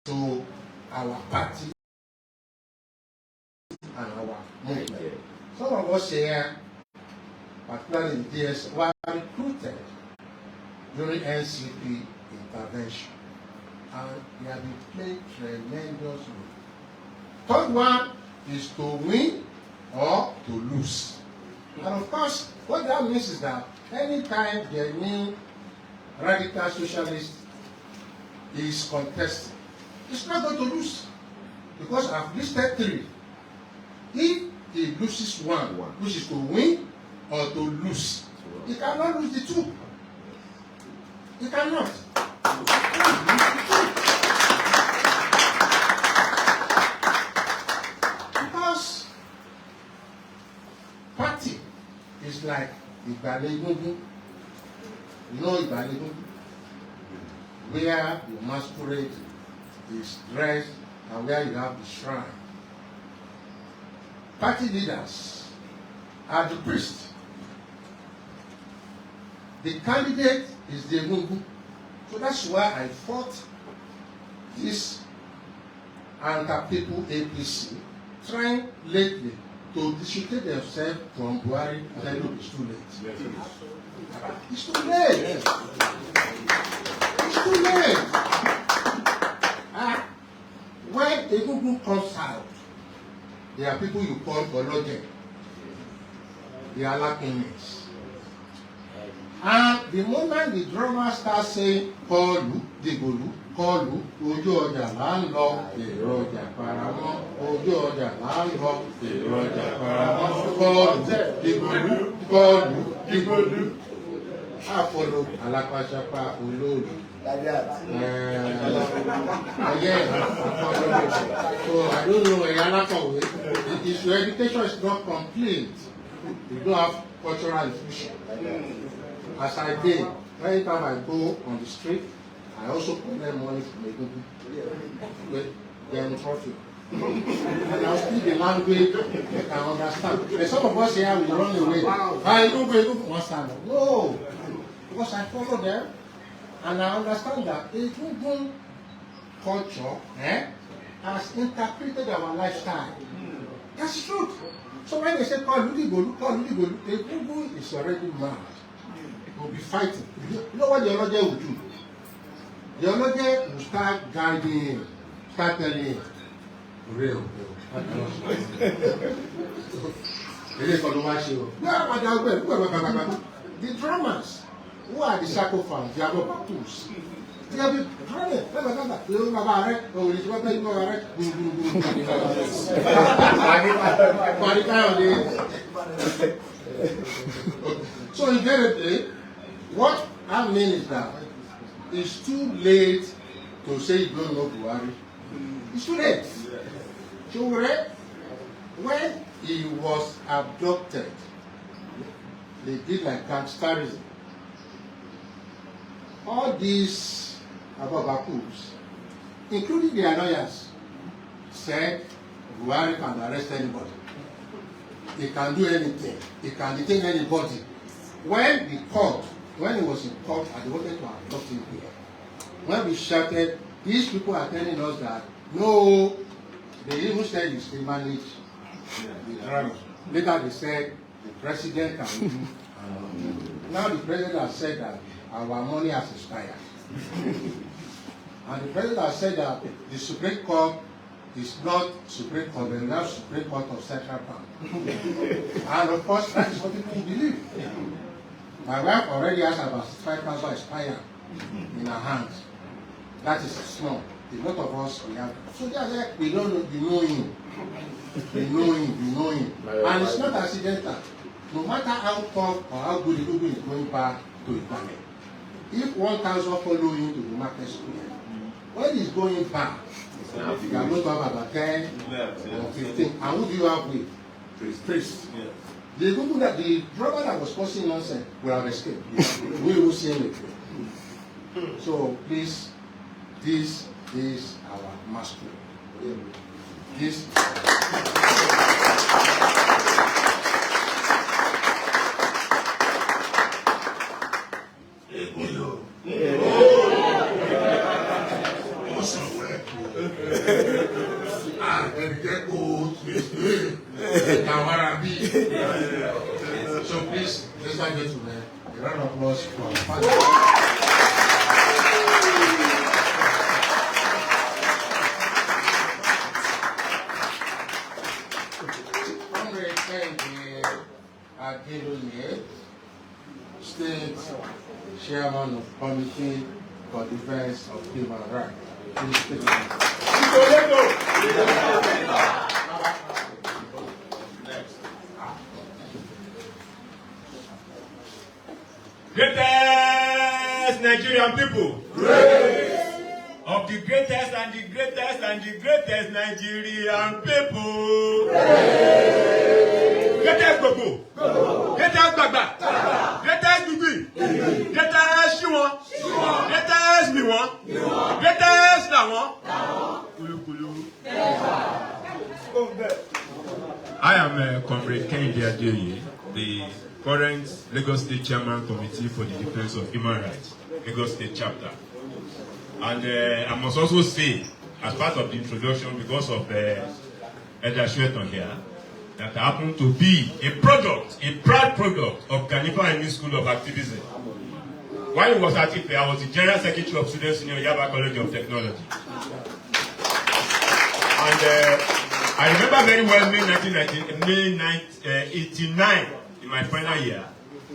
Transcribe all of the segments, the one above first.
to our party and our movement. Some of us here, particularly in DSM, were recruited during NCP intervention, and they have been playing tremendous role. Third one is to win or to lose. And of course, what that means is that anytime the new radical socialist is contesting, it's not going to lose, because I've listed three. If he loses one, which is to win or to lose, he cannot lose the two. He cannot. Because party is like Igbaligugu. You know Igbaligugu? Where the masquerade is dressed and where you have the shrine. Party leaders are the priest. The candidate is the Egungun. So that's why I fought this anti-people APC, trying lately to dissociate themselves from Buhari, and I know it's too late. It's too late. It's too late. When Egungun comes out, there are people you call Oloje. They are lacking it. And the moment the drummer starts saying, Kọlu, Dìgbòlù, Kọlu, ojú ọjà là ń lọ, èrò ọjà paramọ́, ojú ọjà là ń lọ, èrò ọjà paramọ́, Kọlu, Dìgbòlù, Kọlu, Dìgbòlù. I follow Alapashapa Olóòlù. Again, so I don't know where Yalakawe. If your education is not complete, you don't have cultural infusion. As I did, every time I go on the street, I also collect money from Egungun. They are in profit. And I'll speak the language they can understand. And some of us here will run away. I don't go Egungun one time. No, because I follow them. And I understand that Egungun culture has interpreted our lifestyle. That's true. So when they say, Egungun is already mad. Will be fighting. You know what the Oloje will do? The Oloje will start guiding him, start telling him, real. The drummers, who are the sacrifice, they are not battles. They have been running. So invariably, what I mean is that it's too late to say you don't know Buhari. It's too late. Sowore, when he was abducted, they did like gangsterism. All these Ababakus, including the annoyers, said Buhari can arrest anybody. He can do anything. He can detain anybody. When he was in court, and they wanted to abduct him here, when we shouted, these people are telling us that, no, they even said he still manage the drama. Later they said the president can do. Now the president has said that our money has expired. And the president has said that the Supreme Court is not Supreme Court, but now Supreme Court of Central Bank. And of course, that is what people believe. My wife already has about 5,000 expired in her hands. That is small. A lot of us, we have. So they are like, we don't know, we know him. We know him. And it's not accidental. No matter how tough or how good Egungun is going back to Ibadan. If 1,000 follow him to the market square, when he's going back, you are going to have about 10 or 15. And who do you have with? Priest. Yeah. The drummer that was causing nonsense will have escaped. We will see him again. So please, this is our master. This. Sowore. And get old. So please, ladies and gentlemen, a round of applause for our father. State Chairman of Committee for Defense of Human Rights. Greatest Nigerian people. Great. Of the greatest and the greatest and the greatest Nigerian people. Great. Greatest Gbogbo. Greatest Gbagba. Greatest Gbigbi. Greatest Shiwon. Greatest Miwon. Greatest Lawon. Kulukulu. I am Comrade Kehinde Adeoye, the current Lagos State Chairman Committee for the Defense of Human Rights, Lagos State Chapter. And I must also say, as part of the introduction, because of Elder Shweton here, that I happen to be a product, a proud product of Ganifa Emi School of Activism. While he was at IFE, I was the General Secretary of Students in Yaba College of Technology. And I remember very well May 1989, in my final year.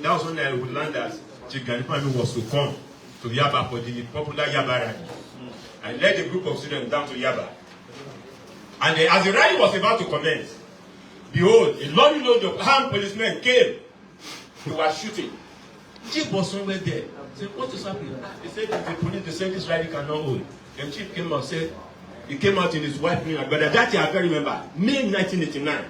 That was when I would learn that Chief Ganifa Emi was to come to Yaba for the popular Yaba rally. I led a group of students down to Yaba. And as the rally was about to commence, behold, a long load of armed policemen came. They were shooting. Chief was somewhere there. He said, what is happening? They said, the police, they said this rally cannot hold. Then Chief came out and said, he came out in his white name, but that year I can remember, May 1989.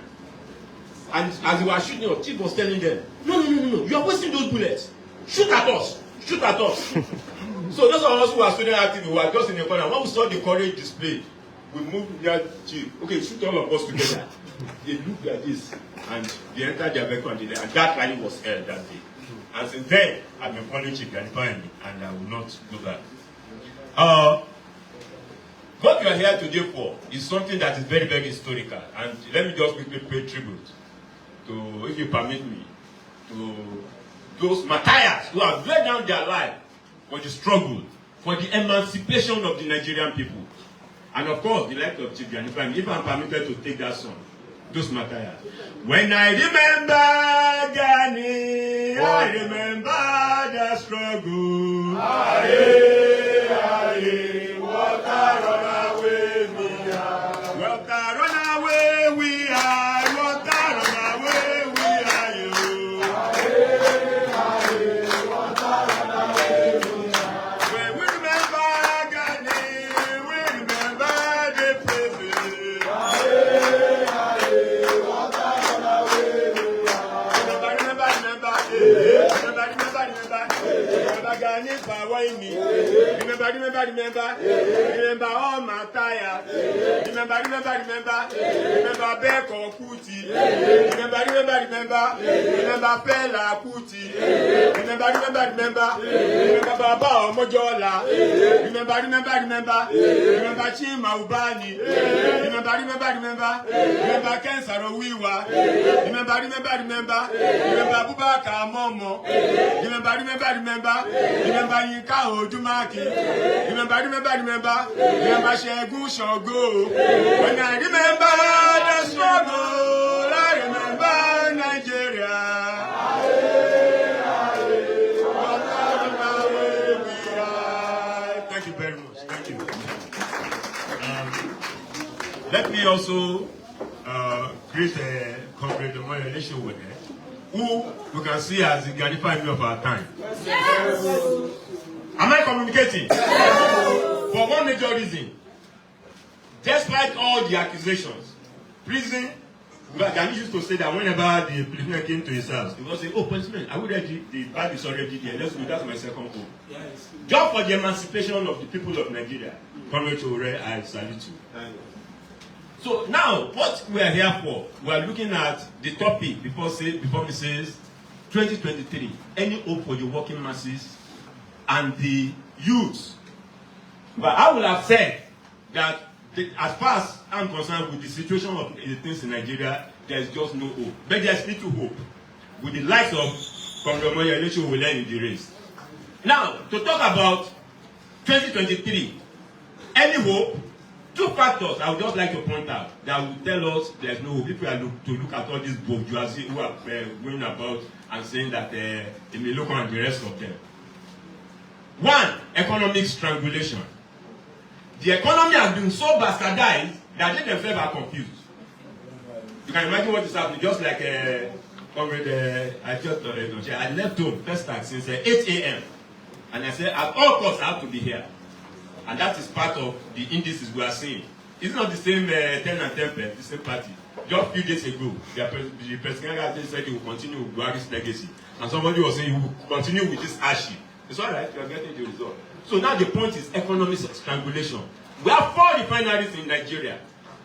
And as they were shooting, Chief was telling them, no, you are wasting those bullets. Shoot at us. Shoot at us. So those of us who were student active, we were just in the corner. When we saw the courage displayed, we moved near Chief. Okay, shoot all of us together. They looked like this, and they entered their vehicle, and that rally was held that day. And since then, I've been following Chief Ganifa Emi, and I will not go back. What you are here today for is something that is very, very historical. And let me just quickly pay tribute to, if you permit me, to those martyrs who have laid down their life for the struggle, for the emancipation of the Nigerian people. And of course, the life of Chief Ganifa Emi, if I'm permitted to take that song, those martyrs. When I remember Ghani, I remember the struggle. Water run away, we are. Water run away, we are. Water run away, we are. You. Water run away, we are. When we remember Ghani, we remember the places. Water run away, we are. Remember. Remember Ghani power in me. Remember all my tire. Remember Beko Kuti. Remember Pella Kuti. Remember Baba Mojola. Remember Chima Ubani. Remember Ken Sarawiwa. Remember Bubaka Momo. Remember Yinka Ojumaki. Remember Shegun Shogo. When I remember the struggle, I remember Nigeria. Thank you very much. Thank you. Let me also greet Comrade Omoyele, who you can see as the Ganifa Emi of our time. Yes. Am I communicating? Yes. For one major reason. Despite all the accusations, prison, Gani used to say that whenever the policeman came to his house, he would say, oh, policeman, I would ready, the bag is already there. Let's go, that's my second home. Yes. Just for the emancipation of the people of Nigeria, Comrade Sowore, I salute you. So now, what we are here for, we are looking at the topic before me says 2023, any hope for the working masses and the youths. But I would have said that as far as I'm concerned with the situation of the things in Nigeria, there's just no hope. But there's little hope. With the likes of Condomoya Election will learn in the race. Now, to talk about 2023, any hope? Two factors I would just like to point out that will tell us there's no hope. If we are to look at all these bourgeoisie who are going about and saying that Emiloko and the rest of them. One, economic strangulation. The economy has been so bastardized that they themselves are confused. You can imagine what is happening. Just like Comrade, I left home first time since 8 a.m. and I said at all costs I have to be here. And that is part of the indices we are seeing. It's not the same 10 and 10, the same party. Just a few days ago, the president said he will continue with Buhari's legacy. And somebody was saying he will continue with this ashi. It's all right, you are getting the result. So now the point is economic strangulation. We have 4 refineries in Nigeria.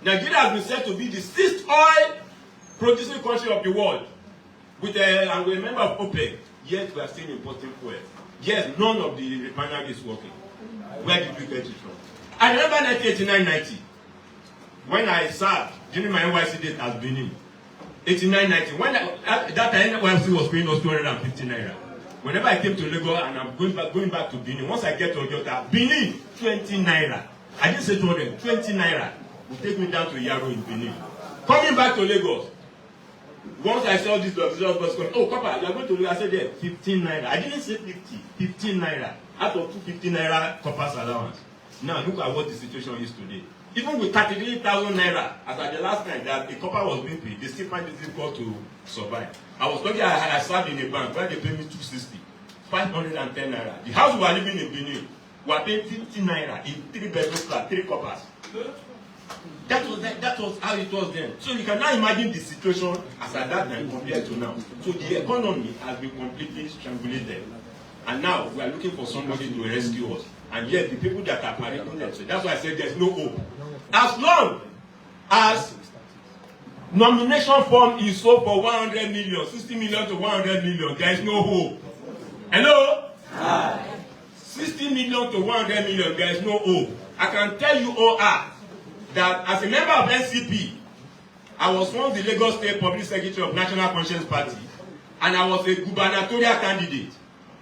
Nigeria has been said to be the 6th oil producing country of the world. With and we're a member of OPEC, yet we are still importing fuel. Yes, none of the refineries is working. Where did we get it from? I remember 1989-90, when I served during my NYC days as Benin. 89-90, when that time NYC was paying us 250 naira. Whenever I came to Lagos and I'm going back to Benin, once I get to Ojota, Benin, 20 naira. I didn't say 200, 20 naira will take me down to Yaro in Benin. Coming back to Lagos, once I saw this bus going, oh, Papa, you are going to Lagos. I said, there, 15 naira. I didn't say 50, 15 naira. Out of 250 naira corpus allowance. Now look at what the situation is today. Even with 33,000 naira, as at the last time that a copper was being paid, they still find it difficult to survive. I was lucky I served in a bank where they paid me 260, 510 naira. The house we were living in Benin, we were paying 50 naira in 3-bedroom flat, 3 coppers. That was how it was then. So you can now imagine the situation as at that time compared to now. So the economy has been completely strangulated. And now we are looking for somebody to rescue us. And yet the people that are parading themselves, that's why I said there's no hope. As long as nomination form is sold for 100 million, 60 million to 100 million, there is no hope. Hello? Hi. 60 million to 100 million, there is no hope. I can tell you that as a member of NCP, I was once the Lagos State Public Secretary of National Conscience Party, and I was a gubernatorial candidate.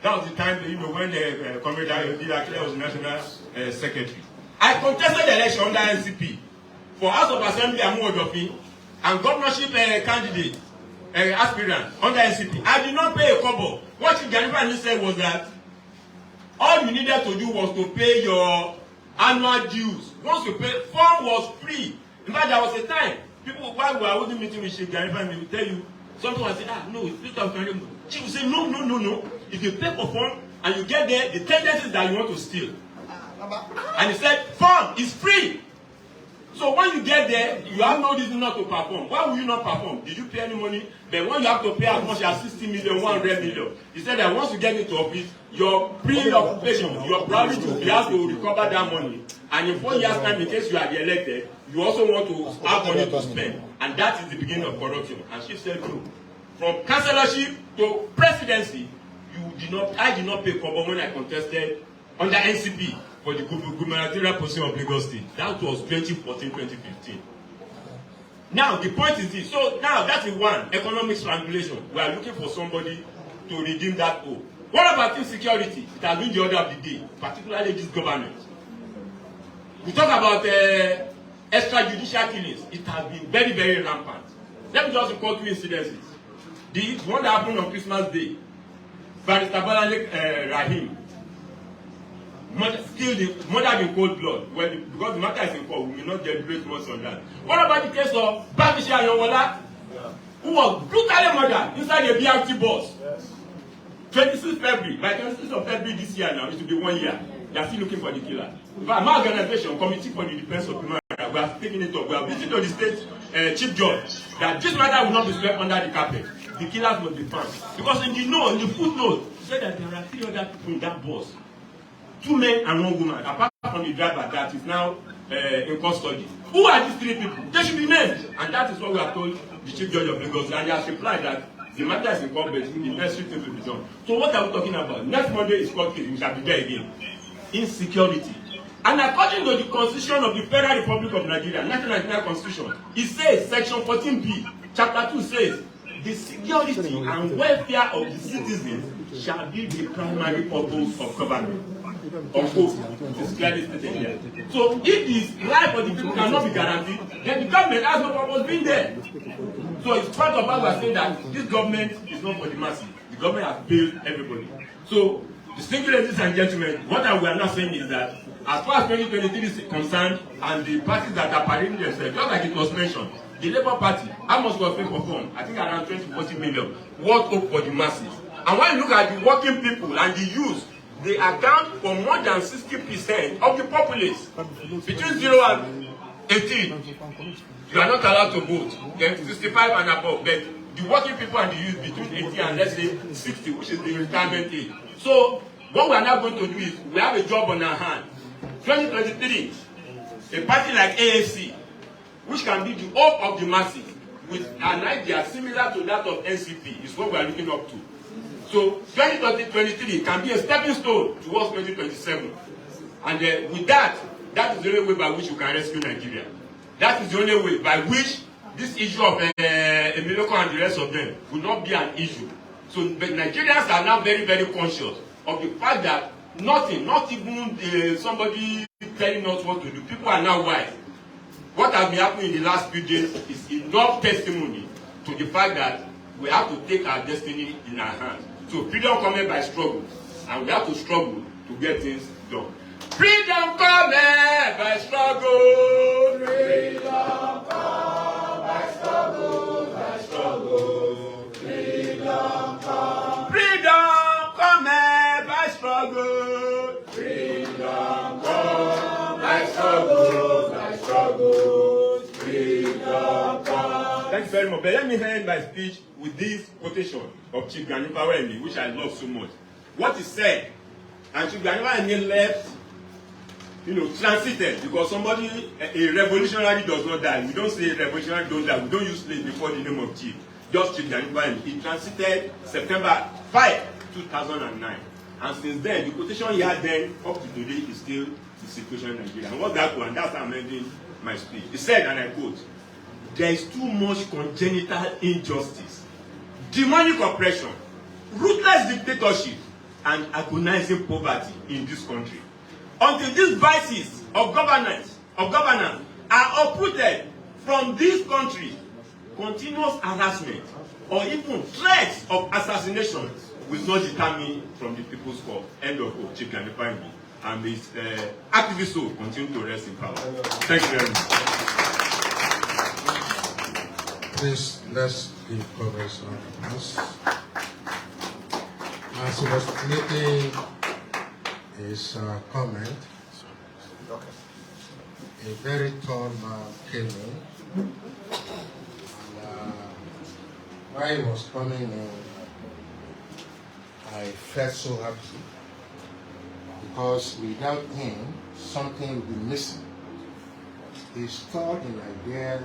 That was the time, when Comrade actually was the National Secretary. I contested the election under NCP for House of Assembly Amuodofi and governorship candidate, aspirant under NCP. I did not pay a kobo. What Jennifer said was that all you needed to do was to pay your annual dues. Once you pay, form was free. In fact, there was a time, people, while we were holding meeting with Jennifer, they will tell you, something will say, no, it's free of carry. She will say, no. If you pay for form and you get there, the tendency is that you want to steal. And he said, form is free. So when you get there, you have no reason not to perform. Why will you not perform? Did you pay any money? But when you have to pay as much as 60 million, 100 million, he said that once you get into office, your preoccupation, your priority will be how to recover that money. And in 4 years' time, in case you are elected, you also want to have money to spend. And that is the beginning of corruption. And she said, no. From councillorship to presidency, I did not pay for when I contested under NCP for the gubernatorial position of Lagos State. That was 2014-2015. Now, the point is this. So now, that is one, economic strangulation. We are looking for somebody to redeem that hope. What about insecurity? It has been the order of the day, particularly this government. We talk about extrajudicial killings. It has been very, very rampant. Let me just report 2 incidences. The one that happened on Christmas Day, Barrister Balale Rahim, murdered in cold blood. Well, because the matter is in court, we will not deliberate much on that. What about the case of Babishi Ayonwola, who was brutally murdered inside a BRT bus? 26th February, by 26th of February this year now, it will be 1 year. They are still looking for the killer. But my organization, Committee for the Defense of Human Rights, we are taking it up. We are visiting to the state chief judge that this matter will not be swept under the carpet. The killers must be found. Because in the footnote, he said that there are 3 other people in that bus. 2 men and 1 woman, apart from the driver that is now in custody. Who are these 3 people? They should be named. And that is what we have told the chief judge of Lagos. And he has replied that the matter is in court, but the necessary things will be done. So what are we talking about? Next Monday is court case. We shall be there again. Insecurity. And according to the Constitution of the Federal Republic of Nigeria, 1999 Constitution, it says, Section 14B, Chapter 2 says, the security and welfare of the citizens shall be the primary purpose of government. It is clearly stated here. So if the life of the people cannot be guaranteed, then the government has no purpose being there. So it's part of why we are saying that this government is not for the masses. The government has failed everybody. So, distinguished ladies and gentlemen, what we are now saying is that as far as 2023 is concerned, and the parties that are parading themselves, just like it was mentioned, the Labour Party, how much was paid for fund? I think around 20-40 million. What hope for the masses? And when you look at the working people and the youth, they account for more than 60% of the populace. Between 0 and 18, you are not allowed to vote. Then 65 and above. But the working people and the youth between 18 and let's say 60, which is the retirement age. So what we are now going to do is we have a job on our hand. 2023, a party like AAC, which can be the hope of the masses, with an idea similar to that of NCP, is what we are looking up to. So 2023 can be a stepping stone towards 2027. And with that, that is the only way by which you can rescue Nigeria. That is the only way by which this issue of Emiloko and the rest of them will not be an issue. So but Nigerians are now very, very conscious of the fact that nothing, not even somebody telling us what to do. People are now wise. What has been happening in the last few days is enough testimony to the fact that we have to take our destiny in our hands. So freedom comes by struggle, and we have to struggle to get things done. Freedom comes by struggle. Freedom comes by struggle, by struggle. Freedom comes. Freedom comes by struggle. Freedom comes by struggle, by struggle. Freedom comes. Thank you very much. But let me end my speech with this quotation of Chief Gani Fawehinmi, which I love so much. What he said, and Chief Gani Fawehinmi left, transited, because somebody, a revolutionary does not die. We don't say revolutionary don't die. We don't use slaves before the name of Chief. Just Chief Gani Fawehinmi. He transited September 5, 2009. And since then, the quotation he had then, up to today, is still the situation in Nigeria. And what that was, and that's how I'm ending my speech. He said, and I quote, "There is too much congenital injustice, demonic oppression, ruthless dictatorship, and agonizing poverty in this country. Until these vices of governance are uprooted from this country, continuous harassment or even threats of assassination will not deter me from the people's cause." End of quote. Chief Gani Fawehinmi. And his activist soul continue to rest in power. Thank you very much. Please, let's give progress on this. As he was making his comment, a very tall man came in, and while he was coming in, I felt so happy, because without him, something would be missing. He's taught in ideas,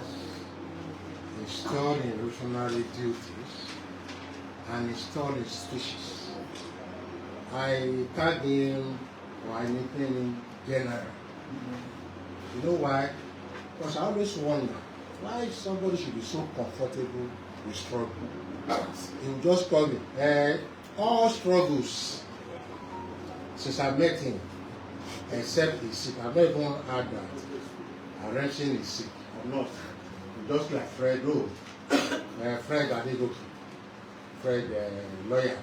he's taught in revolutionary duties, and he's taught in speeches. I tagged him or I nicknamed him General. You know why? Because I always wonder why somebody should be so comfortable with struggle. He would just call me, all struggles since I met him, except he's sick. I've not even heard that. Arranging is sick or not. Just like Fred, Fred Adegoke, Fred lawyer.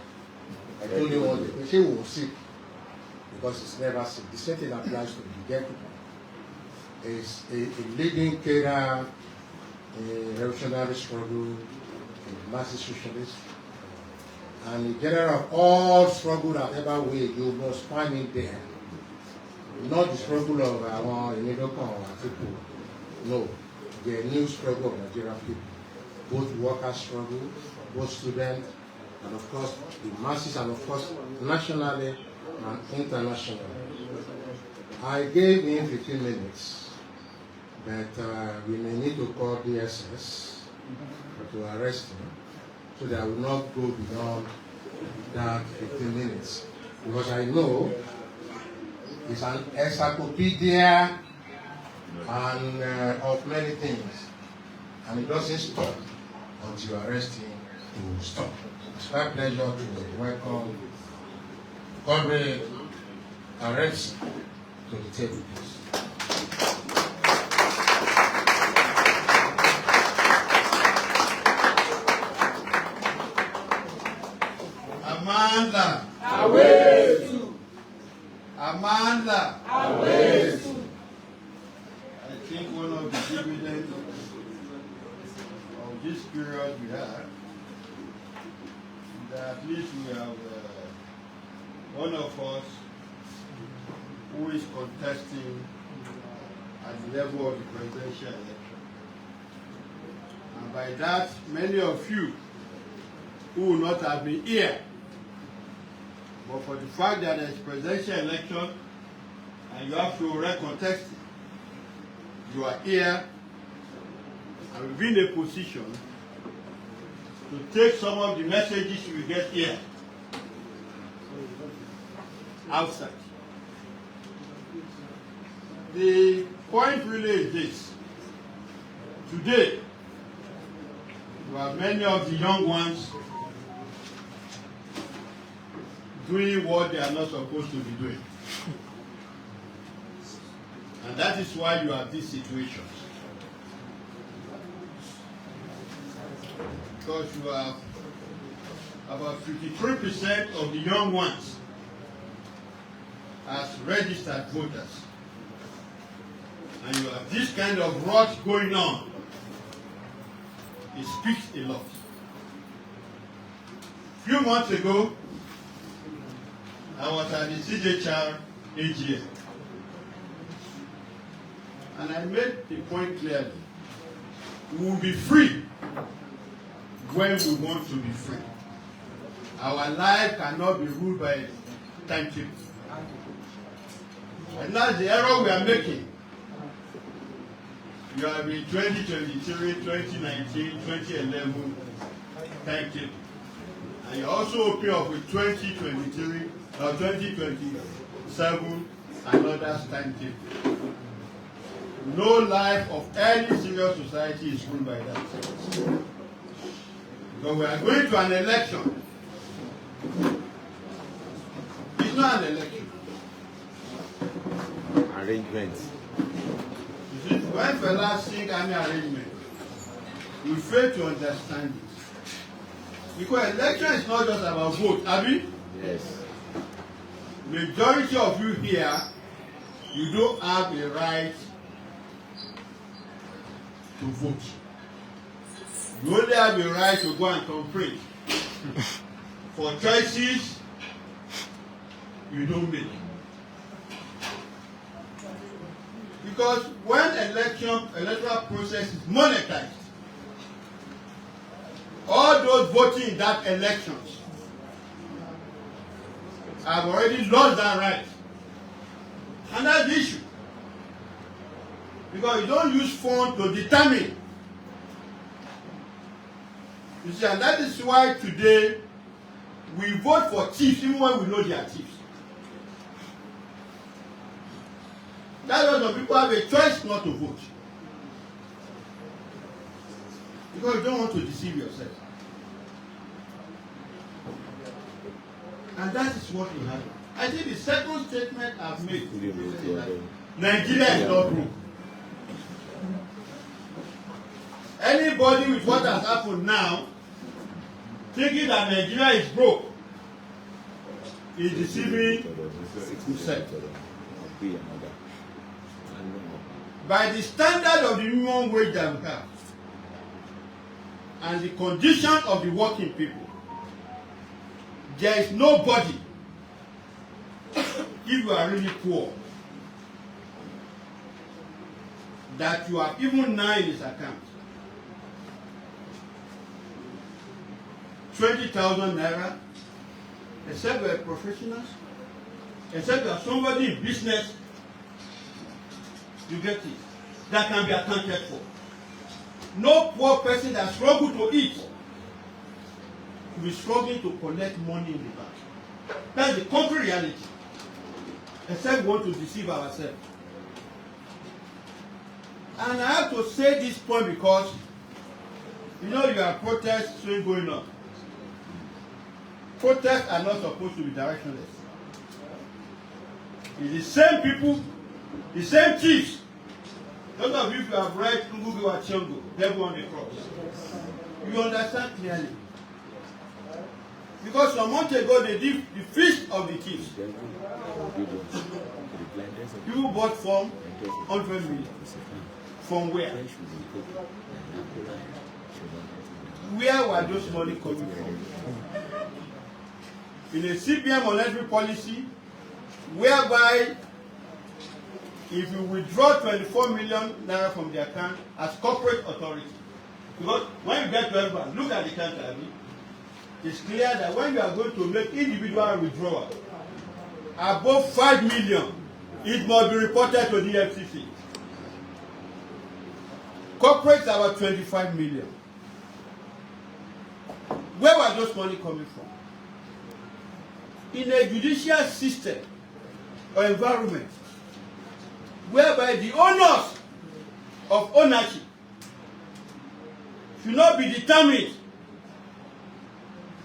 I told him one day, he was sick because he's never sick. The same thing applies to the gentleman. He's a leading carer in revolutionary struggle, in mass socialist, and the general of all struggle that ever way, you must find him there. Not the struggle of Emiloko or Atiku. No, the new struggle of Nigerian people. Both workers struggle, both students, and of course the masses, and of course nationally and internationally. I gave him 15 minutes, but we may need to call DSS to arrest him, so that I will not go beyond that 15 minutes. Because I know It's an encyclopedia and of many things. And it doesn't stop until you arrest him to stop. It's my pleasure to welcome Comrade Arrest to the table, please. Amanda. Away. Amanda. Away. I think one of the dividends of this period we have, that at least we have one of us who is contesting at the level of the presidential election. And by that, many of you who will not have been here, but for the fact that there is presidential election and you have to recontest it, you are here and will be in a position to take some of the messages you will get here outside. The point really is this. Today, you have many of the young ones doing what they are not supposed to be doing. And that is why you have these situations. Because you have about 53% of the young ones as registered voters. And you have this kind of rot going on. It speaks a lot. A few months ago, I was at the CJHR AGM. And I made the point clearly. We will be free when we want to be free. Our life cannot be ruled by a timetable. And that's the error we are making. You have in 2023, 2019, 2011 timetable. And you also open up with 2023 or 2027 another timetable. No life of any serious society is ruled by that. Because we are going to an election. It's not an election. Arrangements. You see, when fellas sing any arrangement, we fail to understand it. Because election is not just about vote, Abi? Yes. Majority of you here, you don't have a right to vote. You only have a right to go and complain for choices you don't make. Because when electoral process is monetized, all those voting in that elections have already lost that right. And that's the issue. Because you don't use funds to determine. You see, and that is why today we vote for thieves even when we know they are thieves. That's why some people have a choice not to vote. Because you don't want to deceive yourself. And that is what will happen. I think the second statement I've made is that Nigeria is not broke. Anybody with what has happened now, thinking that Nigeria is broke, is deceiving himself. By the standard of the minimum wage that we have, and the condition of the working people, there is nobody, if you are really poor, that you have even now in his account 20,000 naira, except you are professionals, except you are somebody in business, you get it, that can be accounted for. No poor person that struggles to eat will be struggling to collect money in the bank. That's the country reality. except we want to deceive ourselves. And I have to say this point because, you know, you have protests still going on. Protests are not supposed to be directionless. It's the same people, the same chiefs. Those of you who have read Ngugi wa Thiong'o, Devil on the Cross, you understand clearly. Because some months ago they did the feast of the chiefs. People bought from 100 million. From where? Where were those money coming from? In a CPM monetary policy, whereby if you withdraw 24 million naira from the account as corporate authority, because when you get to everyone, look at the counter, it's clear that when you are going to make individual withdrawal above 5 million, it must be reported to the FCC. Corporates about 25 million. Where were those money coming from? In a judicial system or environment whereby the owners of ownership should not be determined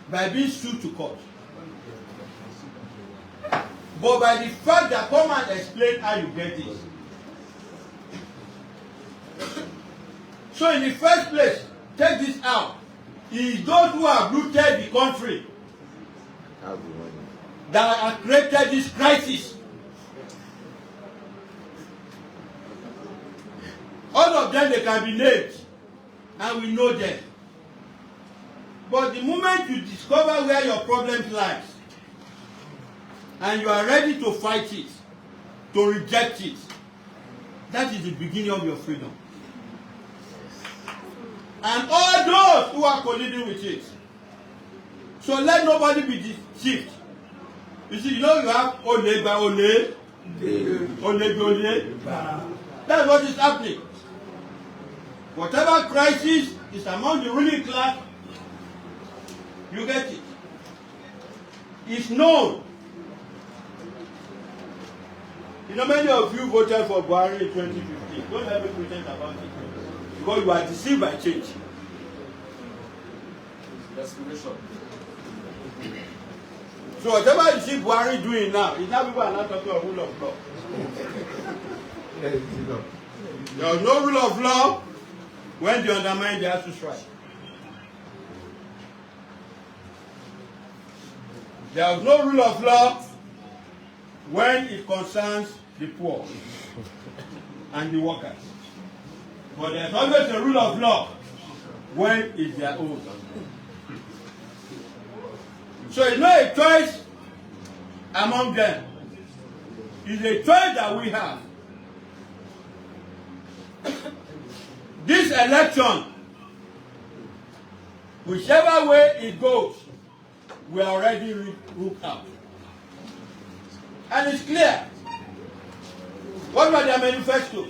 by being sued to court, but by the fact that come and explain how you get this. So in the first place, take this out. It is those who have looted the country that have created this crisis. All of them, they can be named, and we know them. But the moment you discover where your problem lies, and you are ready to fight it, to reject it, that is the beginning of your freedom. And all those who are colluding with it. So let nobody be deceived. You see, you know you have ole by ole, ole by ole. That's what is happening. Whatever crisis is among the ruling class, you get it. It's known. You know, many of you voted for Buhari in 2015. Don't let me pretend about it. Because you are deceived by change. Desperation. So whatever you see Buhari doing now, is now people are not talking of rule of law. There is no rule of law when they undermine the ASUU strike. There is no rule of law when it concerns the poor and the workers. But there's always a rule of law when it's their own. So it's not a choice among them. It's a choice that we have. This election, whichever way it goes, we are already ruled out. And it's clear. What were their manifestos?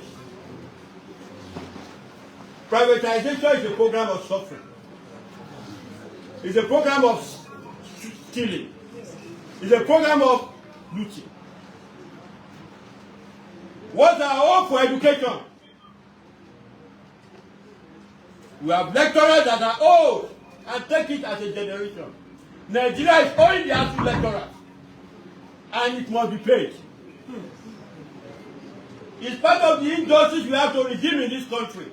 Privatization is a program of suffering. It's a program of stealing. It's a program of looting. What's our hope for education? We have lecturers that are old and take it as a generation. Nigeria is owing the ASUU lecturers, and it must be paid. It's part of the injustice we have to redeem in this country.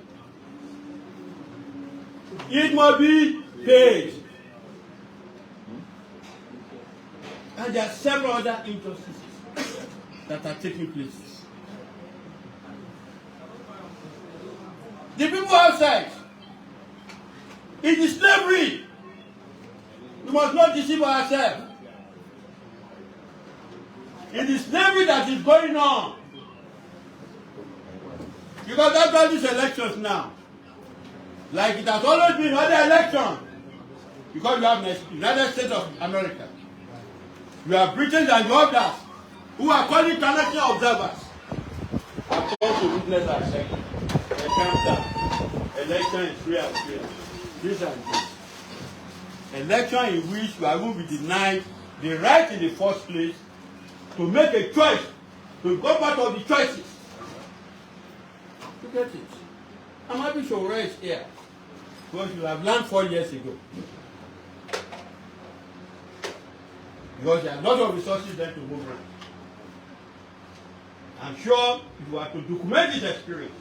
It must be paid. And there are several other injustices that are taking place. The people outside, it is slavery. We must not deceive ourselves. It is slavery that is going on. Because after these elections now, like it has always been other elections, because you have the United States of America, you have Britain and others who are called international observers. Are called to witness our second. They come down. Election is free and fair. This and this. Election in which you are going to be denied the right in the first place to make a choice to become part of the choices. You get it? I'm happy Sowore is here. Because you have learned 4 years ago. Because there are a lot of resources there to move around. I'm sure if you are to document this experience,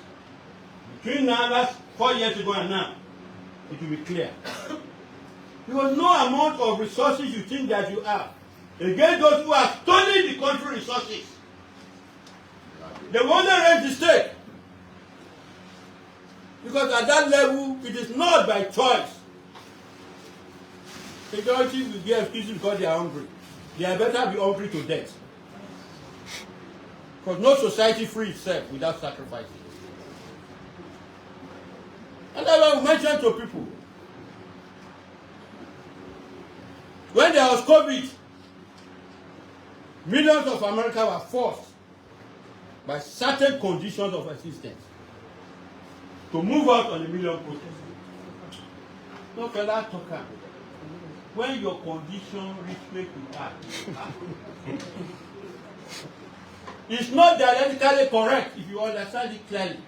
between now, last 4 years ago and now, it will be clear. Because no amount of resources you think that you have against those who are stolen the country resources, they will only raise the stake. Because at that level, it is not by choice. Security will give excuses because they are hungry. They are better be hungry to death. Because no society frees itself without sacrifices. And that's why we mentioned to people, when there was COVID, millions of Americans were forced by certain conditions of existence to move out on a million protests. No further talker. When your condition reach make you act. It's not dialectically correct if you understand it clearly.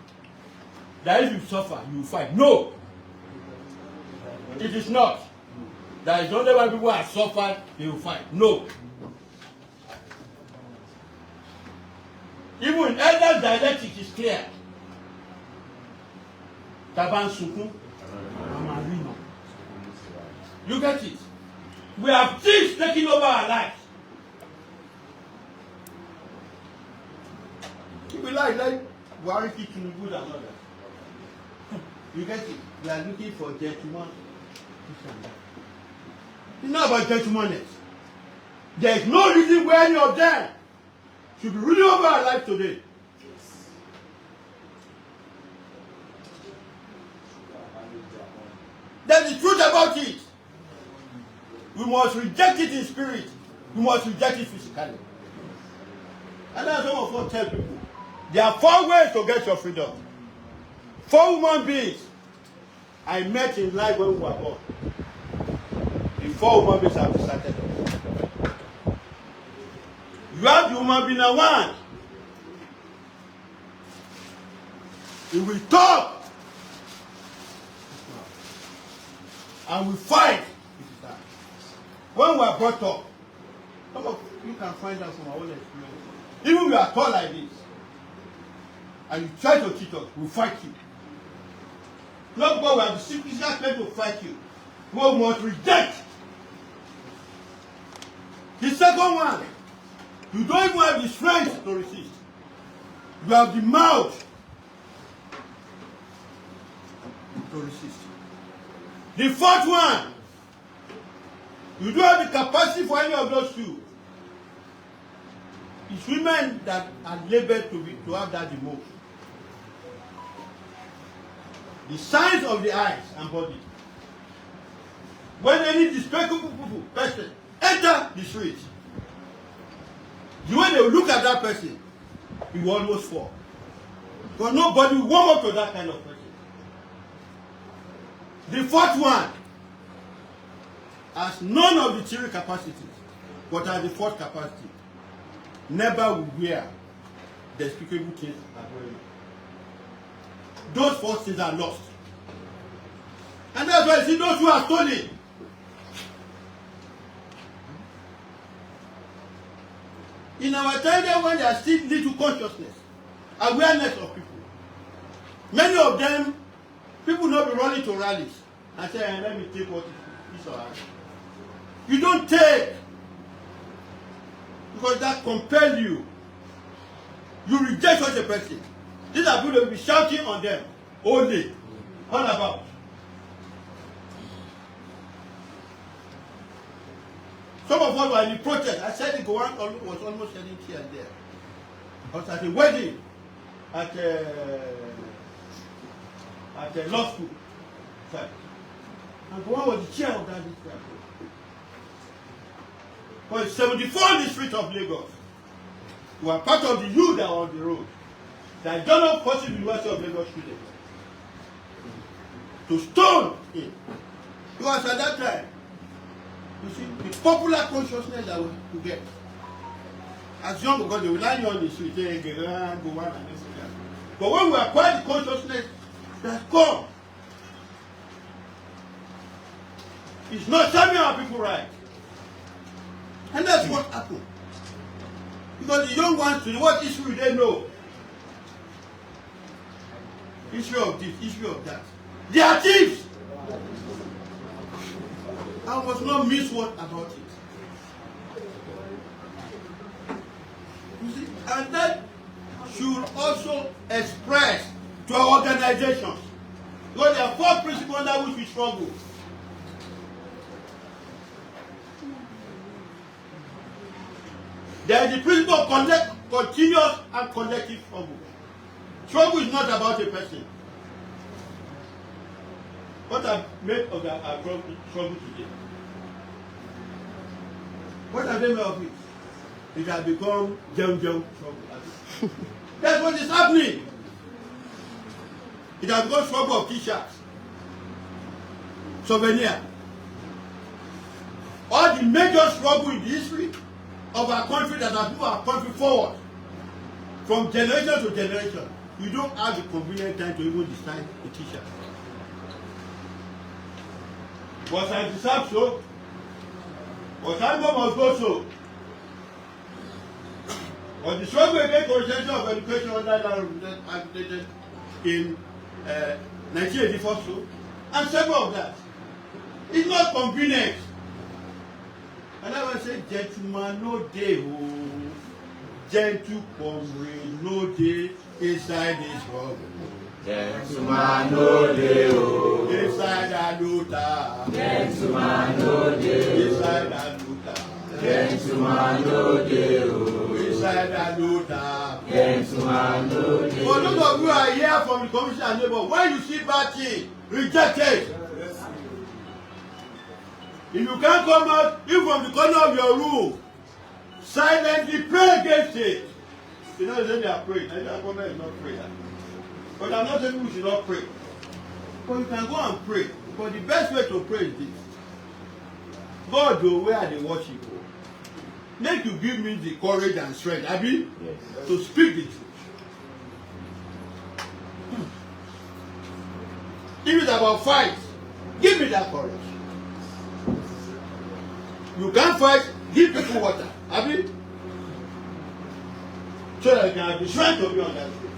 That if you suffer, you will fight. No! It is not. That is only when people have suffered, they will fight. No! Even in elder dialectics is clear. Taban Suku, Amarino. You get it? We have things taking over our lives. People like Buhari Tinubu and others. You get it? We are looking for gentlemen. It's not about gentlemanness. There is no reason why any of them should be ruling over our life today. That's the truth about it. We must reject it in spirit. We must reject it physically. And that's what I tell people. There are 4 ways to get your freedom. 4 human beings I met in life when we were born. The 4 human beings have decided. You have the human being one. He will talk. And we fight. When we are brought up, some of you can find out from our own experience. Even we are taught like this, and you try to teach us, we fight you. Not because we have the simplest way to fight you. We must reject. The second one, you don't even have the strength to resist. You have the mouth to resist. The fourth one, you don't have the capacity for any of those two. It's women that are labeled to have that the most. The signs of the eyes and body. When any despicable person enter the street, the way they will look at that person, he will almost fall. Because nobody will warm up to that kind of person. The fourth one has none of the 3 capacities, but has the 4th capacity. Never will wear despicable things are wearing. Those 4 things are lost. And that's why you see those who are stolen. In our time when there is still little consciousness, awareness of people, many of them, people not be running to rallies and say, hey, let me take what is alright. You don't take because that compels you. You reject such a person. These are people that will be shouting on them only, all about. Some of us were in the protest. I said the Quran was almost shedding tears there. I was at a wedding at a law school. And Quran was the chair of that district. Because 74 in the streets of Lagos were part of the youth that were on the road. That don't know possible University of Lagos students to stone him. Because at that time, you see, the popular consciousness that we get. as young because they will lie you on the street, hey, go one and this and that. But when we acquire the consciousness that come, it's not serving our people right. And that's what happened. Because the young ones today, what issue they know? Issue of this, issue of that. They are thieves. I was not miss what about it. You see, and that should also express to our organizations. Because there are 4 principles under which we struggle. There is the principle of continuous and collective struggle. Struggle is not about a person. What have made of our struggle today? What have they made of it? It has become jump struggle. That's what is happening. It has become struggle of t-shirts, souvenir. All the major struggle in the history of our country that has moved our country forward from generation to generation. You don't have the convenient time to even decide a t-shirt. Was I deserve so? Was I must go so? Was the struggle against corruption of education under in 1984 so? And several of that. It's not convenient. And I want to say, gentleman, no day, oh, gentle comrade, no day inside this world. Gentleman, no day, oh, inside that looter. Gentleman, no day, inside that looter. Gentleman, no day, oh, inside that looter. Gentleman, no day. For those of you who are here from the commission and neighbor, when you see bad thing, reject it. If you can't come out, even from the corner of your room, silently pray against it. You know, they are praying. Their corner is not prayer. But I'm not saying we should not pray. But you can go and pray. But the best way to pray is this. God, though, where are they worship? Make you give me the courage and strength, Abi, yes, to speak the truth. If it's about fight, give me that courage. You can't fight, give people water. Abi? So that you can have the strength to be on that street.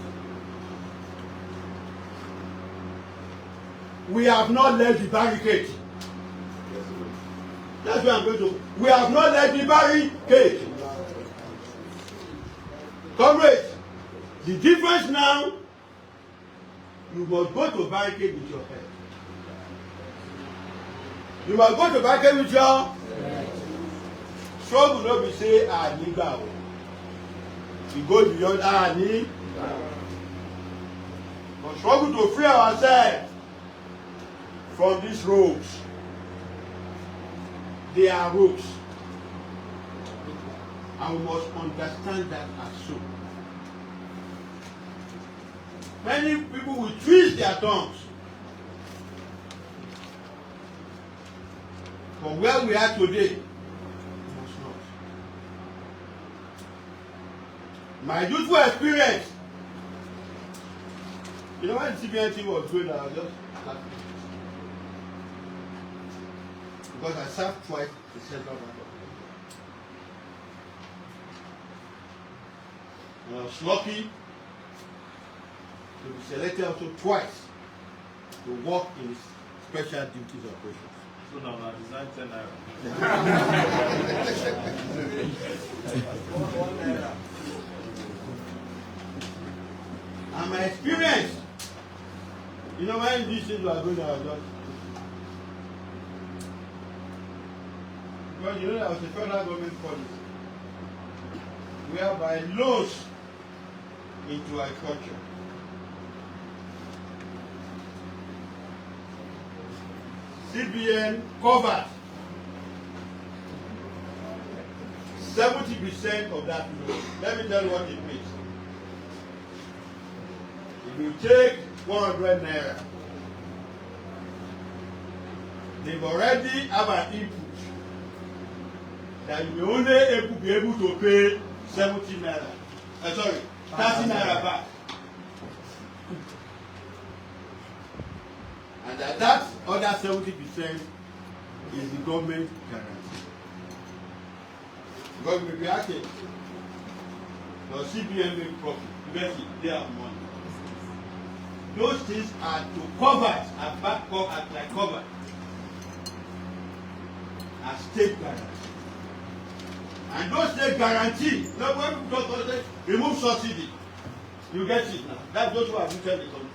We have not left the barricade. That's where I'm going to. We have not left the barricade. Comrades, the difference now, you must go to barricade with your head. You must go to barricade with your head. Struggle not be say, nigga. We go beyond, nigga. But struggle to free ourselves from these ropes. They are ropes. And we must understand that as so. Many people will twist their tongues. But where we are today, must not. My youthful experience, you know when the CBN team was going, I was just laughing. Because I served twice the central bank. And I was lucky to be selected also twice to work in special duties operations. So now I design 10 naira. And my experience, you know, when these things were going, I was just. Because you know, there was a federal government policy whereby loans into agriculture. CBN covered 70% of that loan. Let me tell you what it means. If you take 100 naira, they've already have an input that you will only be able to pay 70 naira. Sorry, 30 naira back. And that other 70% is the government guarantee. Because we be asking, does CBN make profit? Yes, they have money. Those things are to cover and back up and like cover as state guarantee. And those state guarantee, now when we talk about remove subsidy, you get it now. That's those who have looted the country.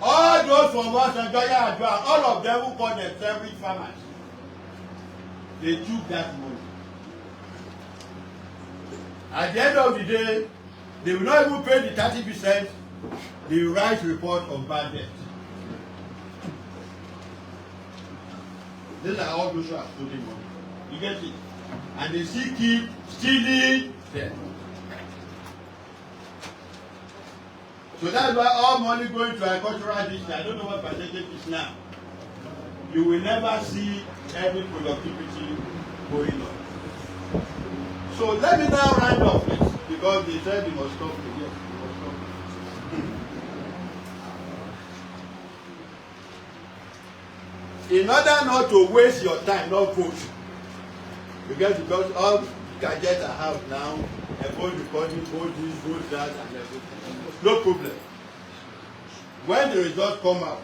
All those from us and Joya Adua, all of them who call themselves rich farmers, they took that money. At the end of the day, they will not even pay the 30%, they will write report of bad debt. These are all those who are stealing money. You get it? And they still keep stealing them. So that's why all money going to agricultural district, I don't know what percentage is now. You will never see any productivity going on. So let me now round off this because they said we must stop it. Yes, we must stop it. In order not to waste your time, not vote. Because all gadgets I have now, a vote recording, vote this, vote that, and everything. No problem. When the results come out,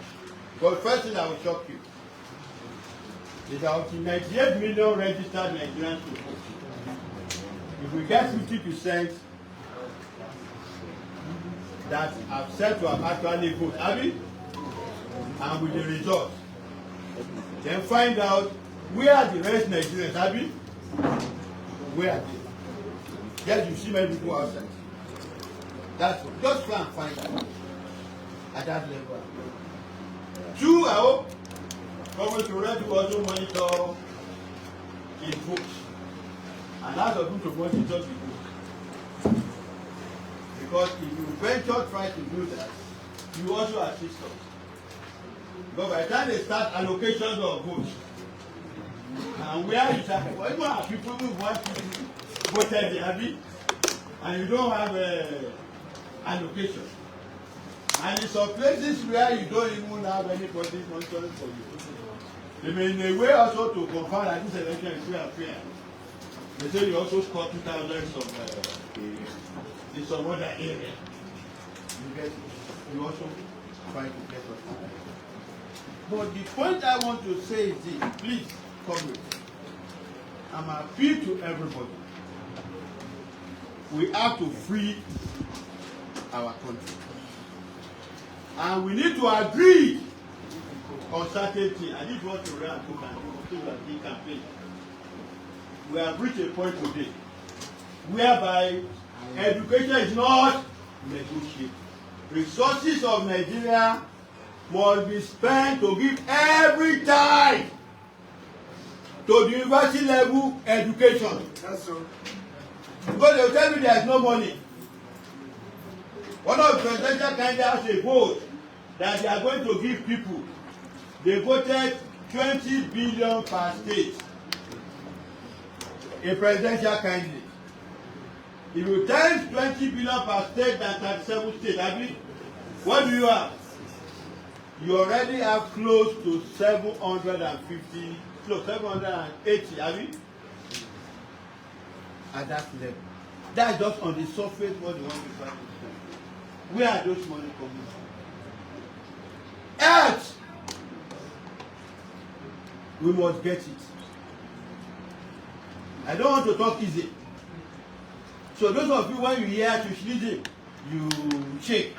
because first thing I will shock you is that 98 million registered Nigerians to vote. If we get 50% that have said to have actually voted, and with the results, then find out where are the rest Nigerians, where are they? Yes, you see many people outside. That's what. Just try and find out at that level. Two, I hope government to ready to also monitor in votes. And that's a good to monitor the vote. Because if you venture try to do that, you also assist us. But by the time they start allocations of votes, and where you start, well, you have people who want to vote there, and you don't have allocation. And in some places where you don't even have anybody monitoring for you. They may in a way also to confirm that this election is free and fair. They say you also score 2,000 in some other area. You get it. You also try to get us. But the point I want to say is this, please, comrades, I'm appeal to everybody. We have to free our country. And we need to agree on certain things. And this is what we have to campaign. We have reached a point today whereby education is not negotiable. Resources of Nigeria must be spent to give every time to the university level education. That's so. Because they will tell me there is no money. One of the presidential candidates has a vote that they are going to give people. They voted 20 billion per state. A presidential candidate. If you times 20 billion per state and 37 states, what do you have? You already have close to 750, close 780, at that level. That's just on the surface what they want to try to do. Where are those money coming from? Health! We must get it. I don't want to talk easy. So those of you, when you hear socialism, you shake,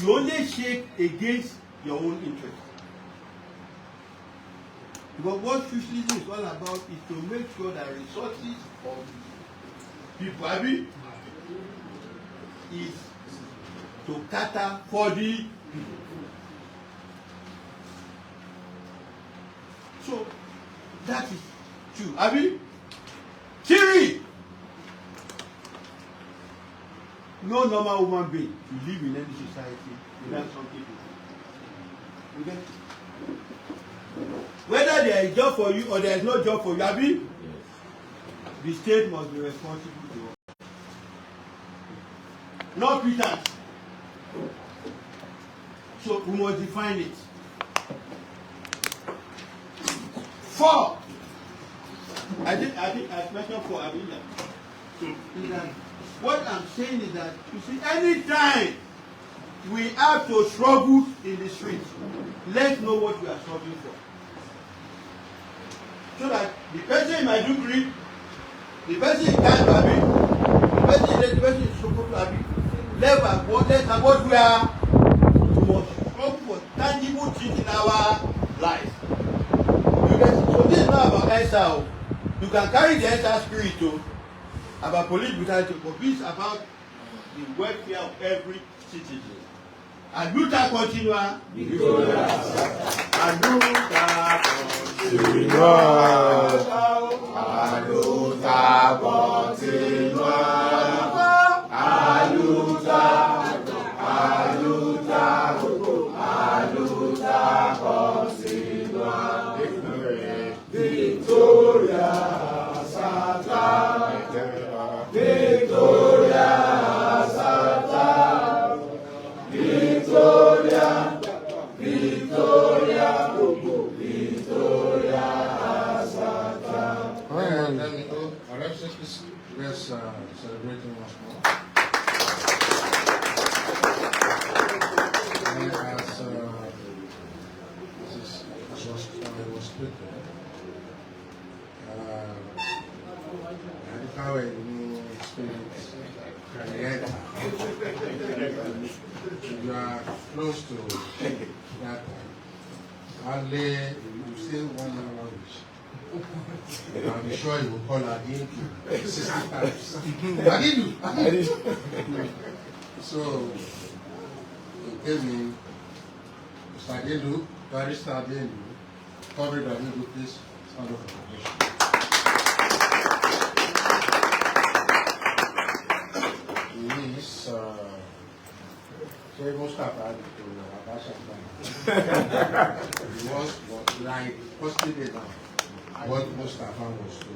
you only shake against your own interest. But what socialism is all about is to make sure that resources of people, is to cater for the people. So that is true. Theory. No normal human being will live in any society without some people. You get it? Whether there is job for you or there is no job for you, the state must be responsible to us. Not pretense. So we must define it. 4. I mentioned 4. I mean that. What I'm saying is that, you see, anytime we have to struggle in the streets, let's know what we are struggling for. So that the person in Maiduguri, the person in Kanbabi, the person in Sokoto, let's have what we are to struggle for tangible things in our life. So this is not about SR. You can carry the SR spirit too, about police brutality, but this is about the welfare of every citizen. Aluta continua. Victoria. Aluta continua. Aluta continua. Aluta. Aluta. Aluta continua. Victoria. Santa. Victoria. Santa. Victoria, Victoria, Victoria, Santa. And then we go, let's celebrating once more. And as it was put there, how a new spirit can enter. You are close to that time. Only you say one language. I'm sure you will call Adindu 60 times. Adindu! So, you gave me Mr. Adindu, Barrister Adindu, Comrade Adindu, please stand up for permission. He is so Mustafa to Abasha. He was like possibly now what Mustafa was to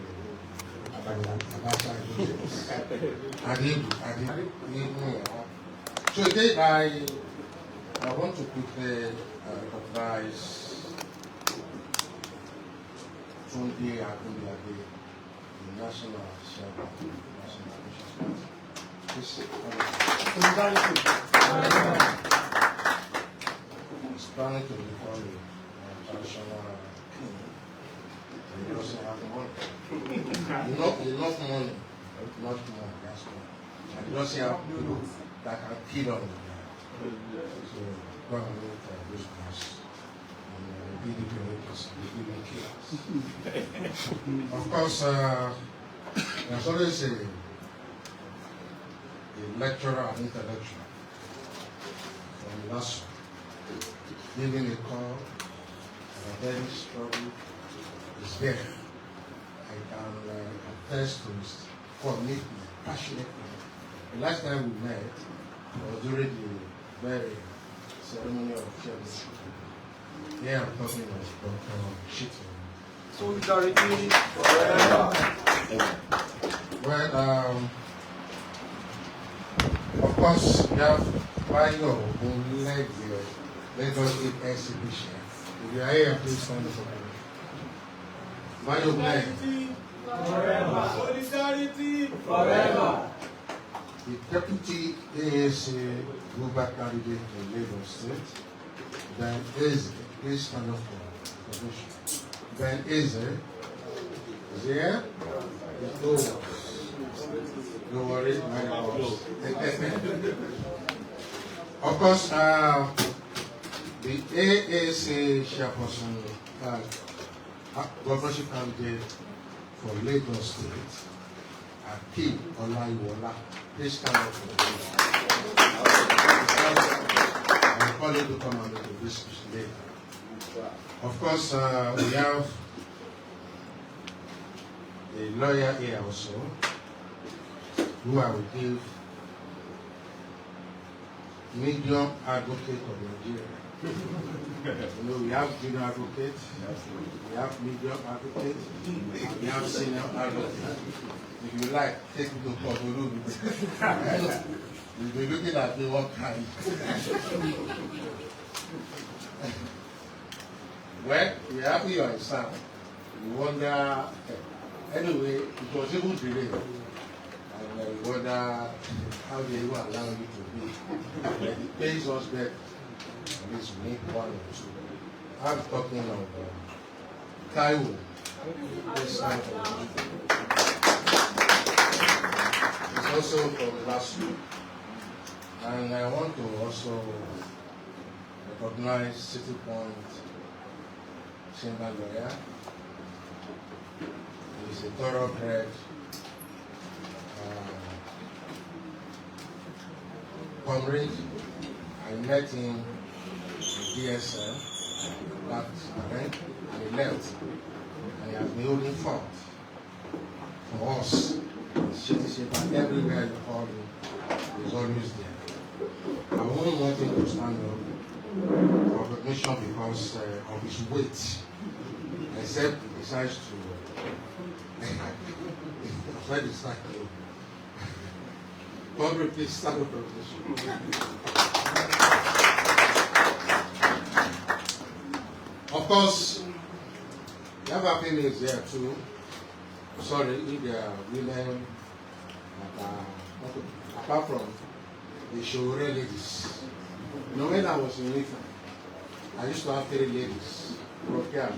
Abasha. So today I want to quickly recognize Tunde Akundiade, the national chairman, national officials. It's planning to become a traditional king. He doesn't have money. Enough money, not more, that's all. And he doesn't have people that can kill on him. So, go and look for those guys. And be the killers. Of course, there's always a lecturer and intellectual from LASU giving a call and a very struggle is there. I can attest to his commitment, passionate commitment. The last time we met was during the very ceremony of chairmanship. Here I'm talking of Dr. Shitton. Solidarity forever. Well, of course, we have Mayo who led the Lagos State exhibition. If you are here, please stand up for me. Mayo led. Forever. Solidarity Forever. The deputy AAC Guba candidate in Lagos State, Ben Eze, please stand up for permission. Ben Eze is here. Don't worry, my boss. Of course, the AAC chairperson, governorship candidate for Lagos State, Akin Olaiwola, please stand up for the I'm calling to come and make this speech later. Of course, we have a lawyer here also, who I will give medium advocate of Nigeria. You know, we have junior advocates, we have medium advocates, and we have senior advocates. If you like, take me to court. You'll be looking at me one kind. Well, we're happy you're in sound. We wonder, anyway, it was even delayed. And we wonder how they will allow you to be. But it pays us better. At least we need one or two. I'm talking of Taiwo. This time it's also from last week. And I want to also recognize City Point Chamber lawyer. He's a thoroughbred comrade. I met him in DSM last event, and he left. And he has been holding forth for us. Citizenship, and everywhere you call him, he's always there. I won't want him to stand up for recognition because of his weight, except he decides to Congress, please stand up for recognition. Of course, the other thing is there too. Sorry, if there are women that are, apart from the Sowore ladies. You know, when I was in Ifa, I used to have 3 ladies, Rokia,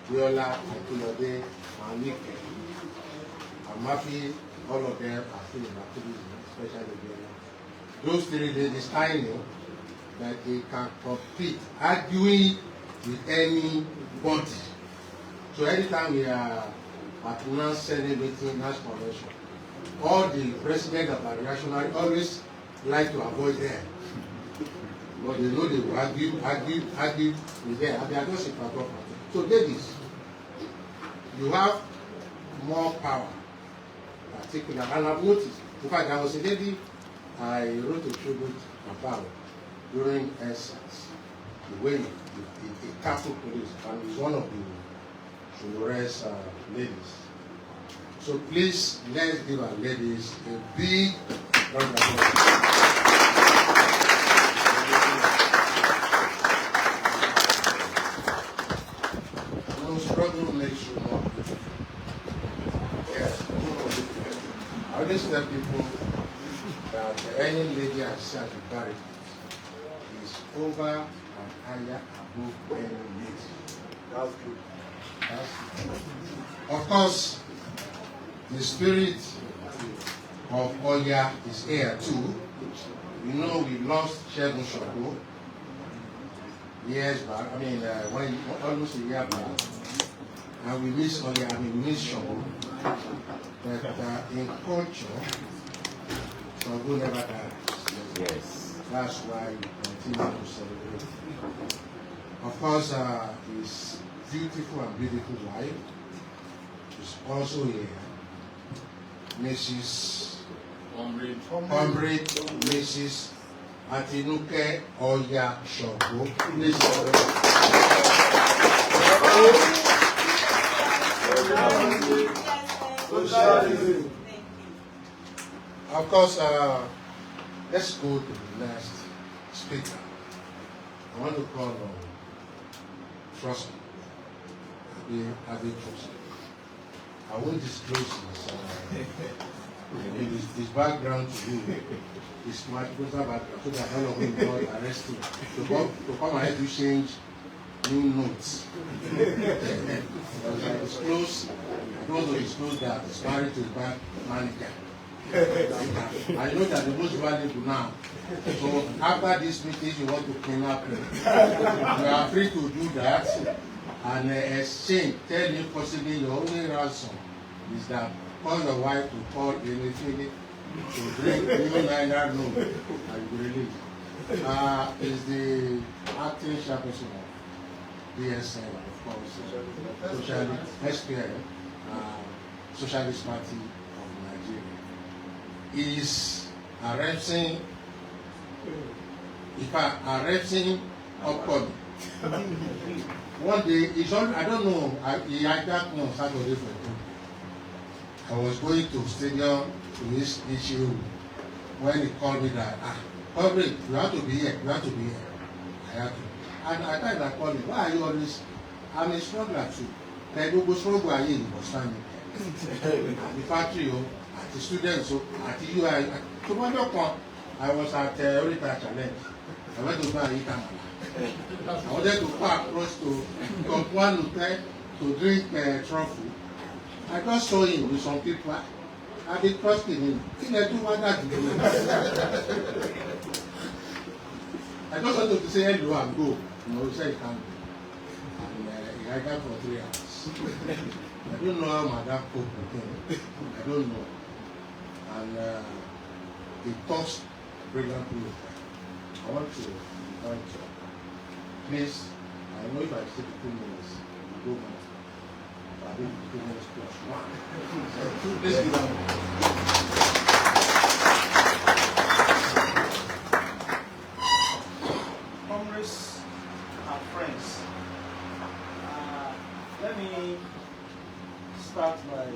Viola, Akinode, and Nike. I'm happy all of them are still in activism, especially Viola. Those 3 ladies, I know that they can compete, arguing with anybody. So anytime we are at National Senate meeting, National Convention, all the president of the reactionary always like to avoid them. But they know they will argue with them, and they are just a part of it. So ladies, you have more power, particularly, and I've noticed, in fact, there was a lady I wrote a tribute about during ESAS, the way a Catholic police, and he's one of the Sowore's ladies. So please, let's give our ladies a big round of applause. No struggle makes you more beautiful. Yes. I always tell people that any lady I see at the barricade is over and higher above any lady. That's good. Of course, the spirit of Oya is here too. You know, we lost Shegun Shoko years back. I mean, when almost a year back, and we miss Oya. I mean, we miss Shoko. But in culture, Shoko never dies. Yes, that's why we continue to celebrate. Of course, his beautiful and beautiful wife is also here. Mrs. Comrade Mrs. Atinuke Oya Shoko. Of course, let's go to the next speaker. I want to call on Trust me. Trust me. I won't disclose his background to you. His personal background, so that all of him got arrested. To come and help you change new notes. I disclose, I don't want to disclose that he's married to his bank manager. I know that the most valuable now. So after this meeting, you want to kidnap him. You are free to do that and exchange. Tell him possibly your only ransom is that call your wife to call immediately to bring even 900 notes and you release. Is the acting chairperson of DSM, of course, Socialist, SPL, Socialist Party of Nigeria. Is arresting If I arrest him upcoming, one day, I don't know, he hijacked me on Saturday for him. I was going to stadium to his issue when he called me that, comrade, you have to be here, I have to. And I tried to call him, why are you always, I'm a struggler too. Then you go struggle again, he was standing there. At the factory, at the students, at the UI. So one day, I was at Orita Challenge. I went to go and eat amala. I wanted to go across to one hotel to drink truffle. I just saw him with some people. I've been trusting him. He didn't do what that. I just wanted to say hello and go. He said he can't go. And he had that for 3 hours. I don't know how Madam cope with him. I don't know. And he talks brilliantly with her. I want to invite you. Please, I know if I say 2 minutes, go back. I think 2 minutes plus 1. Please give up. Comrades and friends, let me start by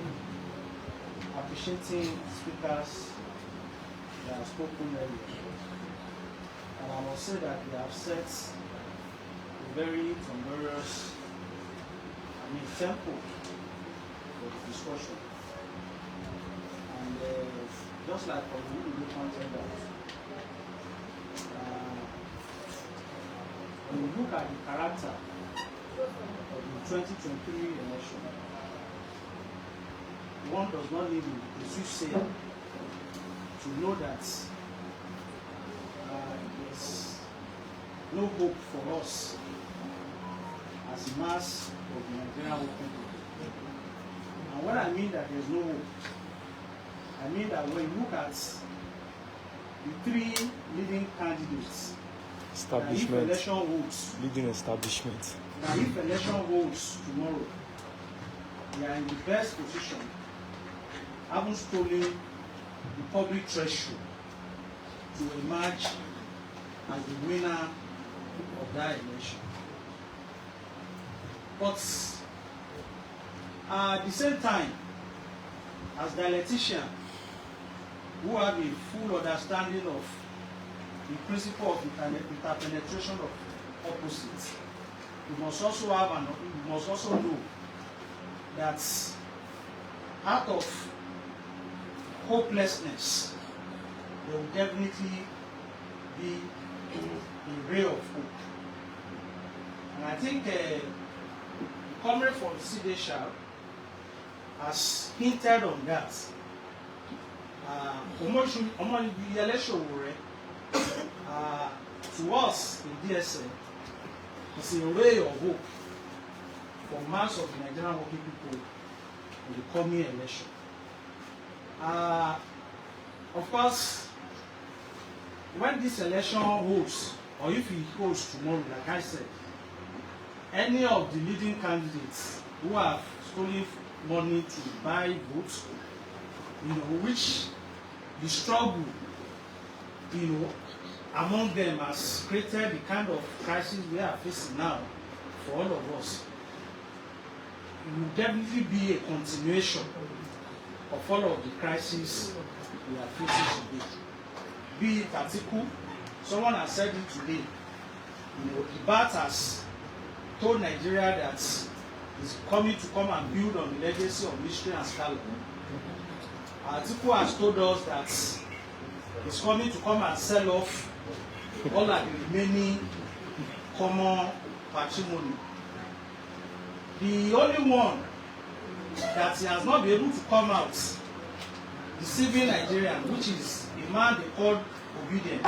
appreciating speakers that have spoken earlier. And I must say that they have set a very thunderous, tempo for the discussion. And just like we pointed out, when you look at the character of the 2023 election, one does not need a swift sail to know that there's no hope for us as a mass of the Nigerian working people. And when I mean that there's no hope, I mean that when you look at the 3 leading candidates, establishment, if election holds, leading establishment. Now, if election holds tomorrow, they are in the best position, having stolen the public treasury, to emerge as the winner of that election. But at the same time, as dialecticians who have a full understanding of the principle of interpenetration of opposites, we must also know that out of hopelessness, there will definitely be a ray of hope. And I think the comrade from CDSHA has hinted on that. The election to us in DSM is a ray of hope for mass of the Nigerian working people in the coming election. Of course, when this election holds, or if it holds tomorrow, like I said, any of the leading candidates who have stolen money to buy votes, which the struggle, among them has created the kind of crisis we are facing now for all of us. It will definitely be a continuation of all of the crises we are facing today. Be it Atiku, someone has said it today. The BAT has told Nigeria that it's coming to come and build on the legacy of mystery and scandal. Atiku has told us that it's coming to come and sell off all of the remaining common patrimony. The only one that he has not been able to come out deceiving Nigerian, which is a man they call obedient,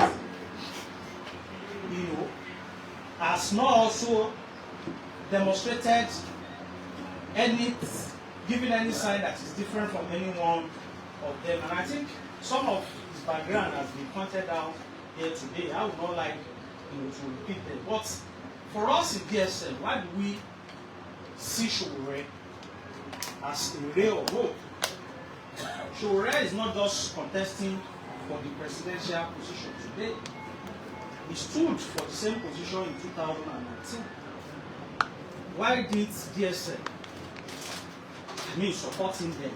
has not also demonstrated giving any sign that is different from any one of them. And I think some of his background has been pointed out here today. I would not like to repeat them. But for us in DSM, why do we see Sowore as a ray of hope? Sowore is not just contesting for the presidential position today. he stood for the same position in 2019. Why did DSM supporting them?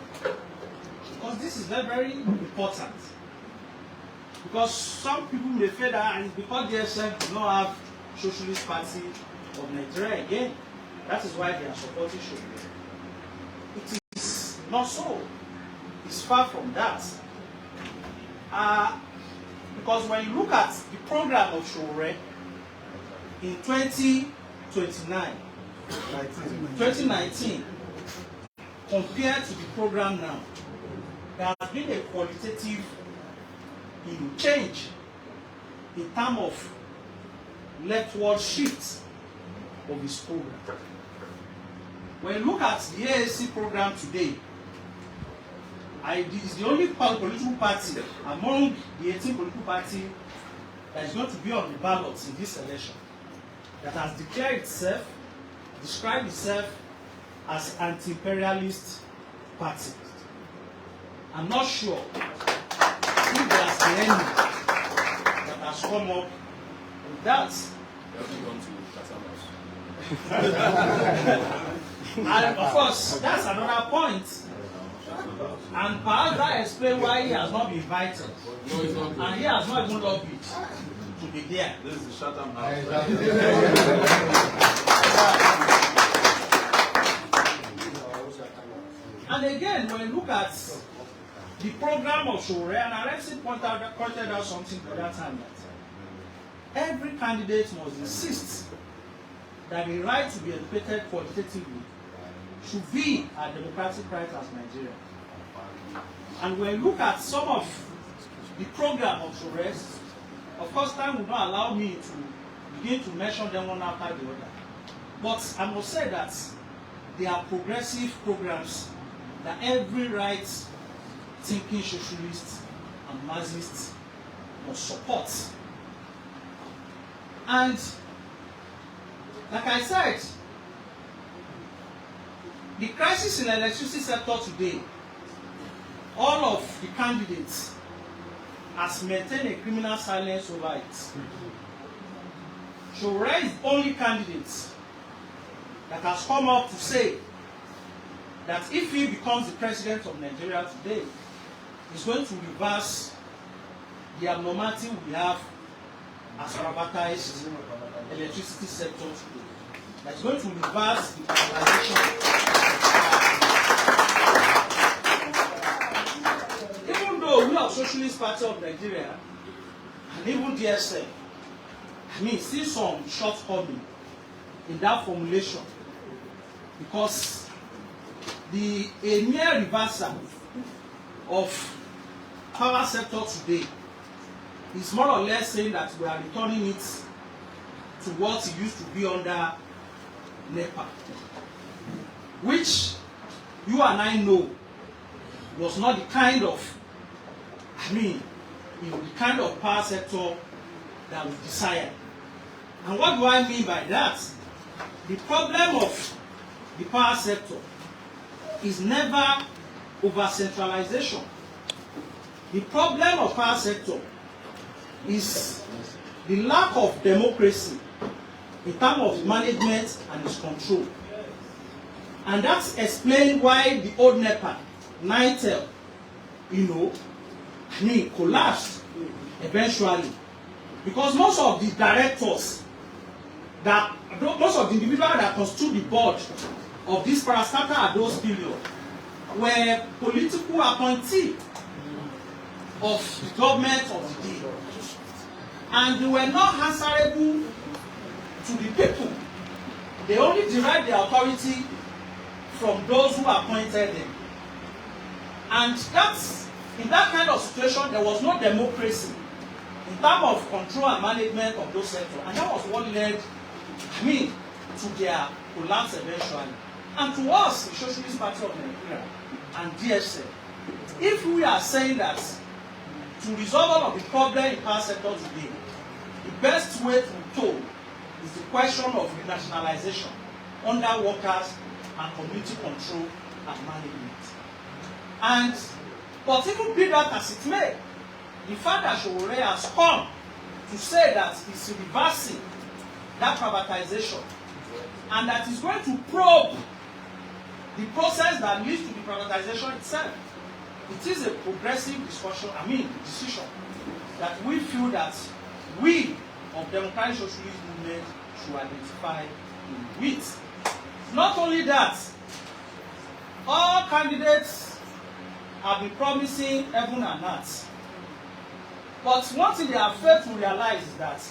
Because this is very, very important. Because some people may feel that it's because DSM do not have Socialist Party of Nigeria again. That is why they are supporting Sowore. It is not so. It's far from that. Because when you look at the program of Sowore in 2019, compared to the program now, there has been a qualitative change in terms of leftward shift of his program. When you look at the AAC program today, it is the only political party among the 18 political parties that is going to be on the ballot in this election that has described itself as anti-imperialist party. I'm not sure if there's any that has come up with that. And of course, that's another point. And perhaps that explains why he has not been invited. And he has not even lobbied to be there. This is the Chatham House. And again, when you look at the program of Sowore, and Alexis pointed out something at that time, that every candidate must insist that the right to be educated qualitatively should be a democratic right as Nigeria. And when you look at some of the program of Sowore, of course, time will not allow me to begin to mention them one after the other. But I must say that they are progressive programs that every right-thinking socialist and Marxist must support. And like I said, the crisis in the electricity sector today, all of the candidates has maintained a criminal silence over it. Sowore is the only candidate that has come up to say that if he becomes the president of Nigeria today, he's going to reverse the abnormality we have as privatized electricity sector today. That's going to reverse the privatization. Even though we are Socialist Party of Nigeria, and even DSM, see some shortcoming in that formulation, because a mere reversal of power sector today is more or less saying that we are returning it to what it used to be under NEPA, which you and I know was not the kind of, the kind of power sector that we desired. And what do I mean by that? The problem of the power sector is never over-centralization. The problem of power sector is the lack of democracy in terms of management and its control. And that's explained why the old NEPA, NITEL, collapsed eventually. Because most of the directors, most of the individuals that constitute the board of this parastatal at those periods were political appointees of the government of the day. And they were not answerable to the people. They only derived their authority from those who appointed them. And that's, in that kind of situation, there was no democracy in terms of control and management of those sectors. And that was what led to their collapse eventually. And to us, the Socialist Party of Nigeria and DSM, if we are saying that to resolve all of the problems in power sector today, the best way to be told is the question of renationalization under workers and community control and management. But even be that as it may, the fact that Sowore has come to say that it's reversing that privatization and that is going to probe the process that leads to the privatization itself. It is a progressive decision that we feel that we of Democratic Socialist Movement should identify with. Not only that, all candidates have been promising heaven and earth. But one thing they have failed to realize is that,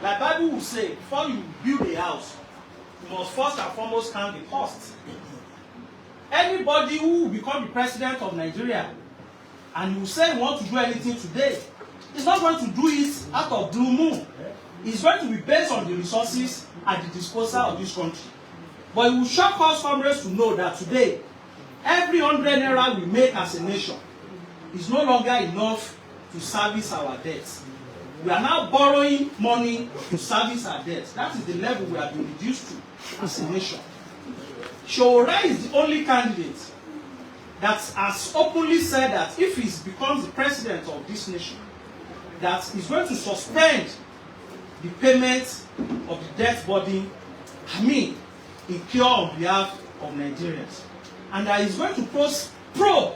like Bible will say, before you build a house, you must first and foremost count the cost. Anybody who will become the president of Nigeria and you say you want to do anything today, is not going to do it out of blue moon. It's going to be based on the resources at the disposal of this country. But it will shock us comrades to know that today, every 100 naira we make as a nation is no longer enough to service our debts. We are now borrowing money to service our debts. That is the level we have been reduced to as a nation. Sowore is the only candidate that has openly said that if he becomes the president of this nation, that he's going to suspend the payment of the debt burden, incur on behalf of Nigerians. And that he's going to probe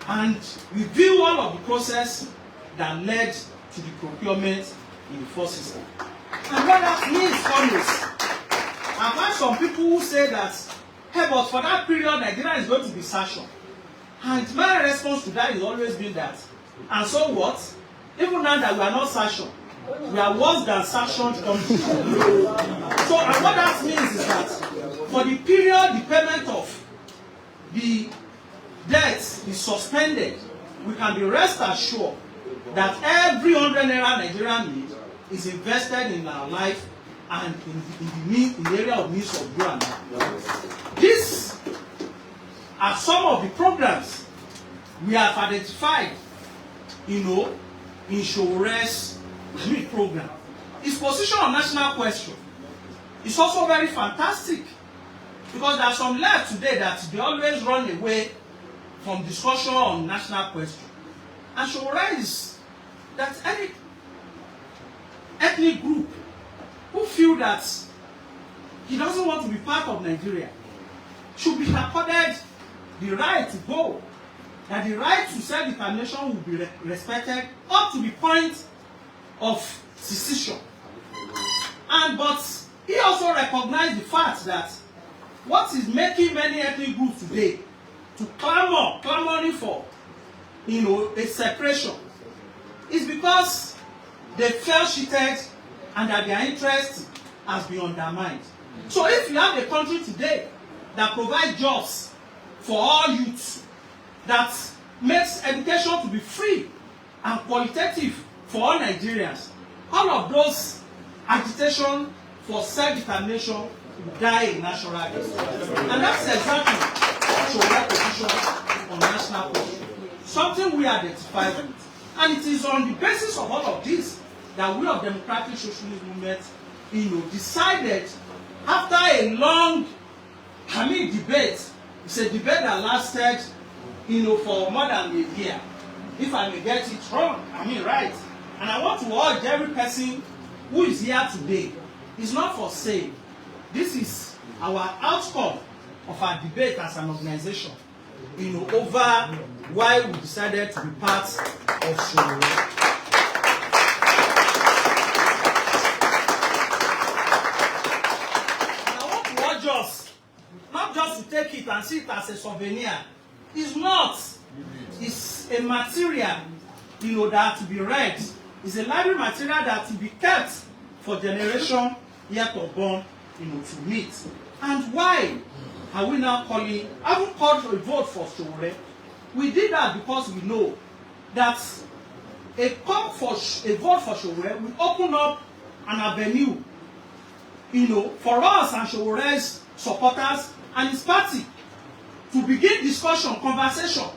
and review all of the process that led to the procurement in the first system. And what that means, comrades, I've heard some people who say that, hey, but for that period, Nigeria is going to be sanctioned. And my response to that has always been that, and so what? Even now that we are not sanctioned, we are worse than sanctioned countries. So, and what that means is that for the period the payment of the debt is suspended, we can be rest assured that every 100 naira Nigerian need is invested in our life and in the area of needs of ground. These are some of the programs we have identified, in Sowore's program. His position on national question is also very fantastic, because there are some left today that they always run away from discussion on national question. And Sowore is that any ethnic group who feel that he doesn't want to be part of Nigeria should be accorded the right to go, that the right to self-determination will be respected up to the point of secession. But he also recognized the fact that what is making many ethnic groups today to clamoring for a separation is because they felt cheated and that their interest has been undermined. So if you have a country today that provides jobs for all youths, that makes education to be free and qualitative for all Nigerians, all of those agitation for self-determination will die in natural death. And that's exactly Sowore's position on national question. Something we identify with. And it is on the basis of all of this that we of Democratic Socialist Movement, decided after a long, debate. It's a debate that lasted, for more than a year. If I may get it wrong, right. And I want to urge every person who is here today, it's not for sale. This is our outcome of our debate as an organization, over why we decided to be part of Sowore. And I want to urge us, not just to take it and see it as a souvenir. It's not. It's a material, that to be read. It's a library material that to be kept for generation yet unborn, to meet. And why are we now calling? Haven't called for a vote for Sowore. We did that because we know that a vote for Sowore will open up an avenue, for us and Sowore's supporters and his party to begin discussion, conversation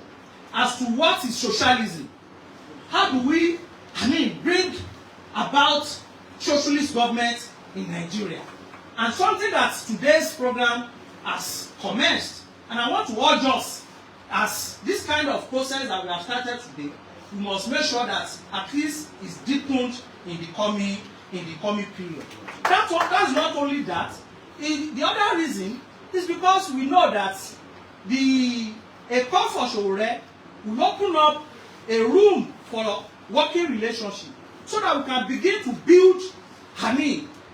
as to what is socialism. How do we, bring about socialist government in Nigeria? And something that today's program has commenced, and I want to urge us, as this kind of process that we have started today, we must make sure that at least it's deepened in the coming period. That's not only that. The other reason is because we know that a call for Sowore will open up a room for working relationship so that we can begin to build,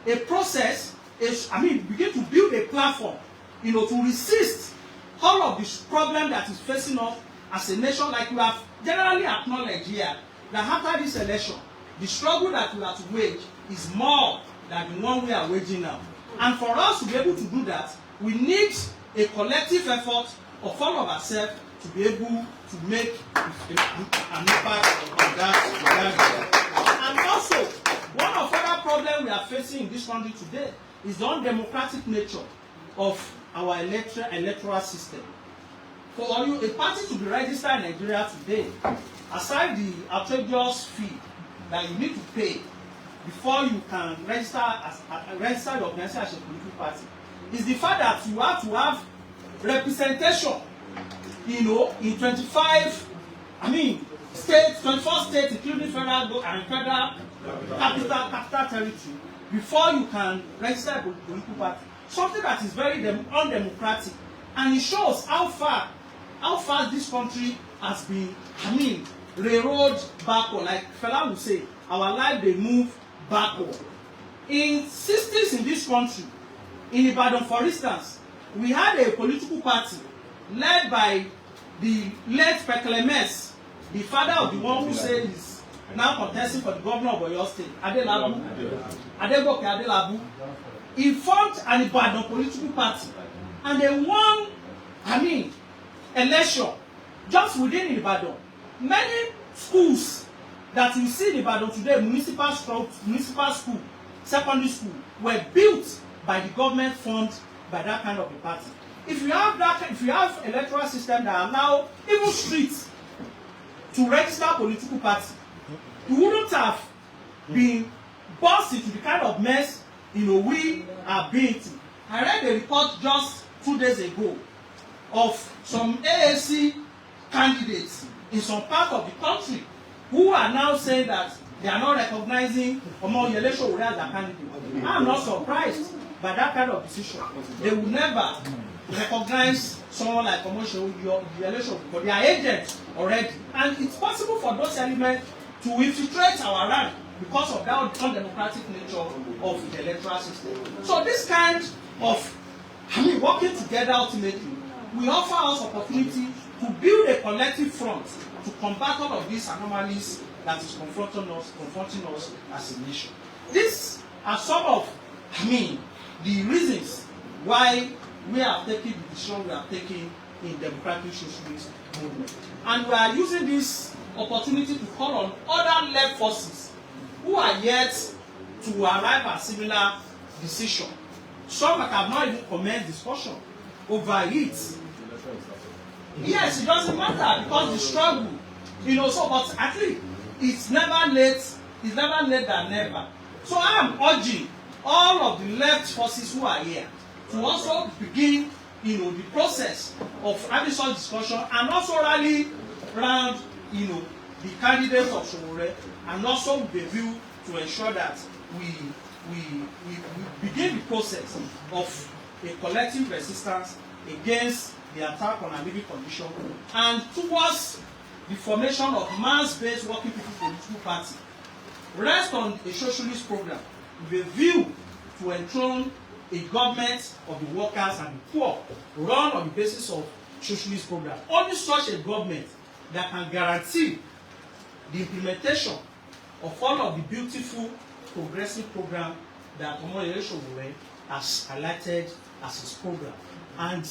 a process, begin to build a platform, to resist all of this problem that is facing us as a nation, like we have generally acknowledged here, that after this election, the struggle that we have to wage is more than the one we are waging now. And for us to be able to do that, we need a collective effort of all of ourselves to be able to make an impact on that. And also, one of the other problems we are facing in this country today is the undemocratic nature of our electoral system. For a party to be registered in Nigeria today, aside the outrageous fee that you need to pay before you can register your organization as a political party, is the fact that you have to have representation, in 25, states, 24 states, including federal capital territory, before you can register a political party. Something that is very undemocratic, and it shows how far this country has been, railroad backward. Like fella would say, our life they move backward. In 60s in this country, in Ibadan, for instance, we had a political party led by the late Pekelemes, the father of the one who said is now contesting for the governor of Oyo State, Adeboke Adelabu. He formed an Ibadan political party, and they won, election just within Ibadan. Many schools that you see in Ibadan today, municipal school, secondary school, were built by the government formed by that kind of a party. If you have electoral system that allow even streets to register political party, you wouldn't have been burst into the kind of mess we are being to. I read a report just 2 days ago of some AAC candidates in some part of the country who are now saying that they are not recognizing Omoyele Sowore as their candidate. I am not surprised by that kind of decision. They will never recognize someone like Omoyele Sowore because they are agents already. And it's possible for those elements to infiltrate our rank because of that undemocratic nature of the electoral system. So this kind of working together ultimately will offer us opportunity to build a collective front to combat all of these anomalies that is confronting us as a nation. These are some of the reasons why we are taking the decision we are taking in democratic socialist movement. And we are using this opportunity to call on other left forces who are yet to arrive at similar decision. Some that have not even commenced discussion over it. Yes, it doesn't matter because the struggle, but at least it's never late than never. So I am urging all of the left forces who are here to also begin, the process of having such discussion and also rally around, the candidates of Sowore, and also with a view to ensure that we begin the process of a collective resistance against the attack on our living condition and towards the formation of mass-based working people political party rest on a socialist program with a view to enthrone a government of the workers and the poor run on the basis of socialist program. Only such a government that can guarantee the implementation of all of the beautiful progressive program that Omoyele Sowore has highlighted as his program. And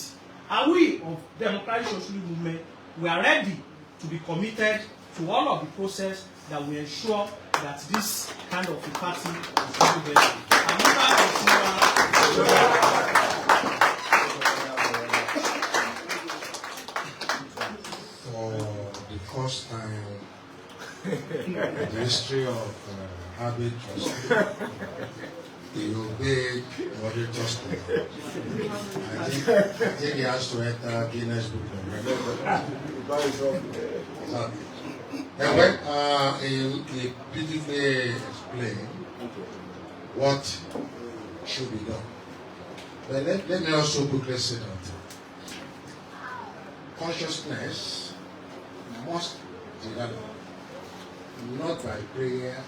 we of democratic socialist movement, we are ready to be committed to all of the process that will ensure that this kind of a party is very well. For the first time in the history of habit trust, he obeyed body trust. I think he has to enter Guinness Book of Records. Exactly. And when he beautifully explained what should be done. But let me also quickly say that consciousness must develop, not by prayer.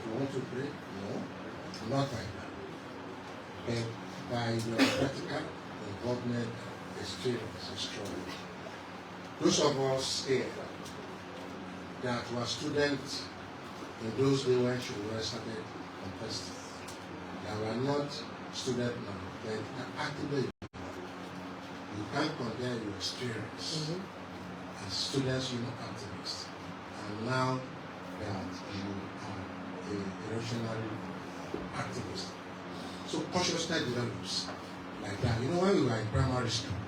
You want to pray? No, not by that. But by your practical involvement and experience and struggle. Those of us here that were students in those days when Sowore started contesting, that were not students now, but actively, you can't compare your experience as students, activists, and now that you are a revolutionary activist. So consciousness develops like that. You know, when we were in primary school,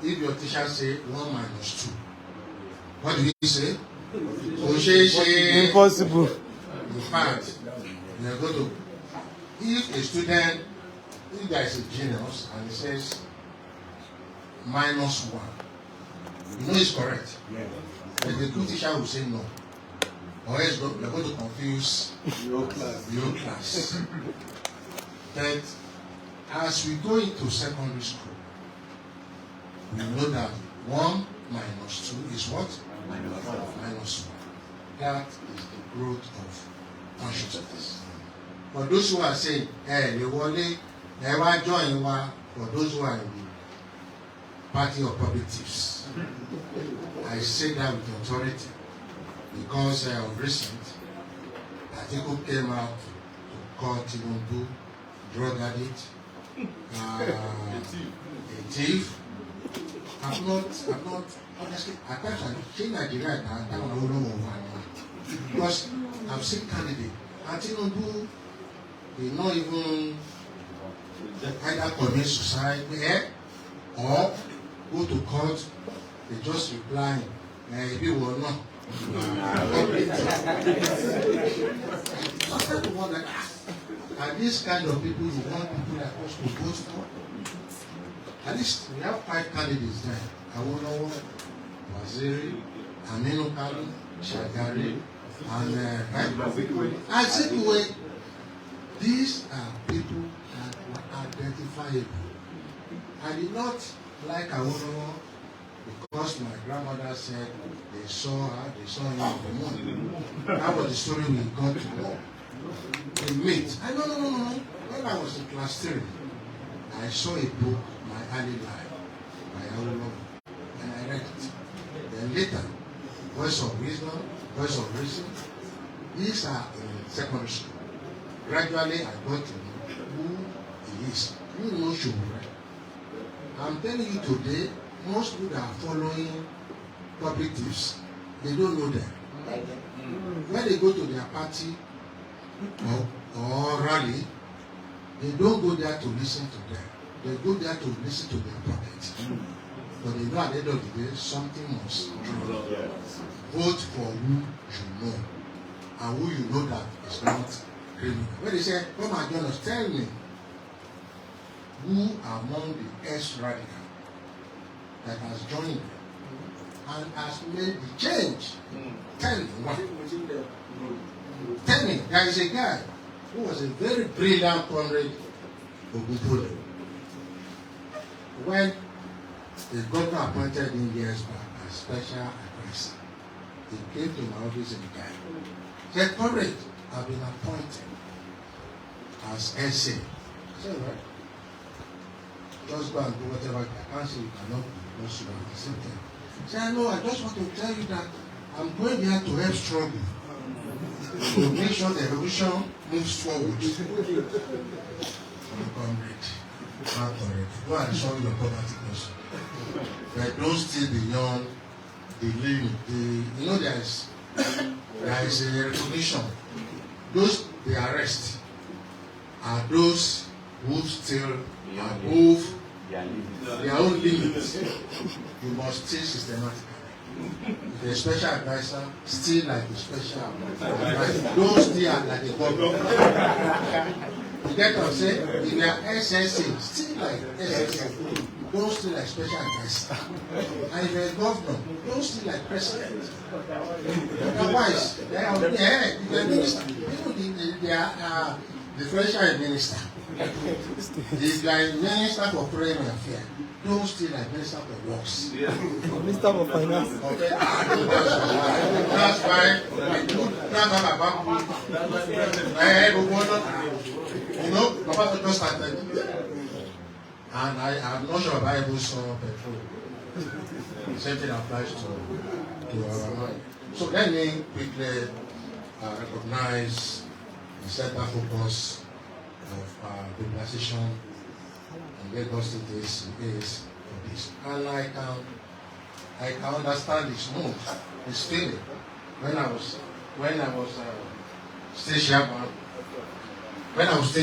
if your teacher say 1 minus 2, what do you say? Impossible. In fact, you are going to, if a student, if there is a genius and he says -1, you know it's correct. Yeah. But the good teacher will say no. Or else you are going to confuse your class. But as we go into secondary school, we know that 1 minus 2 is what? -1. That is the growth of consciousness. For those who are saying, they won't join, for those who are in the party of public thieves, I say that with authority because of recent article came out to call Tinubu drug addict, a thief. I'm not, honestly, at times I think Nigeria because I've seen candidates, and Tinubu, they not even either commit suicide or go to court, they just reply, maybe will not. Sometimes you wonder, are these kind of people you want people like us to vote for? At least we have 5 candidates there. Awolowo, Waziri, Aminu Kano, Shagari, and Azikiwe. These are people that were identifiable. I did not like Awolowo because my grandmother said they saw her, they saw him in the moon. That was the story we got to know. They meet. No. When I was in class 3, I saw a book, My Early Life, by Awolowo, and I read it. Then later, Voice of Wisdom, Voice of Reason. These are in secondary school. Gradually, I got to know who he is. You know Sowore. I'm telling you today, most people that are following public thieves, they don't know them. When they go to their party or rally, they don't go there to listen to them. They go there to listen to their pocket. But they know at the end of the day, something must draw. Vote for who you know, and who you know that is not criminal. When they say, come and join us, tell me, who among the ex-radical that has joined them and has made the change? Tell me what. Tell me, there is a guy who was a very brilliant comrade, Ogunpole. When the governor appointed him years back as special advisor, he came to my office and said, comrade, I've been appointed as SA. I said, right. Just go and do whatever I can't say you cannot do so at the same time. He said, no, I just want to tell you that I'm going here to help struggle. To make sure the revolution moves forward. Comrade, not correct. Go and solve your poverty question. But don't stay beyond the limit. You know there is a recognition. Those they arrest are those who still above their own limits. You must stay systematically. The special advisor still like a special advisor. Don't still like a government. You get what I'm saying? If you are SSA, still like SSA. don't steal like special guest. And if you're a governor, don't steal like president. Otherwise, you're a minister. Even they are the presidential minister. If you are a minister for foreign affairs, don't steal like minister for works. Minister for Finance. Okay, that's why you know, Papa just started. And I'm not sure if I ever saw petrol. Same thing applies to our mind. So let me quickly recognize the center focus of globalization in Lagos State is for this. And I can understand his mood, his feeling. When I was state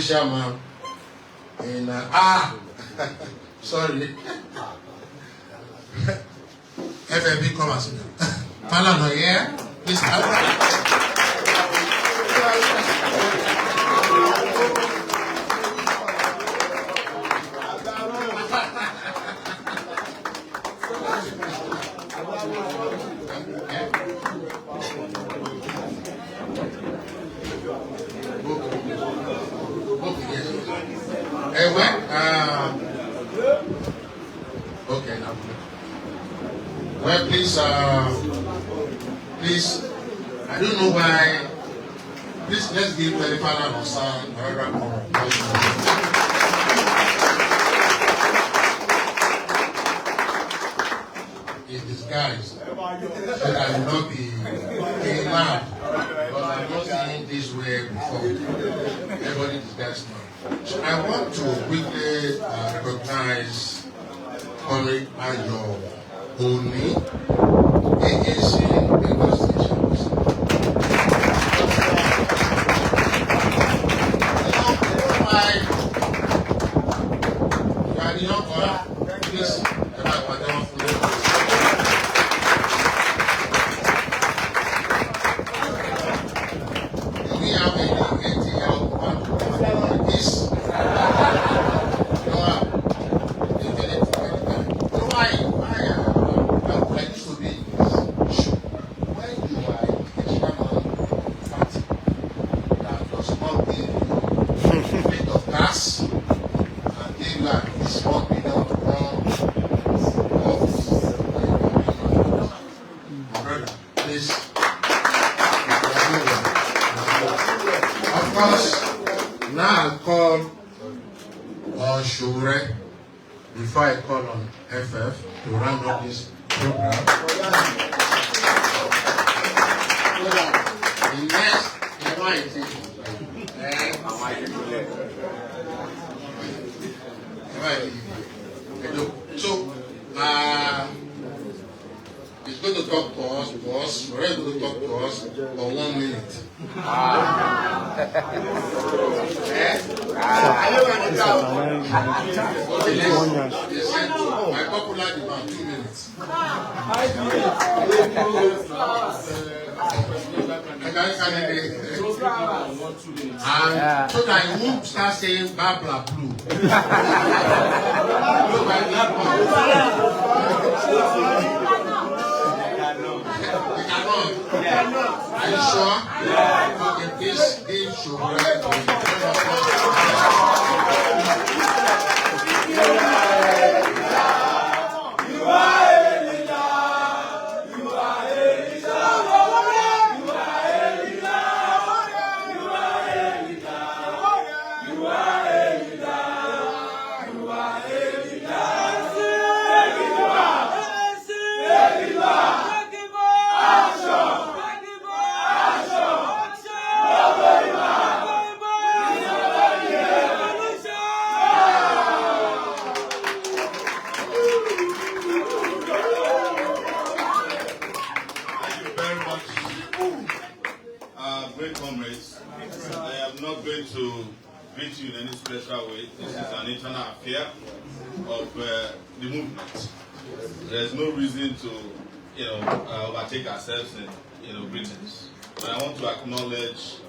chairman, in sorry. FFB come as well. Fala no here. Please come. Okay, now. Well, please, I don't know why. Please, let's give the panel of sound another more. In disguise, so that I will not be loud. But I've not seen this way before. Everybody disguised now. So I want to quickly recognize Comrade Ayo Oni, AAC Lagos Stations. You are the young one. Please, we have a ATL this. Sowore before I call on FF to round up this program. The next, so he's going to talk to us, boss. We're going to talk to us for 1 minute. My popular demand 2 minutes. And so that you won't start saying blah blah blue. Are you sure? Okay, please give Sowore. Great comrades, I am not going to greet you in any special way. This is an internal affair of the movement. There is no reason to, overtake ourselves in, greetings. But I want to acknowledge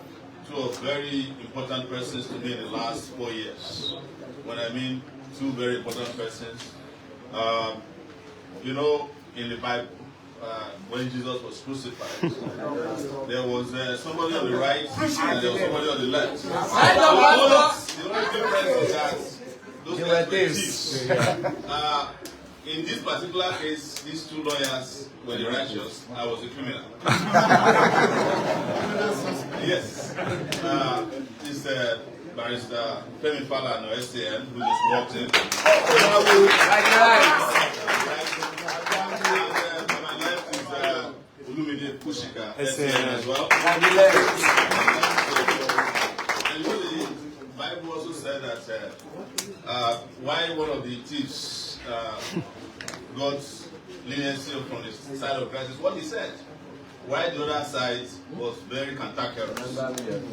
two of very important persons to me in the last 4 years. When I mean two very important persons, You know, in the Bible, when Jesus was crucified, there was somebody on the right and there was somebody on the left. The only difference is that those guys were thieves. In this particular case, these two lawyers were the righteous. I was a criminal. Yes. This barrister Femi Falana, SAN, who just walked in. My left is Olumide Pushika, SAN as well. And really, the Bible also said that why one of the thieves God's leniency from the side of Christ is what he said. Why the other side was very cantankerous.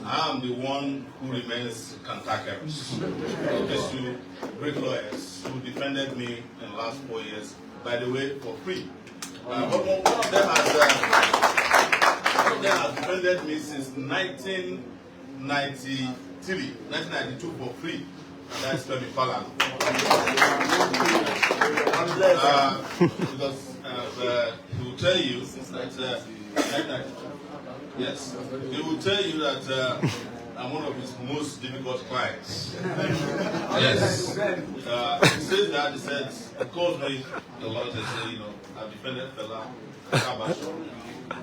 I am the one who remains cantankerous. These two great lawyers who defended me in the last 4 years, by the way, for free. But one of them has defended me since 1992 for free. That's Femi Falana. Because he will tell you that yes, he will tell you that I'm one of his most difficult clients. Yes. He says that, he said, he calls me a lot and says, you know, I've defended Fela, Kabasho,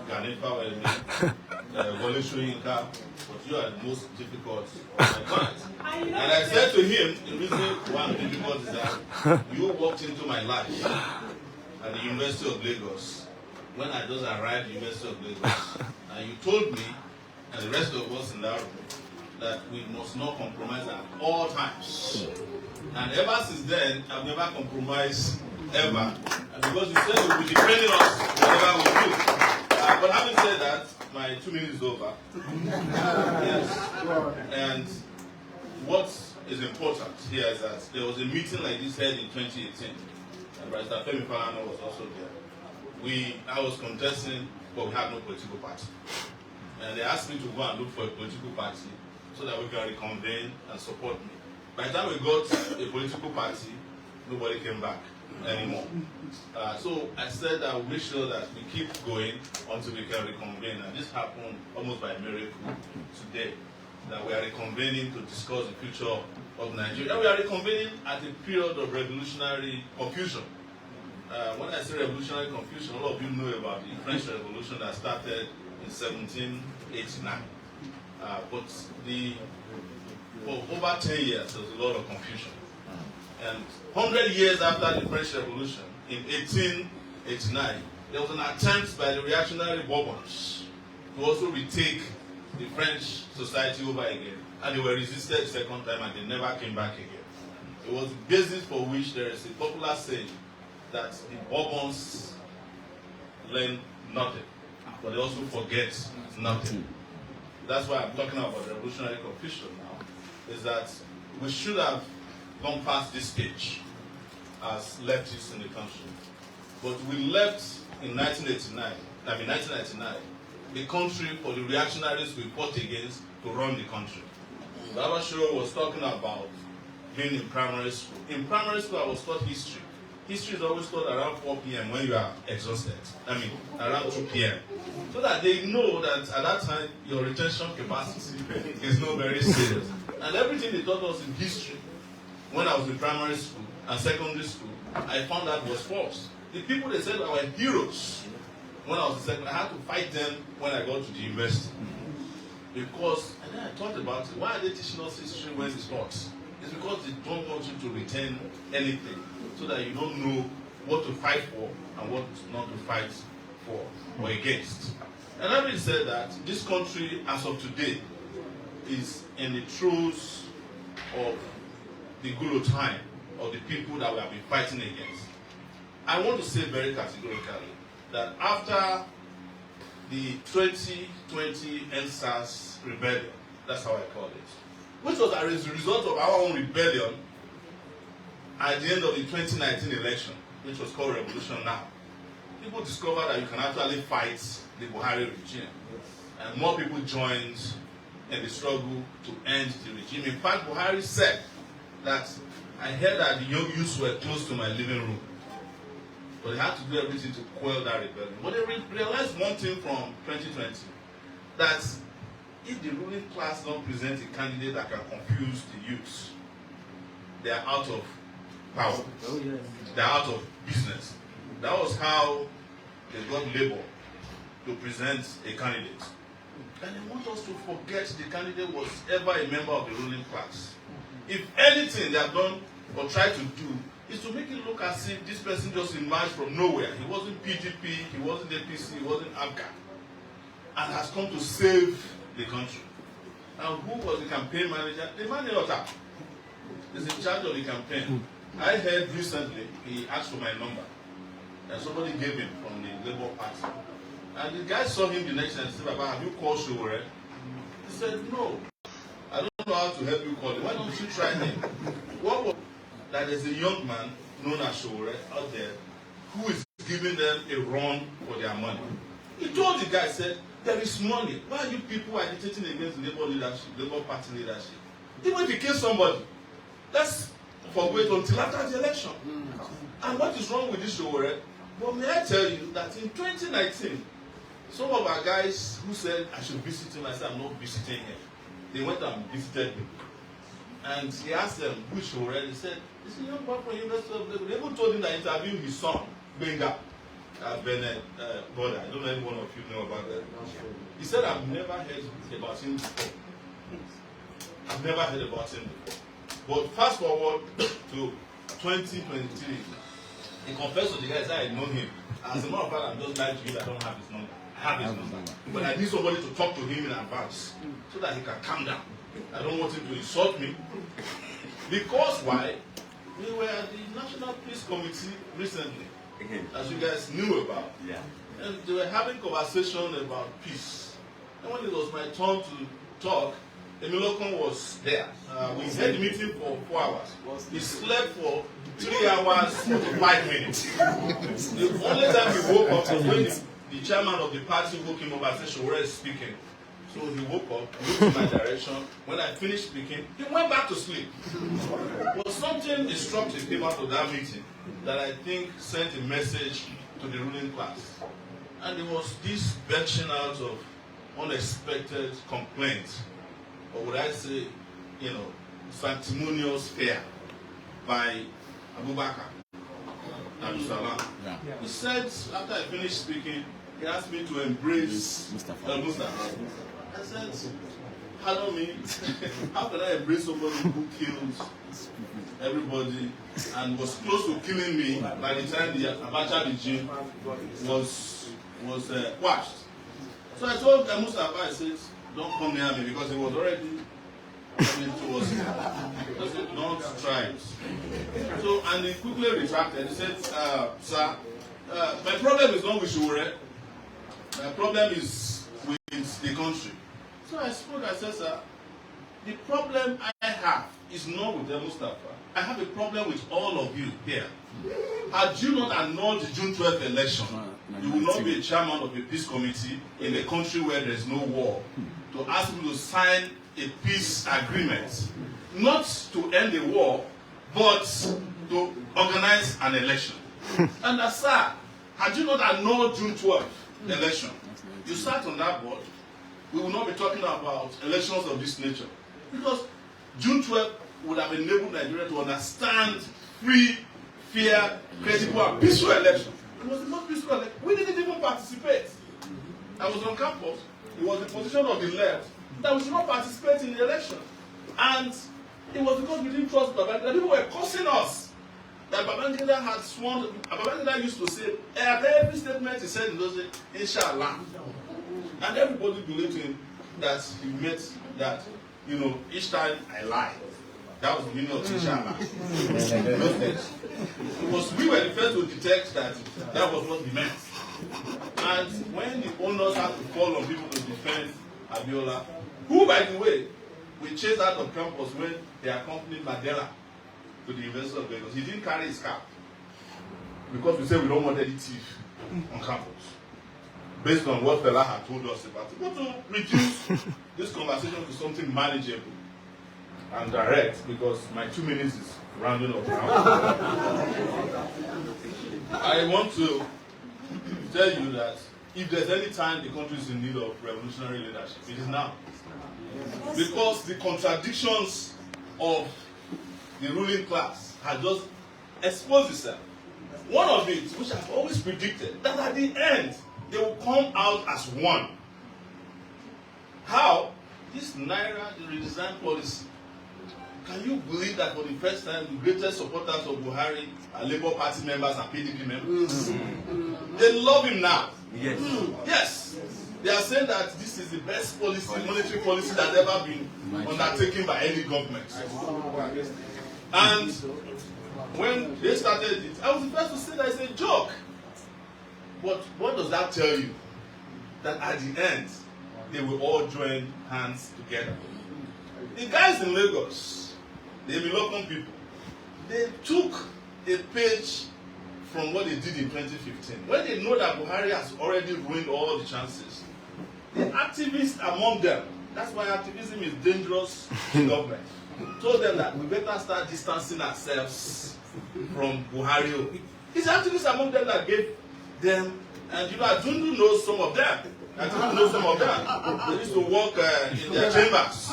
Ganifa, Wole Soyinka, but you are the most difficult of my clients. And I said to him, the reason why I'm difficult is that you walked into my life at the University of Lagos when I just arrived at the University of Lagos. And you told me, and the rest of us in that room, that we must not compromise at all times. And ever since then, I've never compromised, ever. And because you said you will be defending us whatever we do. But having said that, my 2 minutes is over. Yes. And what is important here is that there was a meeting like this held in 2018. And Barrister Femi Falana was also there. I was contesting, but we had no political party. And they asked me to go and look for a political party so that we can reconvene and support me. By the time we got a political party, nobody came back anymore. So I said I will make sure that we keep going until we can reconvene. And this happened almost by miracle today, that we are reconvening to discuss the future of Nigeria. And we are reconvening at a period of revolutionary confusion. When I say revolutionary confusion, a lot of you know about the French Revolution that started in 1789. But for over 10 years, there was a lot of confusion. And 100 years after the French Revolution, in 1889, there was an attempt by the reactionary Bourbons to also retake the French society over again. And they were resisted the second time and they never came back again. It was the basis for which there is a popular saying that the Bourbons learn nothing, but they also forget nothing. That's why I'm talking about revolutionary confusion now, is that we should have gone past this stage as leftists in the country. But we left in 1999, the country for the reactionaries we fought against to run the country. Baba Sowore was talking about being in primary school. In primary school, I was taught history. History is always taught around 4 p.m. when you are exhausted. Around 2 p.m. So that they know that at that time, your retention capacity is not very serious. And everything they taught us in history, when I was in primary school and secondary school, I found that was false. The people they said were heroes when I was in secondary, I had to fight them when I got to the university. Because, and then I thought about it, why are they teaching us history when it's not? It's because they don't want you to retain anything, so that you don't know what to fight for and what not to fight for or against. And having said that, this country, as of today, is in the throes of the good old time of the people that we have been fighting against. I want to say very categorically that after the 2020 NSAS rebellion, that's how I call it, which was as a result of our own rebellion at the end of the 2019 election, which was called Revolution Now, people discovered that you can actually fight the Buhari regime. And more people joined in the struggle to end the regime. In fact, Buhari said that I heard that the young youths were close to my living room. But they had to do everything to quell that rebellion. But they realized one thing from 2020, that if the ruling class don't present a candidate that can confuse the youth, they are out of power. They are out of business. That was how they got Labour to present a candidate. And they want us to forget the candidate was ever a member of the ruling class. If anything they have done or tried to do is to make it look as if this person just emerged from nowhere. He wasn't PDP, he wasn't APC, he wasn't ABGA, and has come to save the country. And who was the campaign manager? The man is in charge of the campaign. I heard recently he asked for my number, and somebody gave him from the Labour Party. And the guy saw him the next day and said, "Baba, have you called Sowore?" He said, "No, I don't know how to help you call him. Why don't you try him?" What was that? There's a young man known as Sowore out there who is giving them a run for their money. He told the guy, said, "There is money. Why are you people agitating against the Labour leadership, Labour Party leadership? Even if you kill somebody, let's forwait until after the election." And what is wrong with this Sowore? Well, may I tell you that in 2019, some of our guys who said I should visit him, I said, "I'm not visiting him." They went and visited me. And he asked them, "Who is Sowore?" He said, "It's a young boy from University of Lagos." They even told him that interviewed his son, Benga, Bennett, brother. I don't know if any one of you know about that. He said, "I've never heard about him before. I've never heard about him before." But fast forward to 2023, he confessed to the guy, said, "I know him. As a matter of fact, I'm just lying to you, I don't have his number. I have his number. But I need somebody to talk to him in advance so that he can calm down. I don't want him to insult me." Because why? We were at the National Peace Committee recently, as you guys knew about. Yeah. And they were having conversation about peace. And when it was my turn to talk, Emilokon was there. We had the meeting for 4 hours. He slept for 3 hours, 45 minutes. The only time he woke up was when the chairman of the party woke him up and said, "Sowore is speaking." So he woke up, looked in my direction. When I finished speaking, he went back to sleep. But something instructive came out of that meeting that I think sent a message to the ruling class. And it was this belching out of unexpected complaints, or would I say, sanctimonious fear by Abubakar Abdulsalam. Yeah. He said, after I finished speaking, he asked me to embrace Mustafa. I said, "Pardon me, how can I embrace somebody who killed everybody and was close to killing me by the time the Abacha regime was quashed?" So I told Mustafa, I said, "Don't come near me," because he was already coming towards me. I said, "Don't try it." So, and he quickly retracted. He said, "Sir, my problem is not with Sowore. My problem is with the country." So I spoke, I said, "Sir, the problem I have is not with Mustafa. I have a problem with all of you here. Had you not annulled the June 12th election, you will not be a chairman of a peace committee in a country where there is no war, to ask people to sign a peace agreement, not to end the war, but to organize an election. And sir, had you not annulled June 12th election, you sat on that board, we will not be talking about elections of this nature. Because June 12th would have enabled Nigeria to understand free, fair, credible, and peaceful election. It was not peaceful election. We didn't even participate. I was on campus. It was the position of the left that we should not participate in the election. And it was because we didn't trust Babangida. People were cursing us that Babangida had sworn. Babangida used to say, after every statement he said in those days, "Inshallah." And everybody believed him that he meant that, each time I lie. That was the meaning of Inshallah. We were the first to detect that was what he meant. And when the owners had to call on people to defend Abiola, who, by the way, we chased out of campus when they accompanied Mandela to the University of Lagos. He didn't carry his cap because we said we don't want any thief on campus, based on what Fela had told us about it. But to reduce this conversation to something manageable, and direct because my 2 minutes is rounding up now. I want to tell you that if there's any time the country is in need of revolutionary leadership, it is now. Because the contradictions of the ruling class has just exposed itself. One of it, which I've always predicted, that at the end, they will come out as one. How? This Naira, the redesign policy. Can you believe that for the first time, the greatest supporters of Buhari are Labour Party members and PDP members? They love him now. Yes. Yes. They are saying that this is the best policy, monetary policy that ever been undertaken by any government. And when they started it, I was the first to say that it's a joke. But what does that tell you? That at the end, they will all join hands together. The guys in Lagos, the Emilokun people, they took a page from what they did in 2015. When they know that Buhari has already ruined all the chances, the activists among them, that's why activism is dangerous in government, told them that we better start distancing ourselves from Buhari. It's activists among them that gave them, and you know, Adundu knows some of them. Adundu knows some of them. They used to work in their chambers.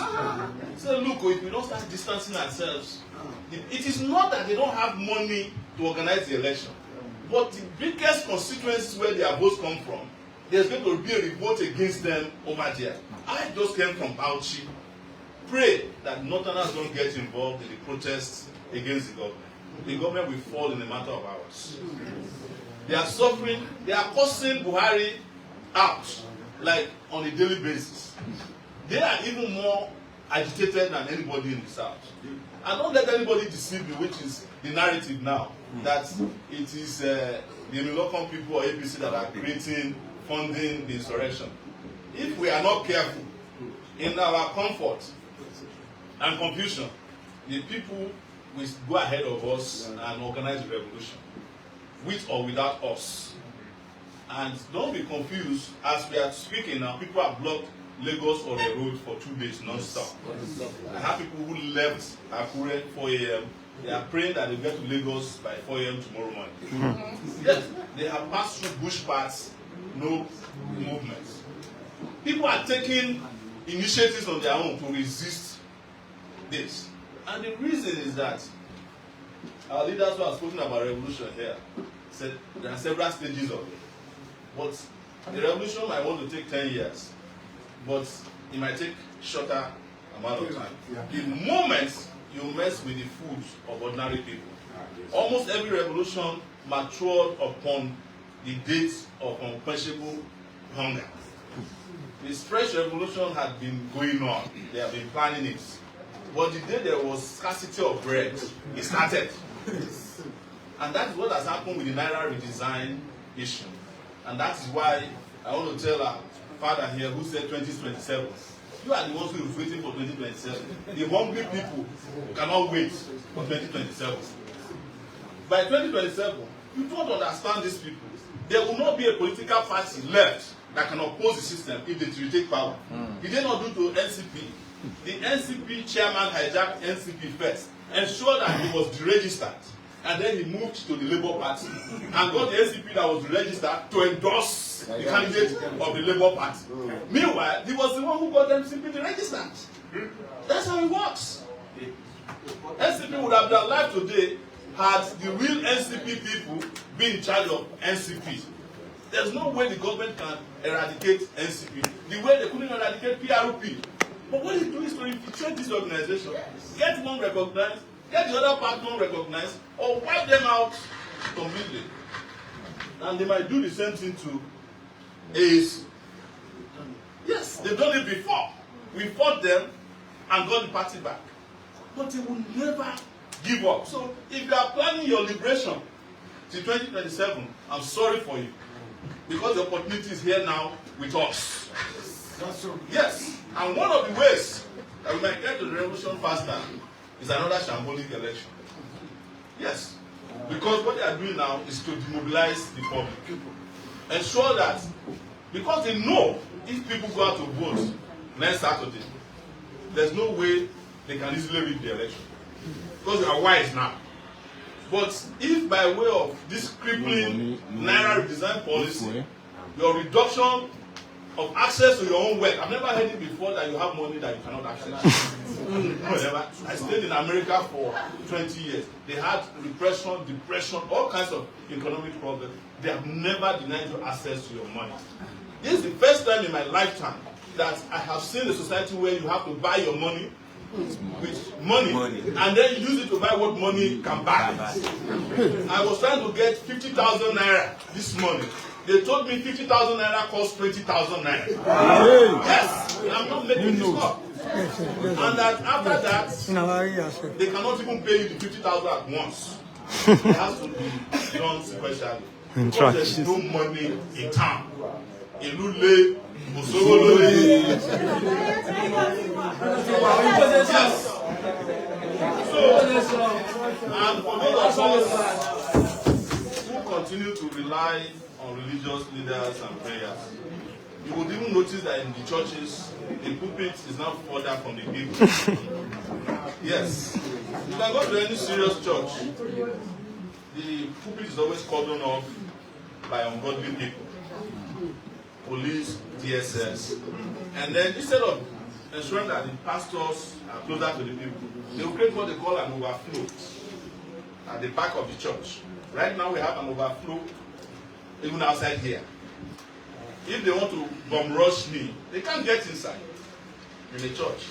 He said, look, if we don't start distancing ourselves, it is not that they don't have money to organize the election, but the biggest constituencies where their votes come from, there's going to be a revolt against them over there. I just came from Bauchi. Pray that Northerners don't get involved in the protests against the government. The government will fall in a matter of hours. They are suffering, they are causing Buhari out, like on a daily basis. They are even more agitated than anybody in the South. And don't let anybody deceive you, which is the narrative now, that it is the Emilokun people or APC that are creating, funding the insurrection. If we are not careful, in our comfort and confusion, the people will go ahead of us and organize the revolution, with or without us. And don't be confused, as we are speaking now, people have blocked Lagos on the road for 2 days non-stop. I have people who left Akure 4 a.m. They are praying that they get to Lagos by 4 a.m. tomorrow morning. Yes, they have passed through bush paths, no movement. People are taking initiatives on their own to resist this. And the reason is that our leaders who have spoken about revolution here said there are several stages of it. But the revolution might want to take 10 years, but it might take shorter amount of time. The moment you mess with the food of ordinary people, almost every revolution matured upon the date of unquenchable hunger. This French Revolution had been going on. They have been planning it. But the day there was scarcity of bread, it started. And that is what has happened with the Naira redesign issue. And that is why I want to tell our father here who said 2027. You are the ones who are waiting for 2027. The hungry people cannot wait for 2027. By 2027, you don't understand these people. There will not be a political party left that can oppose the system if they retake power. He did not do to NCP. The NCP chairman hijacked NCP first, ensured that he was deregistered, and then he moved to the Labour Party and got the NCP that was registered to endorse the candidate of the Labour Party. Meanwhile, he was the one who got NCP deregistered. That's how it works. NCP would have been alive today had the real NCP people been in charge of NCP. There's no way the government can eradicate NCP the way they couldn't eradicate PRP. But what they do is to infiltrate this organization, get one recognized, get the other part non recognized, or wipe them out completely. And they might do the same thing to AAC. Yes, they've done it before. We fought them and got the party back. But they will never give up. So if you are planning your liberation till 2027, I'm sorry for you. Because the opportunity is here now with us. Yes, and one of the ways that we might get to the revolution faster is another shambolic election. Yes, because what they are doing now is to demobilize the public. Ensure that, because they know if people go out to vote next Saturday, there's no way they can easily rig the election. Because you are wise now. But if by way of this crippling Naira redesign policy, your reduction of access to your own wealth, I've never heard it before that you have money that you cannot access. Never. I stayed in America for 20 years. They had repression, depression, all kinds of economic problems. They have never denied you access to your money. This is the first time in my lifetime that I have seen a society where you have to buy your money with money and then use it to buy what money can buy. I was trying to get 50,000 naira this morning. They told me 50,000 naira costs 20,000 naira. Yes, I'm not making this up. And that after that, they cannot even pay you the 50,000 at once. It has to be done sequentially. Because there's no money in town. Ilule, Sowore. Yes. So, and for those of us who continue to rely on religious leaders and prayers, you would even notice that in the churches, the pulpit is now further from the people. Yes. You can go to any serious church, the pulpit is always cordoned off by ungodly people. Police, DSS. And then instead of ensuring that the pastors are closer to the people, they will create what they call an overflow at the back of the church. Right now we have an overflow even outside here. If they want to bomb rush me, they can't get inside in the church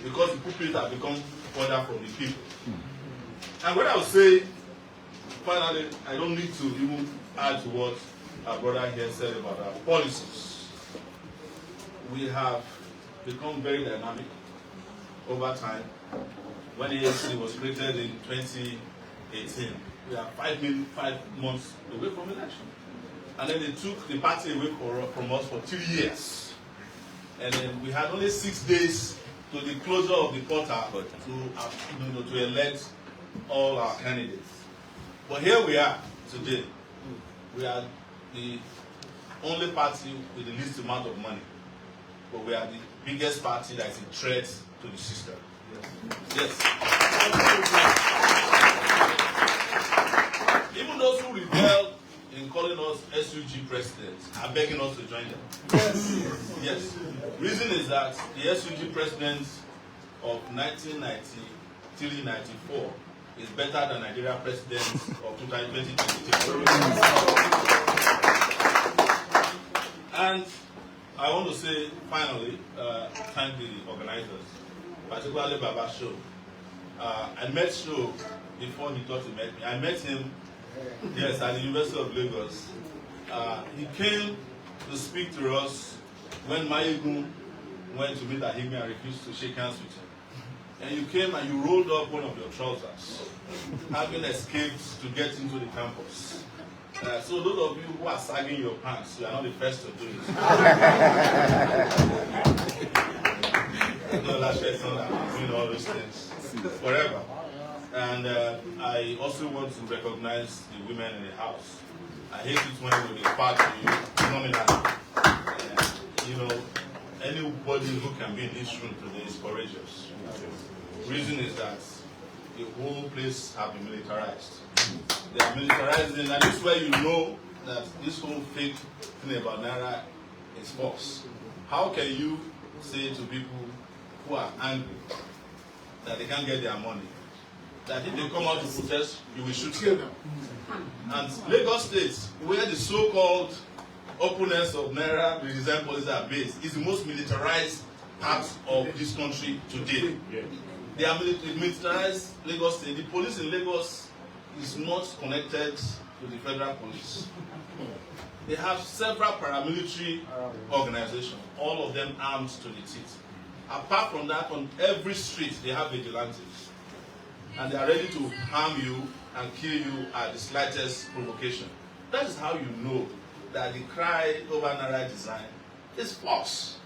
because the pulpit have become further from the people. And what I would say, finally, I don't need to even add to what our brother here said about our policies. We have become very dynamic over time. When the ANC was created in 2018, we are 5 months away from election. And then they took the party away from us for 3 years. And then we had only 6 days to the closure of the portal to elect all our candidates. But here we are today. We are the only party with the least amount of money. But we are the biggest party that is a threat to the system. Yes. Even those who rebel in calling us SUG presidents are begging us to join them. Yes. Reason is that the SUG presidents of 1993-94 is better than Nigeria presidents of 2023. And I want to say, finally, thank the organizers, particularly Baba Show. I met Show before he thought he met me. I met him, yes, at the University of Lagos. He came to speak to us when Mayegun went to meet Ahimi and refused to shake hands with him. And you came and you rolled up one of your trousers, having escaped to get into the campus. So those of you who are sagging your pants, you are not the first to do it. No, that's just not doing all those things forever. And I also want to recognize the women in the house. I hate it when we refer to you phenomenally. You know, anybody who can be in this room today is courageous. The reason is that the whole place have been militarized. They are militarizing, and this is where you know that this whole fake thing about Naira is false. How can you say to people who are angry that they can't get their money, that if they come out to protest, you will shoot them? And Lagos State, where the so-called opponents of Naira redesign policy are based, is the most militarized part of this country today. They are militarized Lagos State. The police in Lagos is not connected to the federal police. They have several paramilitary organizations, all of them armed to the teeth. Apart from that, on every street they have vigilantes. And they are ready to harm you and kill you at the slightest provocation. That is how you know that the cry over Naira design is false.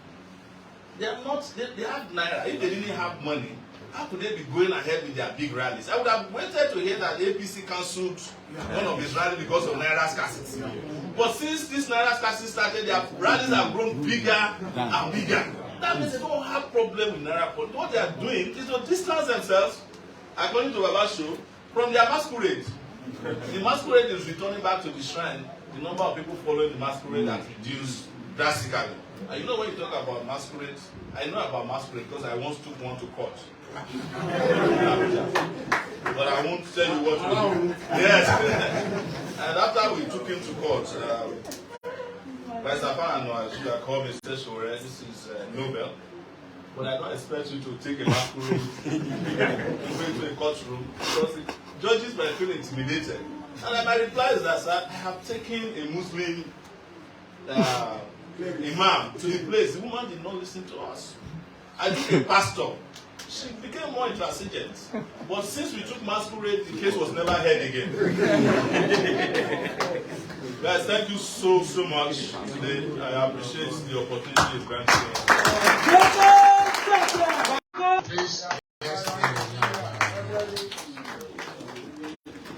They are not, they have Naira. If they didn't have money, how could they be going ahead with their big rallies? I would have waited to hear that APC cancelled one of his rallies because of Naira scarcity. But since this Naira scarcity started, their rallies have grown bigger and bigger. That means they don't have problem with Naira politics. What they are doing is to distance themselves, according to Baba's show, from their masquerade. The masquerade is returning back to the shrine. The number of people following the masquerade has reduced drastically. And you know when you talk about masquerade, I know about masquerade because I once took one to court. But I won't tell you what we do. Yes. And after we took him to court, Vice Pano, I should have called Mr. Sowore. This is Nobel. But I don't expect you to take a masquerade into a courtroom because the judges might feel intimidated. And my reply is that, sir, I have taken a Muslim imam to the place. The woman did not listen to us. I took a pastor. She became more intransigent. But since we took masquerade, the case was never heard again. Guys, thank you so much today. I appreciate the opportunity it's granted to us.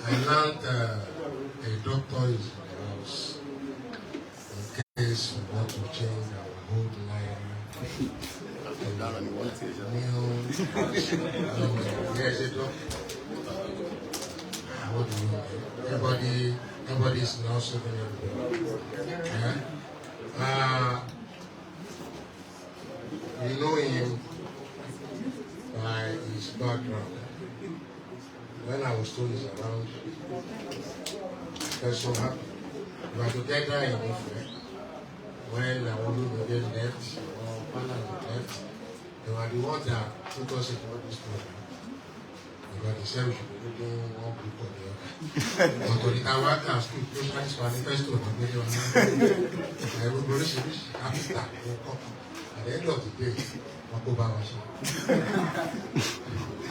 I learned a doctor is in the house in case we want to change our whole life. Yes, a doctor. What do you know? Everybody is now serving everybody. Yeah? You know him by his background. When I was told he's around, I felt so happy. We were together in Ife. When Oluwode left, or Pana left, they were the ones that took us into this program. Because they said we should be reading one book or the other. But to the Awaka and school, Christian's manifesto, the video, and everybody should be after at the end of the day,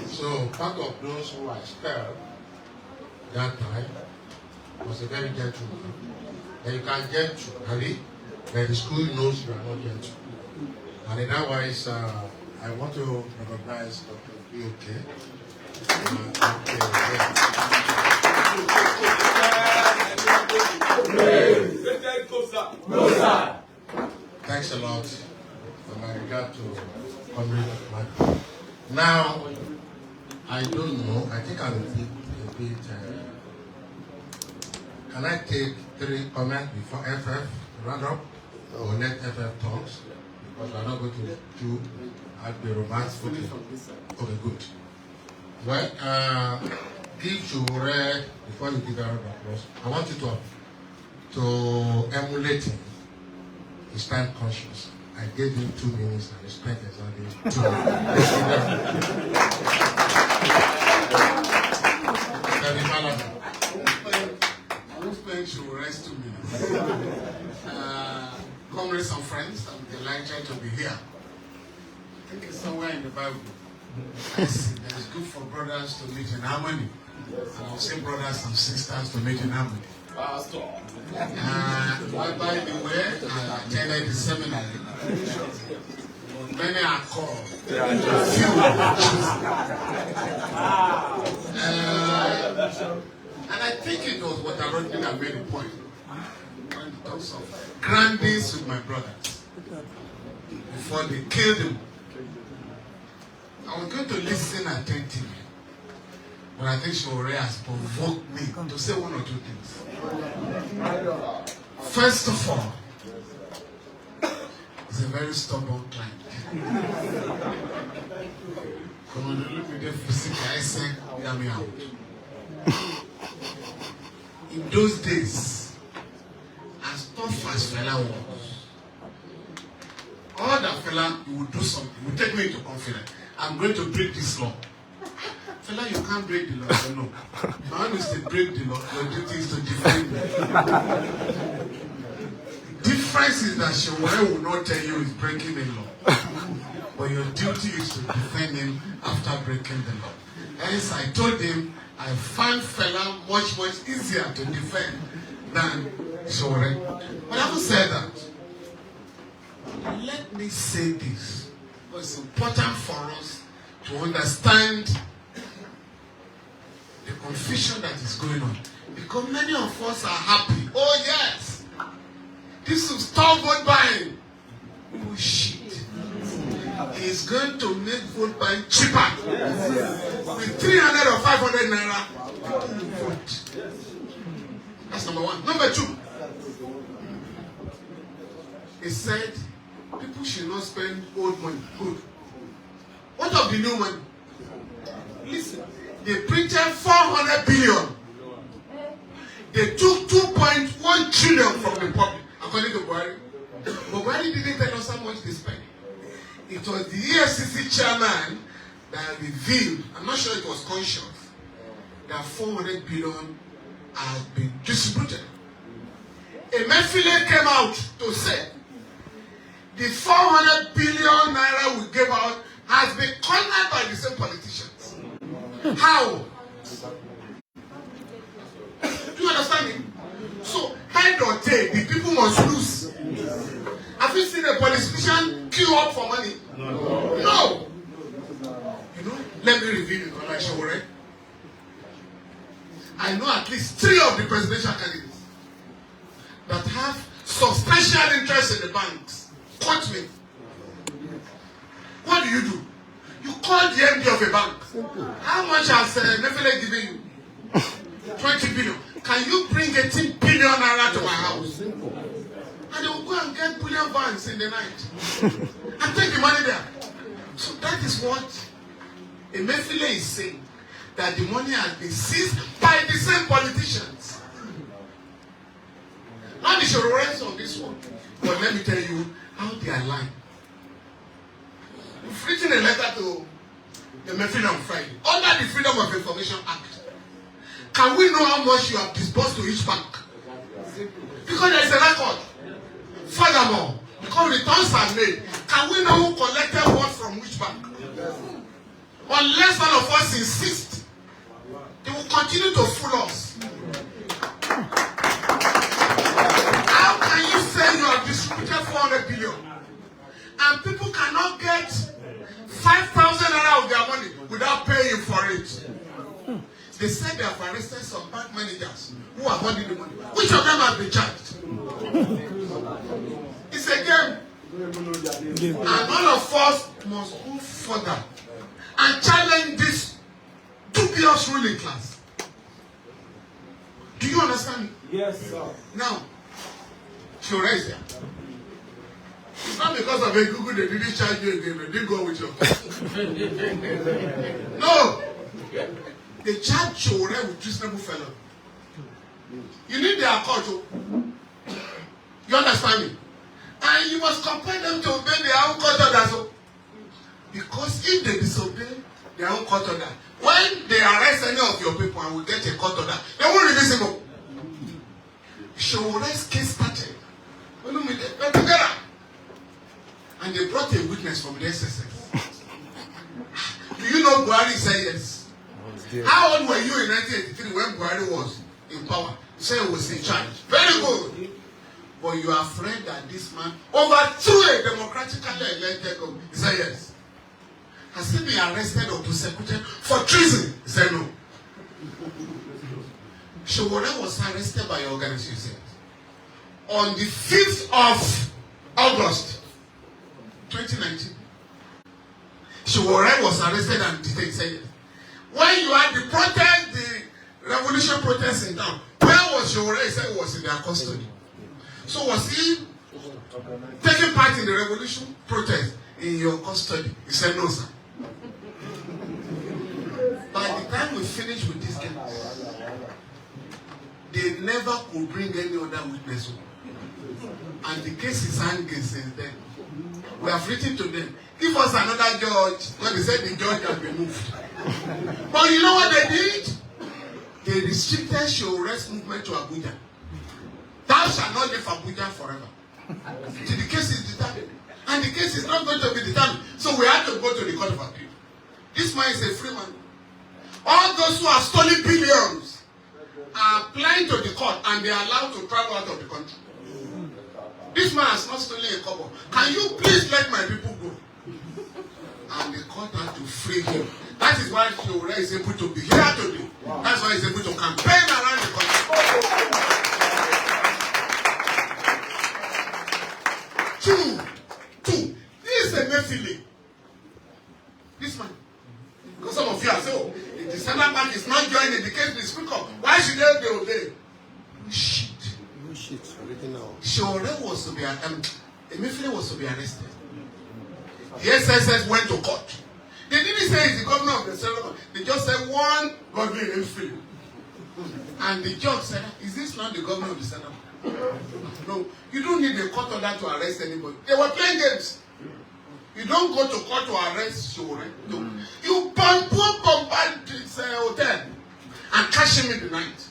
so part of those who I expelled that time was a very gentle man. And you can get to Harry, but the school knows you are not gentle. And in that wise, I want to recognize Dr. B.O.K. Thanks a lot for my regard to Comrade Michael. Now, I don't know, I think I will be a bit, can I take 3 comments before FF round up? Or let FF talks? Because we're not going to do the romance. Okay, good. Well, give Sowore, before you give a round of applause, I want you to emulate him. He's time conscious. I gave him 2 minutes and he spent exactly 2 minutes. I will spend Sowore's 2 minutes. Comrades and friends, I'm delighted to be here. I think it's somewhere in the Bible. I see that it's good for brothers to meet in harmony. And I'll say brothers and sisters to meet in harmony. By the way, I attended the seminary. Many are called. And I think it was what I wrote that made the point. When it talks of grandis with my brothers before they killed him. I was going to listen attentively. But I think Sowore has provoked me to say 1 or 2 things. First of all, he's a very stubborn client. Come on, look at the physical, I said, hear me out. In those days, as tough as fella was, all that fella, he would do something, he would take me into confidence. I'm going to break this law. Fella, you can't break the law. No. My own is to break the law. Your duty is to defend me. The difference is that Sowore will not tell you he's breaking the law. But your duty is to defend him after breaking the law. Hence, I told him I find fella much easier to defend than Sowore. But having said that, let me say this. It's important for us to understand the confusion that is going on. Because many of us are happy. Oh yes! This will stop vote buying. Oh shit. is going to make vote buying cheaper. With 300 or 500 naira, people will vote. That's number one. Number two, he said people should not spend old money. Good. What of the new money? Listen, they printed 400 billion. They took 2.1 trillion from the public, according to Buhari. But Buhari didn't tell us how much they spent. It was the EFCC chairman that revealed, I'm not sure it was conscious, that 400 billion has been distributed. Emefiele came out to say the 400 billion naira we gave out has been cornered by the same politicians. How? Do you understand me? So, head or tail, the people must lose. Have you seen a politician queue up for money? No. You know, let me reveal it, like Sowore. I know at least 3 of the presidential candidates that have substantial interest in the banks. Quote me. What do? You call the MD of a bank. How much has Emefiele given you? 20 billion. Can you bring 18 billion naira to my house? And they will go and get bullion vans in the night and take the money there. So that is what Emefiele is saying, that the money has been seized by the same politicians. Now the Sowore on this one, but let me tell you how they are lying. We've written a letter to Emefiele on Friday under the Freedom of Information Act. Can we know how much you have disbursed to each bank? Because there is a record. Furthermore, because returns are made, can we know who collected what from which bank? Unless all of us insist, they will continue to fool us. How can you say you have distributed 400 billion and people cannot get 5,000 naira of their money without paying for it? They said they have arrested some bank managers who are holding the money. Which of them have been charged? It's a game. And all of us must go further and challenge this dubious ruling class. Do you understand me? Yes, sir. Now, Sowore is there. It's not because of a Google they didn't charge you again, they didn't go with you. No! They charge Sowore with reasonable fellow. You need their court. You understand me? And you must compel them to obey their own court orders. Because if they disobey their own court order, when they arrest any of your people and will get a court order, they won't release him. Sowore's case started. And they brought a witness from the SSS. Do you know Buhari said yes? How old were you in 1983 when Buhari was in power? You said he was in charge. Very good. But you are afraid that this man overthrew a democratically elected government. He said yes. Has he been arrested or prosecuted for treason? He said no. Sowore was arrested by your organization on the 5th of August 2019. Sowore was arrested and detained. He said yes. When you had the protest, the revolution protest in town, where was Sowore? He said he was in their custody. So was he taking part in the revolution protest in your custody? He said no, sir. By the time we finished with this case, they never could bring any other witness. And the case is hanging since then. We have written to them, give us another judge. When they said the judge has been moved. But you know what they did? They restricted Sowore's movement to Abuja. Thou shalt not leave Abuja forever. Till the case is determined. And the case is not going to be determined. So we have to go to the Court of Appeal. This man is a free man. All those who have stolen billions are applying to the court and they are allowed to travel out of the country. This man has not stolen a kobo. Can you please let my people go? And the court had to free him. That is why Sowore is able to be here today. That's why he's able to campaign around the country. Two. This is Emefiele. The central bank is not joining the case with speaker. Why should they obey? Shit. Sowore was to be Emefiele was to be arrested. The SSS went to court. They didn't say it's the governor of the central bank. They just said one governor Emefiele. And the judge said, is this not the governor of the central bank? No, you don't need a court order to arrest anybody. They were playing games. You don't go to court to arrest Sowore. No. You bombard this hotel and catch him in the night.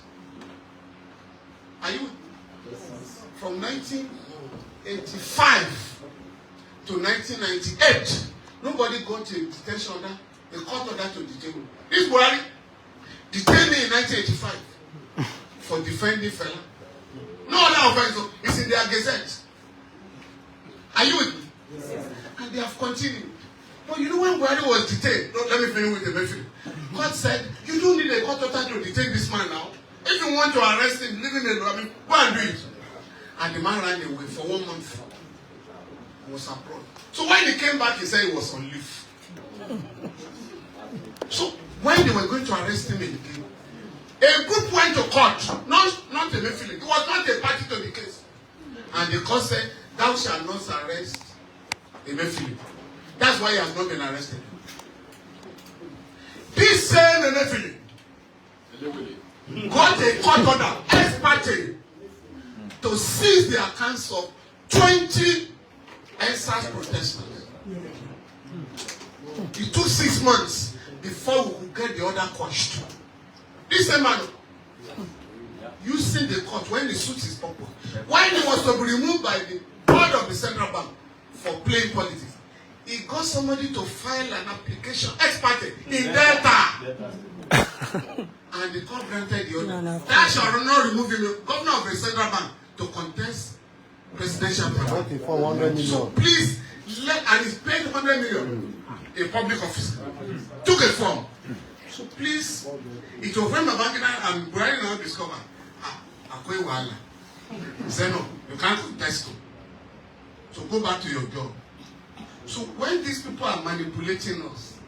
Are you? From 1985 to 1998, nobody got a detention order, a court order to detain him. This Buhari detained me in 1985 for defending fella. No other offense. It's in their gazette. Are you with me? Yes. And they have continued. But you know when Buhari was detained, don't let me finish with the message. God said, you don't need a court order to detain this man now. If you want to arrest him, leave him alone. Go and do it. And the man ran away for 1 month. He was abroad. So when he came back, he said he was on leave. So when they were going to arrest him again, a group went to court, not Emefiele. It was not a party to the case. And the court said, thou shalt not arrest Emefiele. That's why he has not been arrested. This same Emefiele got a court order, ex parte, to seize the accounts of 20 EndSARS protesters. It took 6 months before we could get the order quashed. This same man, using the court when the suit is purple, when he was to be removed by the board of the central bank for playing politics, he got somebody to file an application ex parte in Delta. And the court granted the order. That shall not remove him, governor of the central bank, to contest presidential power. So please, and he's paid 100 million, a public officer. Took a form. So please, it was when Babangida and Buhari now discovered, Akwe Wala. He said, no, you can't contest him. So go back to your job. So when these people are manipulating us,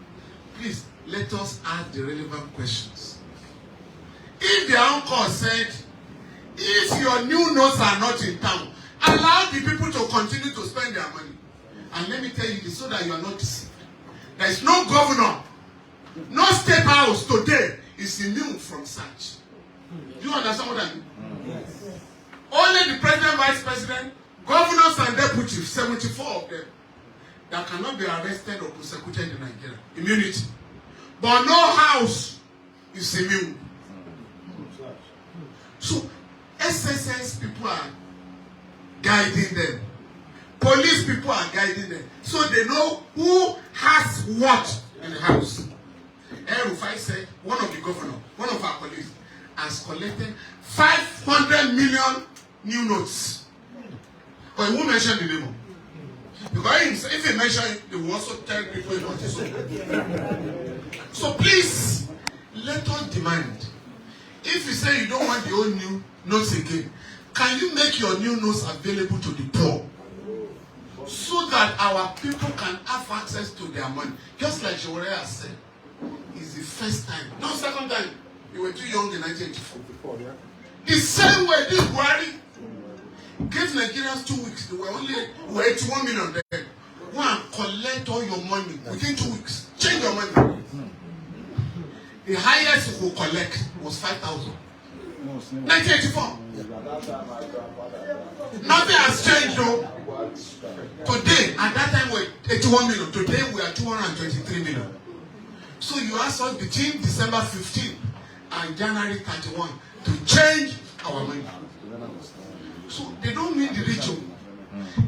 please, let us ask the relevant questions. If the uncle said, if your new notes are not in town, allow the people to continue to spend their money. And let me tell you this so that you are not deceived. There is no governor, no state house today is immune from such. Do you understand what I mean? Yes. Only the president, vice president, governors and deputies, 74 of them, that cannot be arrested or prosecuted in Nigeria. Immunity. But no house is immune. So, SSS people are guiding them. Police people are guiding them. So they know who has what in the house. Rufai said, one of the governors, one of our police, has collected 500 million new notes. But he won't mention the name. Because if he mentions it, he will also tell people what is so. So please, let us demand. If you say you don't want the old new notes again, can you make your new notes available to the poor? So that our people can have access to their money. Just like Sowore has said, it's the first time, not second time. You were too young in 1984. The same way this Buhari gave Nigerians 2 weeks. They were 81 million there. Go and collect all your money within 2 weeks. Change your money. The highest we will collect was 5,000. 1984. Nothing has changed though. Today, at that time we were 81 million. Today we are 223 million. So you asked us between December 15 and January 31 to change our money. So they don't mean the rich.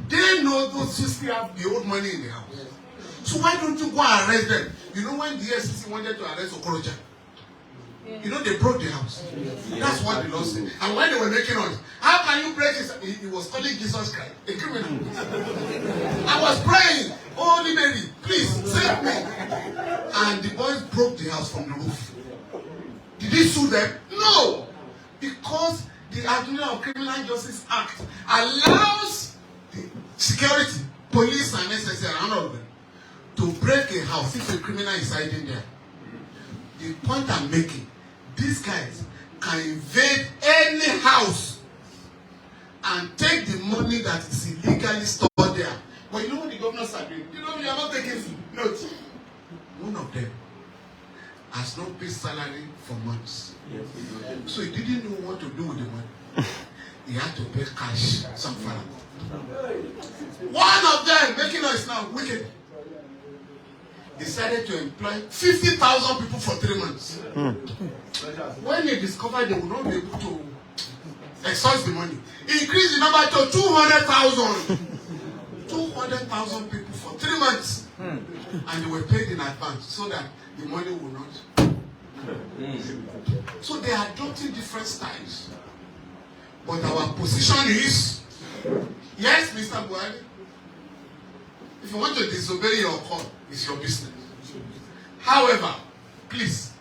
They know those who still have the old money in the house. So why don't you go and arrest them? You know when the SEC wanted to arrest Okorocha, you know they broke the house. That's what the law said. And when they were making noise, how can you break this? He was calling Jesus Christ a criminal. I was praying, Holy Mary, please save me. And the boys broke the house from the roof. Did he sue them? No, because the Article of Criminal Justice Act allows the security, police, and SSL and all of them to break a house if a criminal is hiding there. The point I'm making, these guys can invade any house and take the money that is illegally stored there. But you know what the governors are doing? You know, you are not taking notes. One of them has not paid salary for months. So he didn't know what to do with the money. He had to pay cash some far. One of them, making noise now, wicked, decided to employ 50,000 people for 3 months. When they discovered they would not be able to exhaust the money, he increased the number to 200,000. 200,000 people for 3 months. And they were paid in advance so that the money would not. So they are adopting different styles. But our position is, yes, Mr. Buhari, if you want to disobey your call, it's your business. However, please,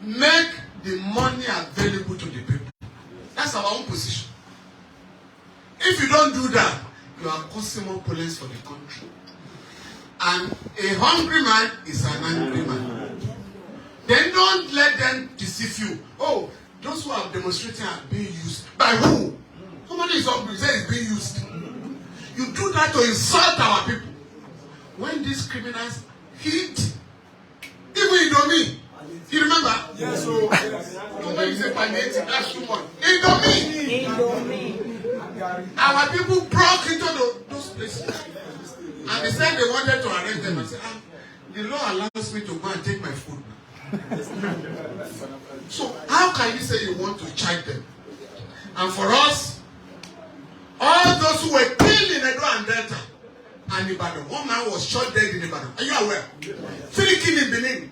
make the money available to the people. That's our own position. If you don't do that, you are causing more problems for the country. And a hungry man is an angry man. Then don't let them deceive you. Oh, those who are demonstrating are being used. By who? Somebody is hungry, say it's being used. You do that to insult our people. When these criminals hit, even Indomie, you remember? Yes, sir. Nobody say palliative, that's too much. Indomie. Our people broke into those places. And they said they wanted to arrest them. I said, the law allows me to go and take my food. So how can you say you want to charge them? And for us, all those who were killed in Edo and Delta and Ibadan, one man was shot dead in Ibadan. Are you aware? 3 killed in Benin,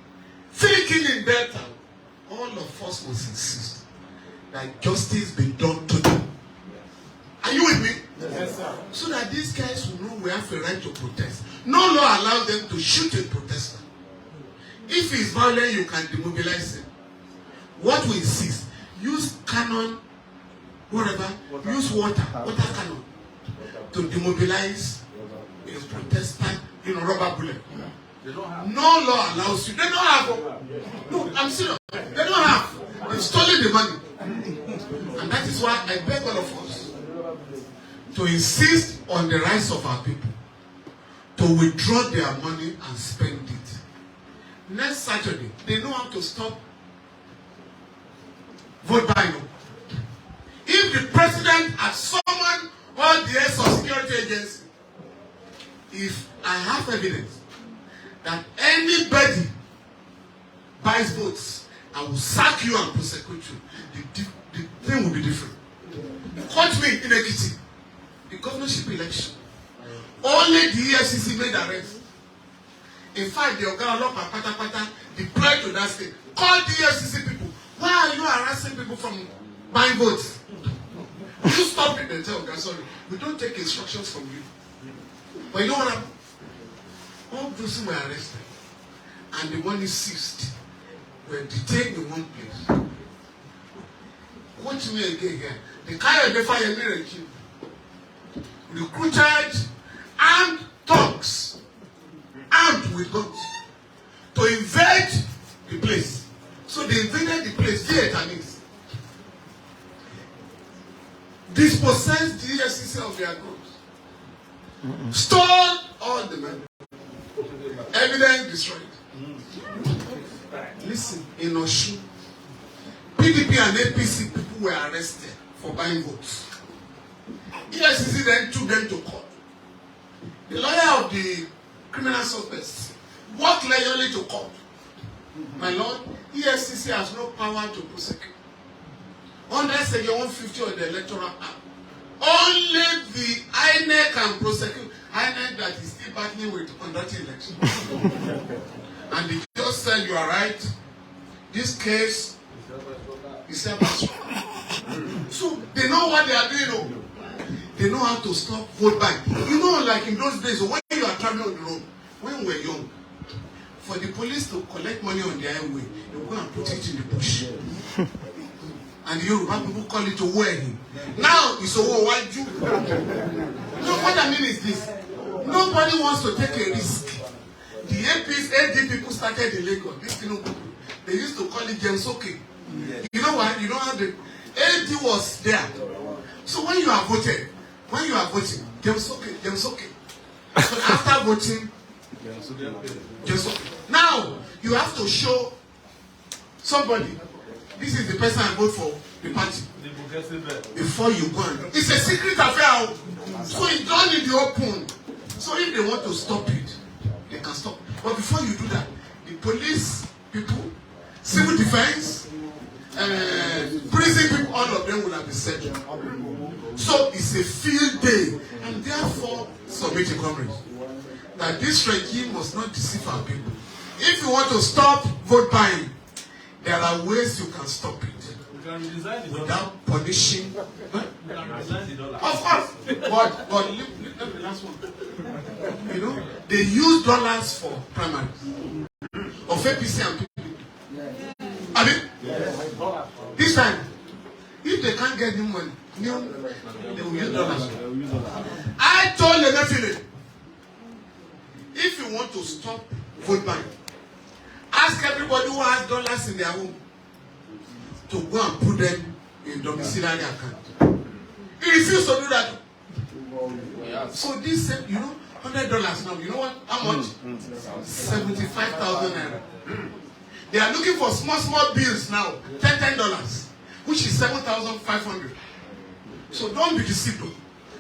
3 killed in Delta. All of us must insist that justice be done to them. Are you with me? Yes, sir. So that these guys will know we have a right to protest. No law allows them to shoot a protester. If he is violent, you can demobilize him. What we insist, use cannon, whatever, use water cannon to demobilize a protester, rubber bullet. No law allows you. They don't have. No, I'm serious. They don't have. They've stolen the money. And that is why I beg all of us to insist on the rights of our people to withdraw their money and spend it. Next Saturday, they know how to stop vote buying. If the president has summoned all the heads of security agency, if I have evidence that anybody buys votes, I will sack you and prosecute you, the thing will be different. Catch me in Ekiti. The governorship election, only the EFCC made arrest. In fact, the Oga Olopa Patapata deployed to that state. Call the EFCC people. Why are you harassing people from buying votes? You stop it and tell Oga, sorry, we don't take instructions from you. But you know what happened? All those who were arrested and the money seized were detained in one place. Watch me again here. The Kayode Fayemi regime recruited armed thugs, armed with guns, to invade the place. So they invaded the place, Vietnamese, dispossessed the EFCC of their goods, stole all the money, evidence destroyed. Listen, in Osun, PDP and APC people were arrested for buying votes. EFCC then took them to court. The lawyer of the criminal suspects walked loyally to court. My lord, EFCC has no power to prosecute. Under Section 150 of the Electoral Act, only the INEC can prosecute. INEC that is still battling with conducting elections. And the judge said, you are right. This case is self-destruct. So they know what they are doing. They know how to stop vote buying. You know, like in those days, when you are traveling on the road, when we were young, for the police to collect money on the highway, they will go and put it in the bush. And the Yoruba people call it Sowore. Now it's Sowore. Why do? No, what I mean is this. Nobody wants to take a risk. The APs, AD people started in Lagos. This people, they used to call it Gemsoke. You know why? You know how the AD was there. So when you are voting, Gemsoke. So after voting, Gemsoke. Now you have to show somebody. This is the person I vote for the party. Before you go on, it's a secret affair. So it's done in the open. So if they want to stop it, they can stop. But before you do that, the police people, civil defense, prison people, all of them will have been set. So it's a field day, and therefore submit a comrades that this regime must not deceive our people. If you want to stop vote buying, there are ways you can stop it without punishing. Of course, but let me last one. You know, they use dollars for primary of APC and PDP. I mean, this time, if they can't get new money, they will use dollars. I told Lenafile, if you want to stop vote buying, ask everybody who has dollars in their home to go and put them in domiciliary account. He refused to do that. So this, you know, $100 now. You know what? How much? 75,000 naira. They are looking for small bills now. $10, which is 7,500. So don't be deceived.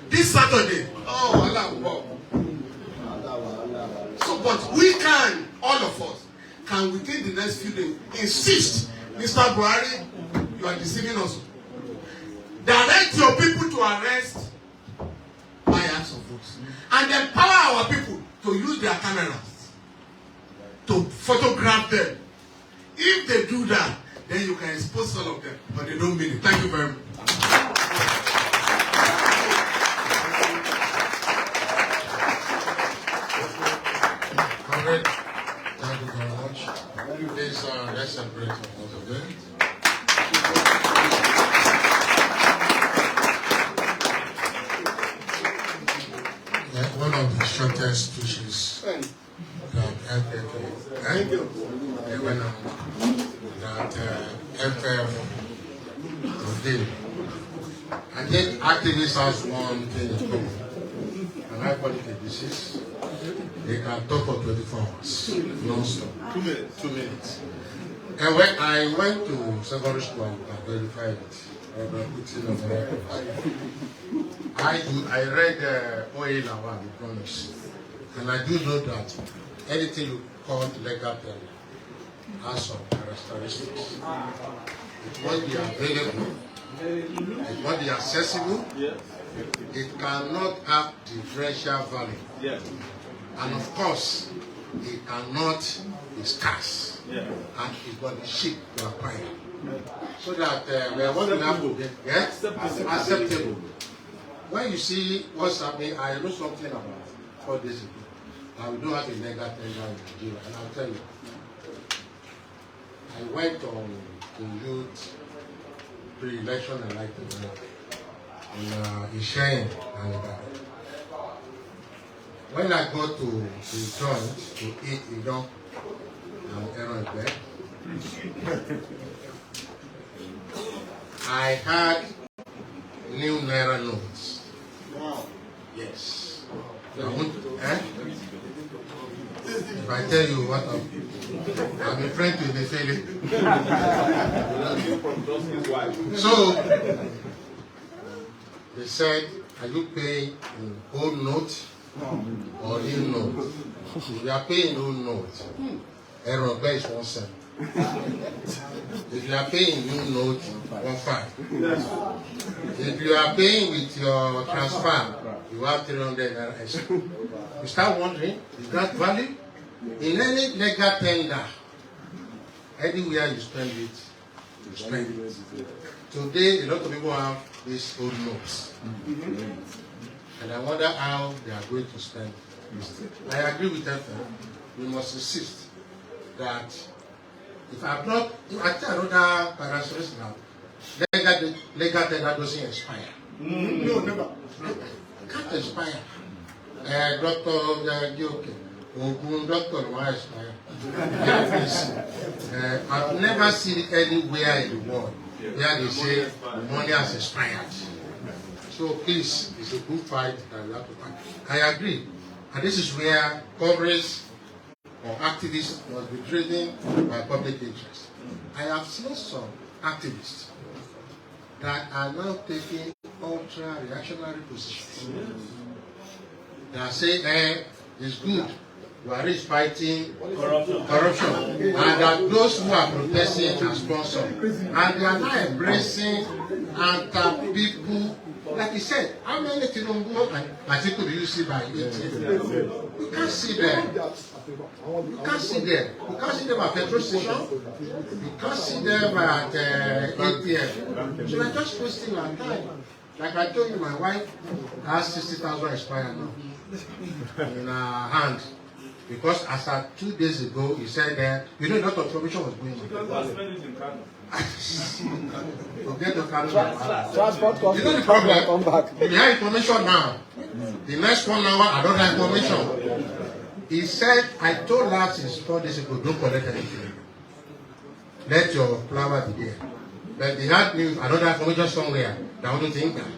This Saturday, oh Allah. So, but we can, all of us, can within the next few days insist, Mr. Buhari, you are deceiving us. Direct your people to arrest buyers of votes and empower our people to use their cameras to photograph them. If they do that, then you can expose all of them, but they don't mean it. Thank you very much. Comrade, thank you very much. Please, let's celebrate both of them. One of the shortest speeches that FF did. I think activists have one thing in common, and I call it a disease. They can talk for 24 hours, non-stop. 2 minutes. 2 minutes. And when I went to secondary school, I verified it. I read O.A. Lawal, the promise, and I do know that anything you call legal tender has some characteristics. It must be available, it must be accessible, it cannot have differential value, and of course, it cannot be scarce, and it must be cheap to acquire. So that what we have to get acceptable. When you see what's happening, I know something about 4 days ago. And we don't have a legal tender in Nigeria, and I'll tell you. I went on the youth pre-election enlightenment in Ishain and when I go to the joint to eat Idon and Aaron Beck, I had new Naira notes. Wow. Yes. I want to, if I tell you what I'm a friend to the family. So, they said, are you paying in old note or new note? If you are paying old note, Aaron Beck is 1.7. If you are paying new note, 1.5. If you are paying with your transfer, you have 300 naira extra. You start wondering, is that value? In any legal tender, anywhere you spend it, you spend it. Today, a lot of people have these old notes. And I wonder how they are going to spend it. I agree with them. We must insist that if I have not, I think another characteristic now, legal tender doesn't expire. No, never. It can't expire. Doctor, Doctor, why expire? Yeah, please. I've never seen anywhere in the world where they say money has expired. So please, it's a good fight that we have to fight. I agree. And this is where coverage or activists must be driven by public interest. I have seen some activists that are now taking ultra-reactionary positions. They are saying, it's good, Buhari is fighting corruption, and that those who are protesting are sponsored. And they are now embracing anti-people. Like he said, how many Tinubu and Atiku do you see by 18? You can't see them. You can't see them. You can't see them at petrol station. You can't see them at ATM. So we're just wasting our time. Like I told you, my wife has 60,000 expired now in her hand. Because as at 2 days ago, he said that, you know, a lot of information was going on. Because spend it in Kano. Forget the Kano. Transport costs. You know the problem? Come back. We have information now. The next 1 hour, another information. He said, I told her since 4 days ago, don't collect anything. Let your flower be there. But they had news, another information somewhere that I don't think that.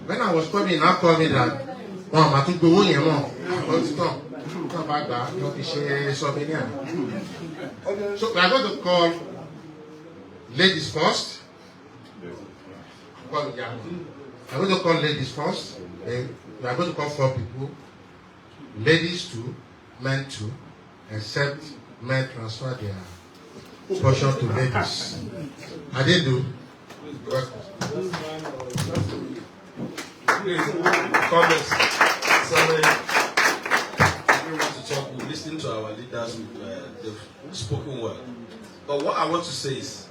When I was coming, now called me that, oh, I took the one year more. Come back, so we are going to call ladies first. I'm going to call ladies first. Then we are going to call 4 people. Ladies 2, men 2, except men transfer their portion to ladies. I didn't do. Comments. Sorry. I want to talk. We listen to our leaders. They've spoken well. But what I want to say is,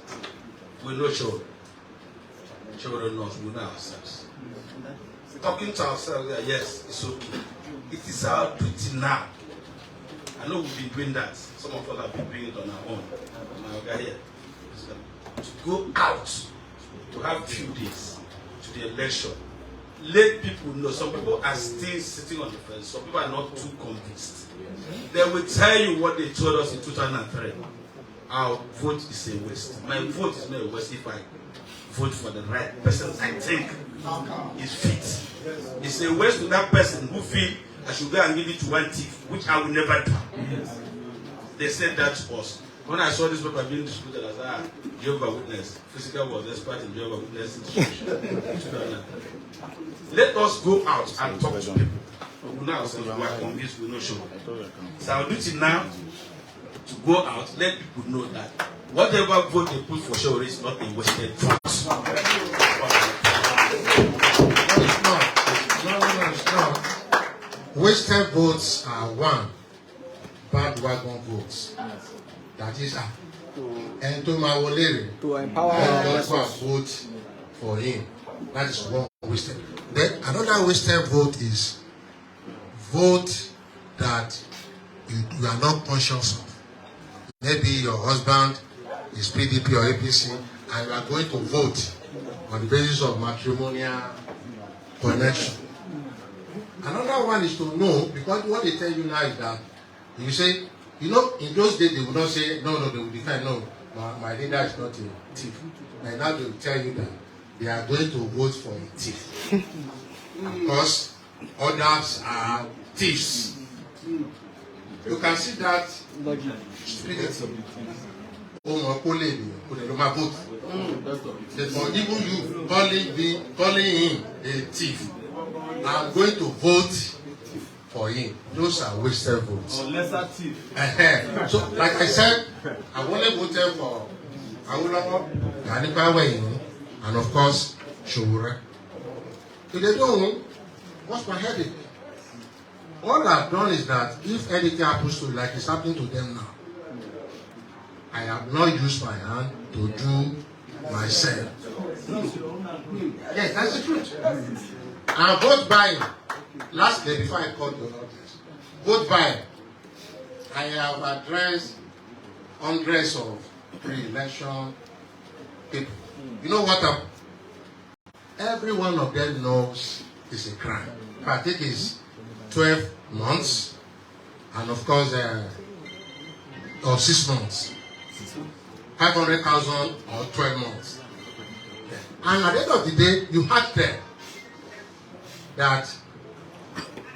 we know children. Children knows. We know ourselves. Talking to ourselves, yes, it's okay. It is our duty now. I know we've been doing that. Some of us have been doing it on our own. My guy here, to go out to have few days to the election. Let people know. Some people are still sitting on the fence. Some people are not too convinced. They will tell you what they told us in 2003. Our vote is a waste. My vote is not a waste if I vote for the right person I think is fit. It's a waste to that person who feel I should go and give it to one thief, which I will never do. They said that to us. When I saw this paper being distributed as Jehovah's Witness, physical was expert in Jehovah's Witness institution. Let us go out and talk to people. We know ourselves, we are convinced, we know sure. So our duty now to go out, let people know that whatever vote they put for sure is not a wasted vote. No, it's not. Wasted votes are one. Bandwagon votes. That is and to empower vote for him. That is one wasted. Then another wasted vote is vote that you are not conscious of. Maybe your husband is PDP or APC and you are going to vote on the basis of matrimonial connection. Another one is to know, because what they tell you now is that you say, you know, in those days they would not say, no, they would define, no, my leader is not a thief. And now they will tell you that they are going to vote for a thief. Because others are thieves. You can see that stupidity. For even you calling him a thief, I'm going to vote for him. Those are wasted votes. Or lesser thief. So, like I said, I only voted for Awolowo, Ganipawe, and of course, Sowore. If they don't, what's my headache? All I've done is that if anything happens to me, like it's happening to them now, I have not used my hand to do myself. Yes, that's the truth. And vote buying. Last day before I called the audience, vote buying. I have addressed hundreds of pre-election people. You know what? Every one of them knows it's a crime. I think it's 12 months, and of course, or 6 months, 500,000 or 12 months. And at the end of the day, you had them that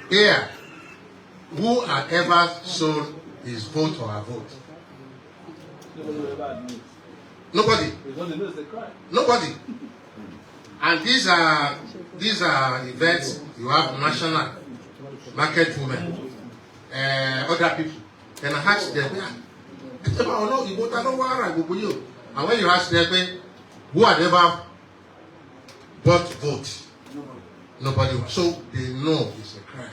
here, who had ever sold his vote or her vote? Nobody. Nobody. And these are events. You have national market women, other people. Then I ask them, and when you ask them, who had ever bought vote? Nobody. So they know it's a crime.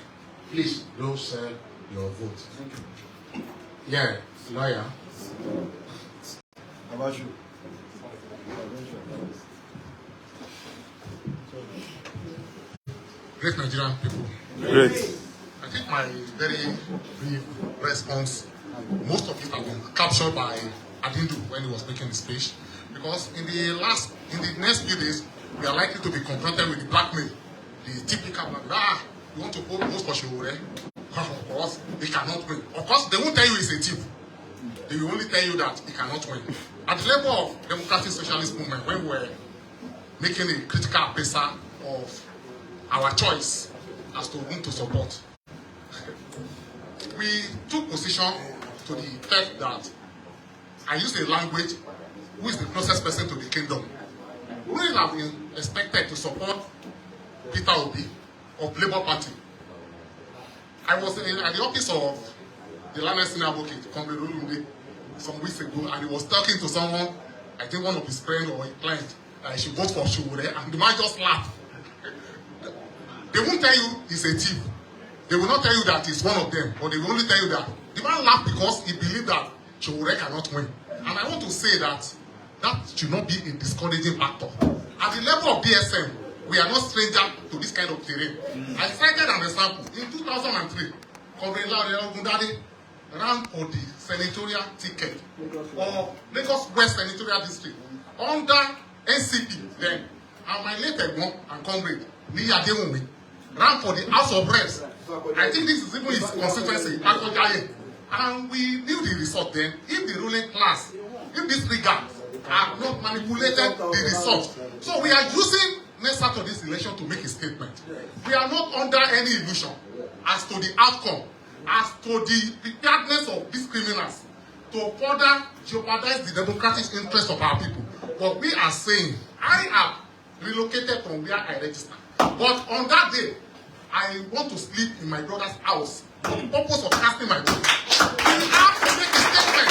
Please don't sell your vote. Yeah, lawyer. How about you? Great Nigerian people. Great. I think my very brief response, most of it has been captured by Adindu when he was making the speech, because in the next few days, we are likely to be confronted with the blackmail, the typical you want to vote for Sowore? Of course, he cannot win. Of course, they won't tell you he's a thief. They will only tell you that he cannot win. At the level of democratic socialist movement, when we were making a critical appraisal of our choice as to whom to support, we took position to the effect that I used a language, who is the closest person to the kingdom. We wouldn't have been expected to support Peter Obi of Labour Party. I was at the office of the Land Senior Advocate, Comrade Olunde, some weeks ago, and he was talking to someone, I think one of his friends or a client, that he should vote for Sowore, and the man just laughed. They won't tell you he's a thief. They will not tell you that he's one of them, but they will only tell you that the man laughed because he believed that Sowore cannot win. And I want to say that that should not be a discouraging factor. At the level of DSM, we are not stranger to this kind of terrain. I cited an example. In 2003, Comrade Laurel Ogundade ran for the senatorial ticket of Lagos West Senatorial District under NCP then. And my late Egbon and comrade, Niyi Adewumi, ran for the House of Reps. I think this is even his constituency, Akojaye. And we knew the result then. If the ruling class, if these figures have not manipulated the result. So we are using next Saturday's election to make a statement. We are not under any illusion as to the outcome, as to the preparedness of these criminals to further jeopardize the democratic interest of our people. But we are saying, I have relocated from where I registered. But on that day, I want to sleep in my brother's house for the purpose of casting my vote. We have to make a statement.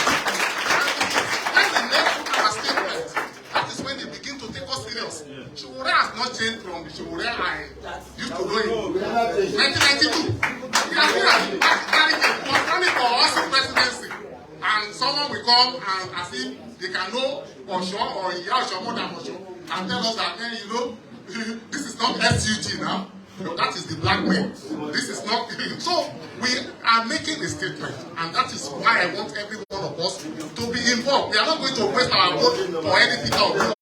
And when we make our statement, that is when they begin to take us serious. Sowore has not changed from the Sowore I used to know in 1992. We are here was running for us presidency. And someone will come and as if they can know for sure or more than for sure and tell us that, you know, this is not SUG now. No, that is the blackmail. This is not. So we are making a statement, and that is why I want every one of us to be involved. We are not going to waste our vote for anything else.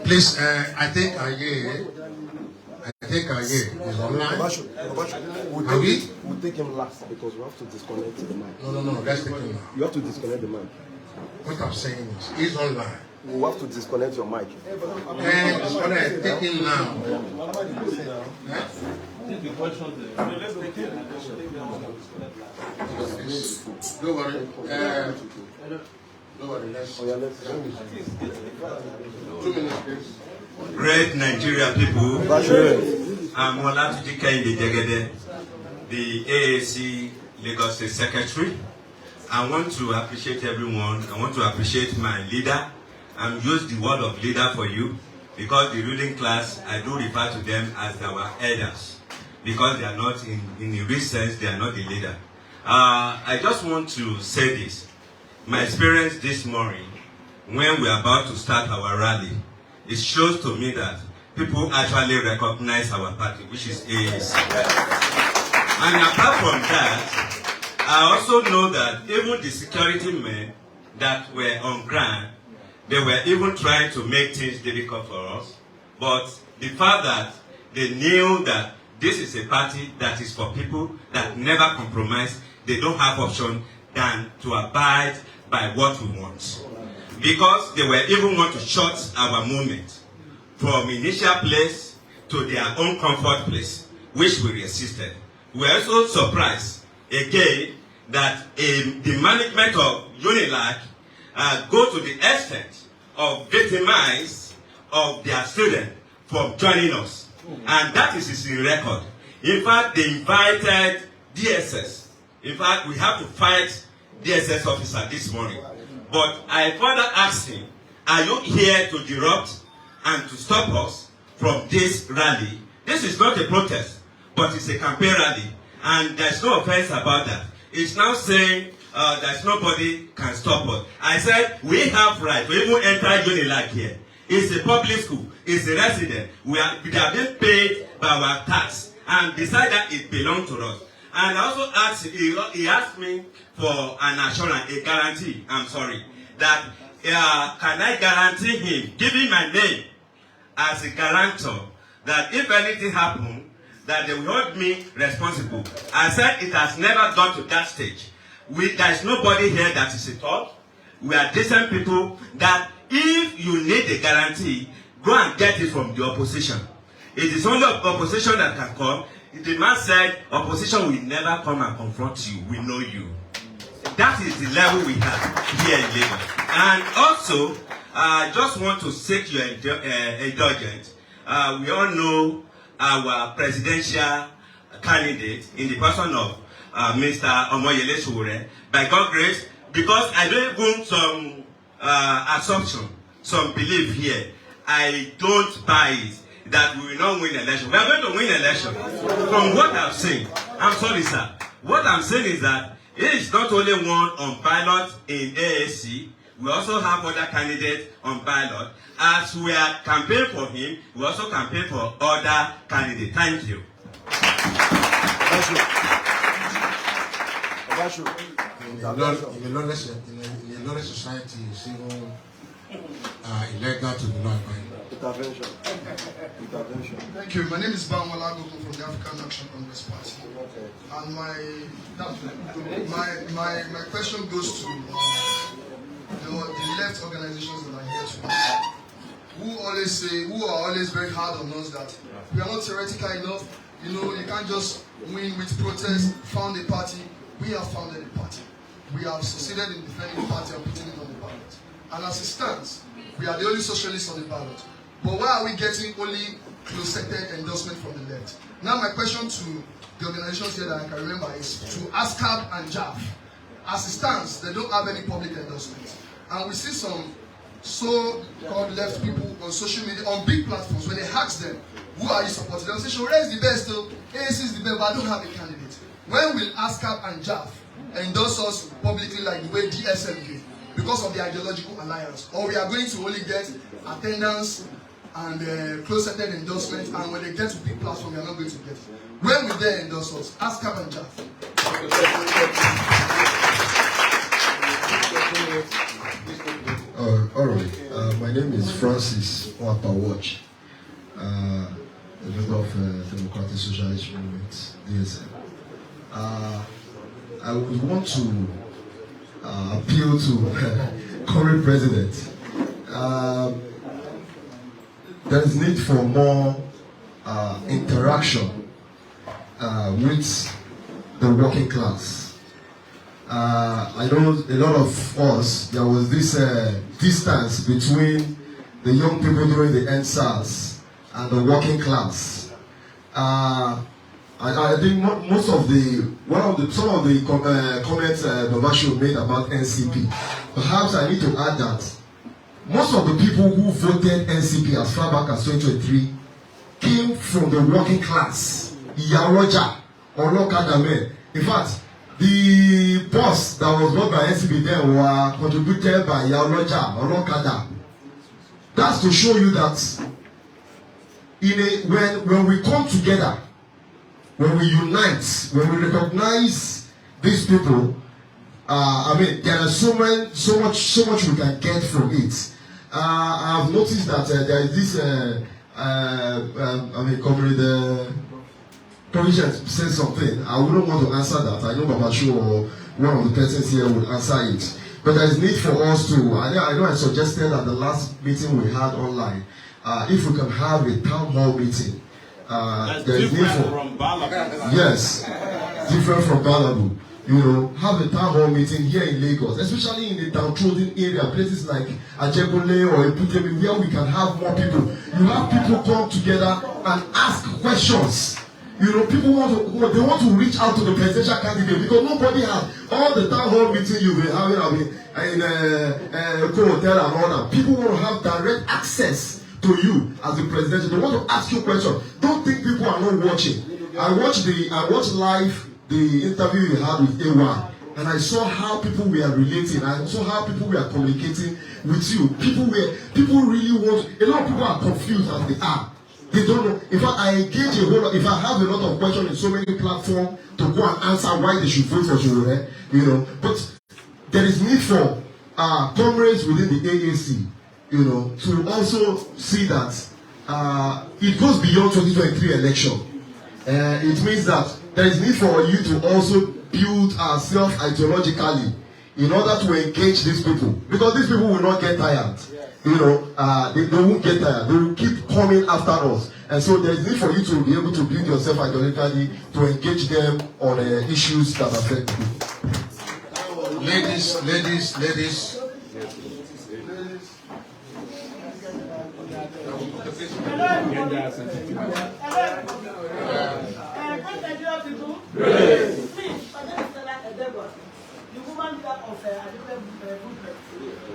Please, I think Aye is online. We'll take him last because we have to disconnect the mic. No, let's take him now. You have to disconnect the mic. What I'm saying is, he's online. We have to disconnect your mic. Disconnect, take him now. Don't worry. Don't worry, let's 2 minutes, please. Great Nigeria people, I'm Olatuji Kehinde Jegede, the AAC Lagos State Secretary. I want to appreciate everyone. I want to appreciate my leader. I'm use the word of leader for you because the ruling class, I do refer to them as our elders because they are not in the real sense, they are not the leader. I just want to say this. My experience this morning, when we are about to start our rally, it shows to me that people actually recognize our party, which is AAC. And apart from that, I also know that even the security men that were on ground, they were even trying to make things difficult for us. But the fact that they knew that this is a party that is for people that never compromise, they don't have option than to abide by what we want. Because they will even want to shut our movement from initial place to their own comfort place, which we resisted. We are also surprised again that the management of UNILAG go to the extent of victimize of their students from joining us. And that is in record. In fact, they invited DSS. In fact, we have to fight DSS officer this morning. But I further asked him, are you here to disrupt and to stop us from this rally? This is not a protest, but it's a campaign rally. And there's no offense about that. It's now saying that nobody can stop us. I said, we have right to even enter UNILAG here. It's a public school. It's a resident. We are being paid by our tax. And besides that, it belongs to us. And I also asked, he asked me for an assurance, a guarantee, I'm sorry, that can I guarantee him, giving my name as a guarantor, that if anything happens, that they will hold me responsible. I said it has never gone to that stage. There is nobody here that is a thought. We are decent people that if you need a guarantee, go and get it from the opposition. It is only opposition that can come. The man said, opposition will never come and confront you. We know you. That is the level we have here in Lagos. And also, I just want to seek your indulgence. We all know our presidential candidate in the person of Mr. Omoyele Sowore. By God's grace, because I don't even some assumption, some belief here. I don't buy it that we will not win election. We are going to win election. From what I've seen, I'm sorry, sir. What I'm saying is that it is not only one on ballot in AAC. We also have other candidates on ballot. As we are campaigning for him, we also campaign for other candidates. Thank you. In a lawless society, it's even illegal to deny mine. Intervention. Thank you. My name is Bamwala Gogo from the African Action Congress Party. And my question goes to the left organizations that are here today, who are always very hard on us that we are not theoretical enough. You know, you can't just win with protest, found a party. We have founded a party. We have succeeded in defending the party and putting it on the ballot. And as it stands, we are the only socialists on the ballot. But why are we getting only closeted endorsement from the left? Now my question to the organizations here that I can remember is to ASCAP and JAF. As it stands, they don't have any public endorsements. And we see some so-called left people on social media, on big platforms, when they ask them, who are you supporting? They'll say, Sowore is the best, though. AAC is the best, but I don't have a candidate. When will ASCAP and JAF endorse us publicly like the way DSM did? Because of the ideological alliance. Or we are going to only get attendance and close-setted endorsements, and when they get to big platform, we are not going to get it. When will they endorse us? ASCAP and JAF. All right. My name is Francis Wapa Watch, a member of Democratic Socialist Movement, DSM. I would want to appeal to current president. There is need for more interaction with the working class. I know a lot of us, there was this distance between the young people during the NSAS and the working class. I think most of some of the comments Babasho made about NCP. Perhaps I need to add that most of the people who voted NCP as far back as 2023 came from the working class. Iyaroja, Olokadame. In fact, the boss that was bought by NCP then were contributed by Iyaroja, Olokada. That's to show you that when we come together, when we unite, when we recognize these people, there is so much we can get from it. I have noticed that there is this, Provisions said something. I wouldn't want to answer that. I know Babashu or one of the persons here would answer it. But there is need for us to, I know I suggested at the last meeting we had online, if we can have a town hall meeting. There is need for, from Balabu. yes, different from Balabu. You know, have a town hall meeting here in Lagos, especially in the downtrodden area, places like Ajebole or Eputemi, where we can have more people. You have people come together and ask questions. You know, people they want to reach out to the presidential candidate because nobody has all the town hall meeting you've been having in hotel and all that. People want to have direct access to you as the president. They want to ask you questions. Don't think people are not watching. I watched live the interview you had with A1, and I saw how people were relating. I saw how people were communicating with you. People really want. A lot of people are confused as they are. They don't know. In fact, I engage a whole lot. If I have a lot of questions in so many platforms to go and answer why they should vote for Sowore, you know. But there is need for comrades within the AAC, you know, to also see that it goes beyond 2023 election. It means that there is need for you to also build ourselves ideologically in order to engage these people, because these people will not get tired. You know, they won't get tired. They will keep coming after us, and so there is need for you to be able to build yourself ideologically to engage them on issues that affect you. Ladies. The woman leader of activism movement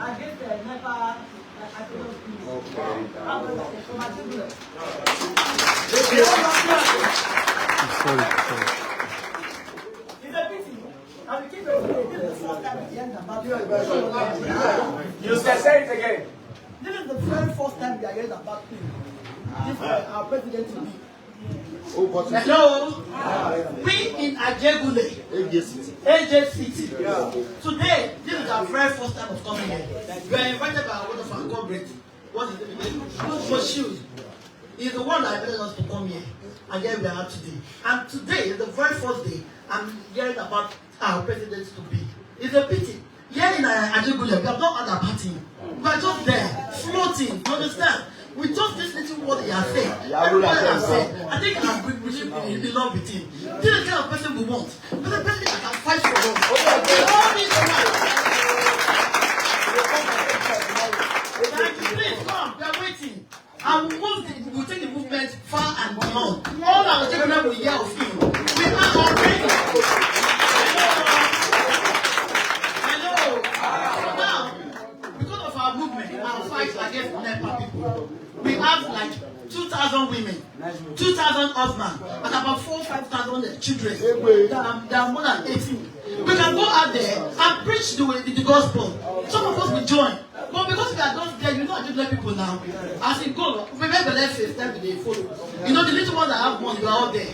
against the NEPA activism people. From Ajibule. It's a pity. I will keep it. This is the first time we hear about it. You say it again. This is the very first time we are hearing about it. This our president to be. Hello, we in Ajegule, AJ City. Today, this is our very first time of coming here. We are invited by one of our comrades. What is the name? Moshood. He's the one that invited us to come here. And here we are today. And today is the very first day I'm hearing about our president to be. It's a pity. Here in Ajegule, we have not had a party. We are just there, floating. You understand? With just this little word he has said, everybody has said, I think I'm really in love with him. This is the kind of person we want. But the person that can fight for us. All this time. Please come, we are waiting. And we'll take the movement far and beyond. All our children will hear of him. We are already. Hello. Now, because of our movement, our fight against NEPA people, we have like 2,000 women, 2,000 husbands, and about 4,000-5,000 children. They are more than 18. We can go out there and preach the gospel. Some of us will join. But because we are not there, you know, I just let people now. As it goes, we make the left face, then they follow. You know, the little ones that have money, we are all there.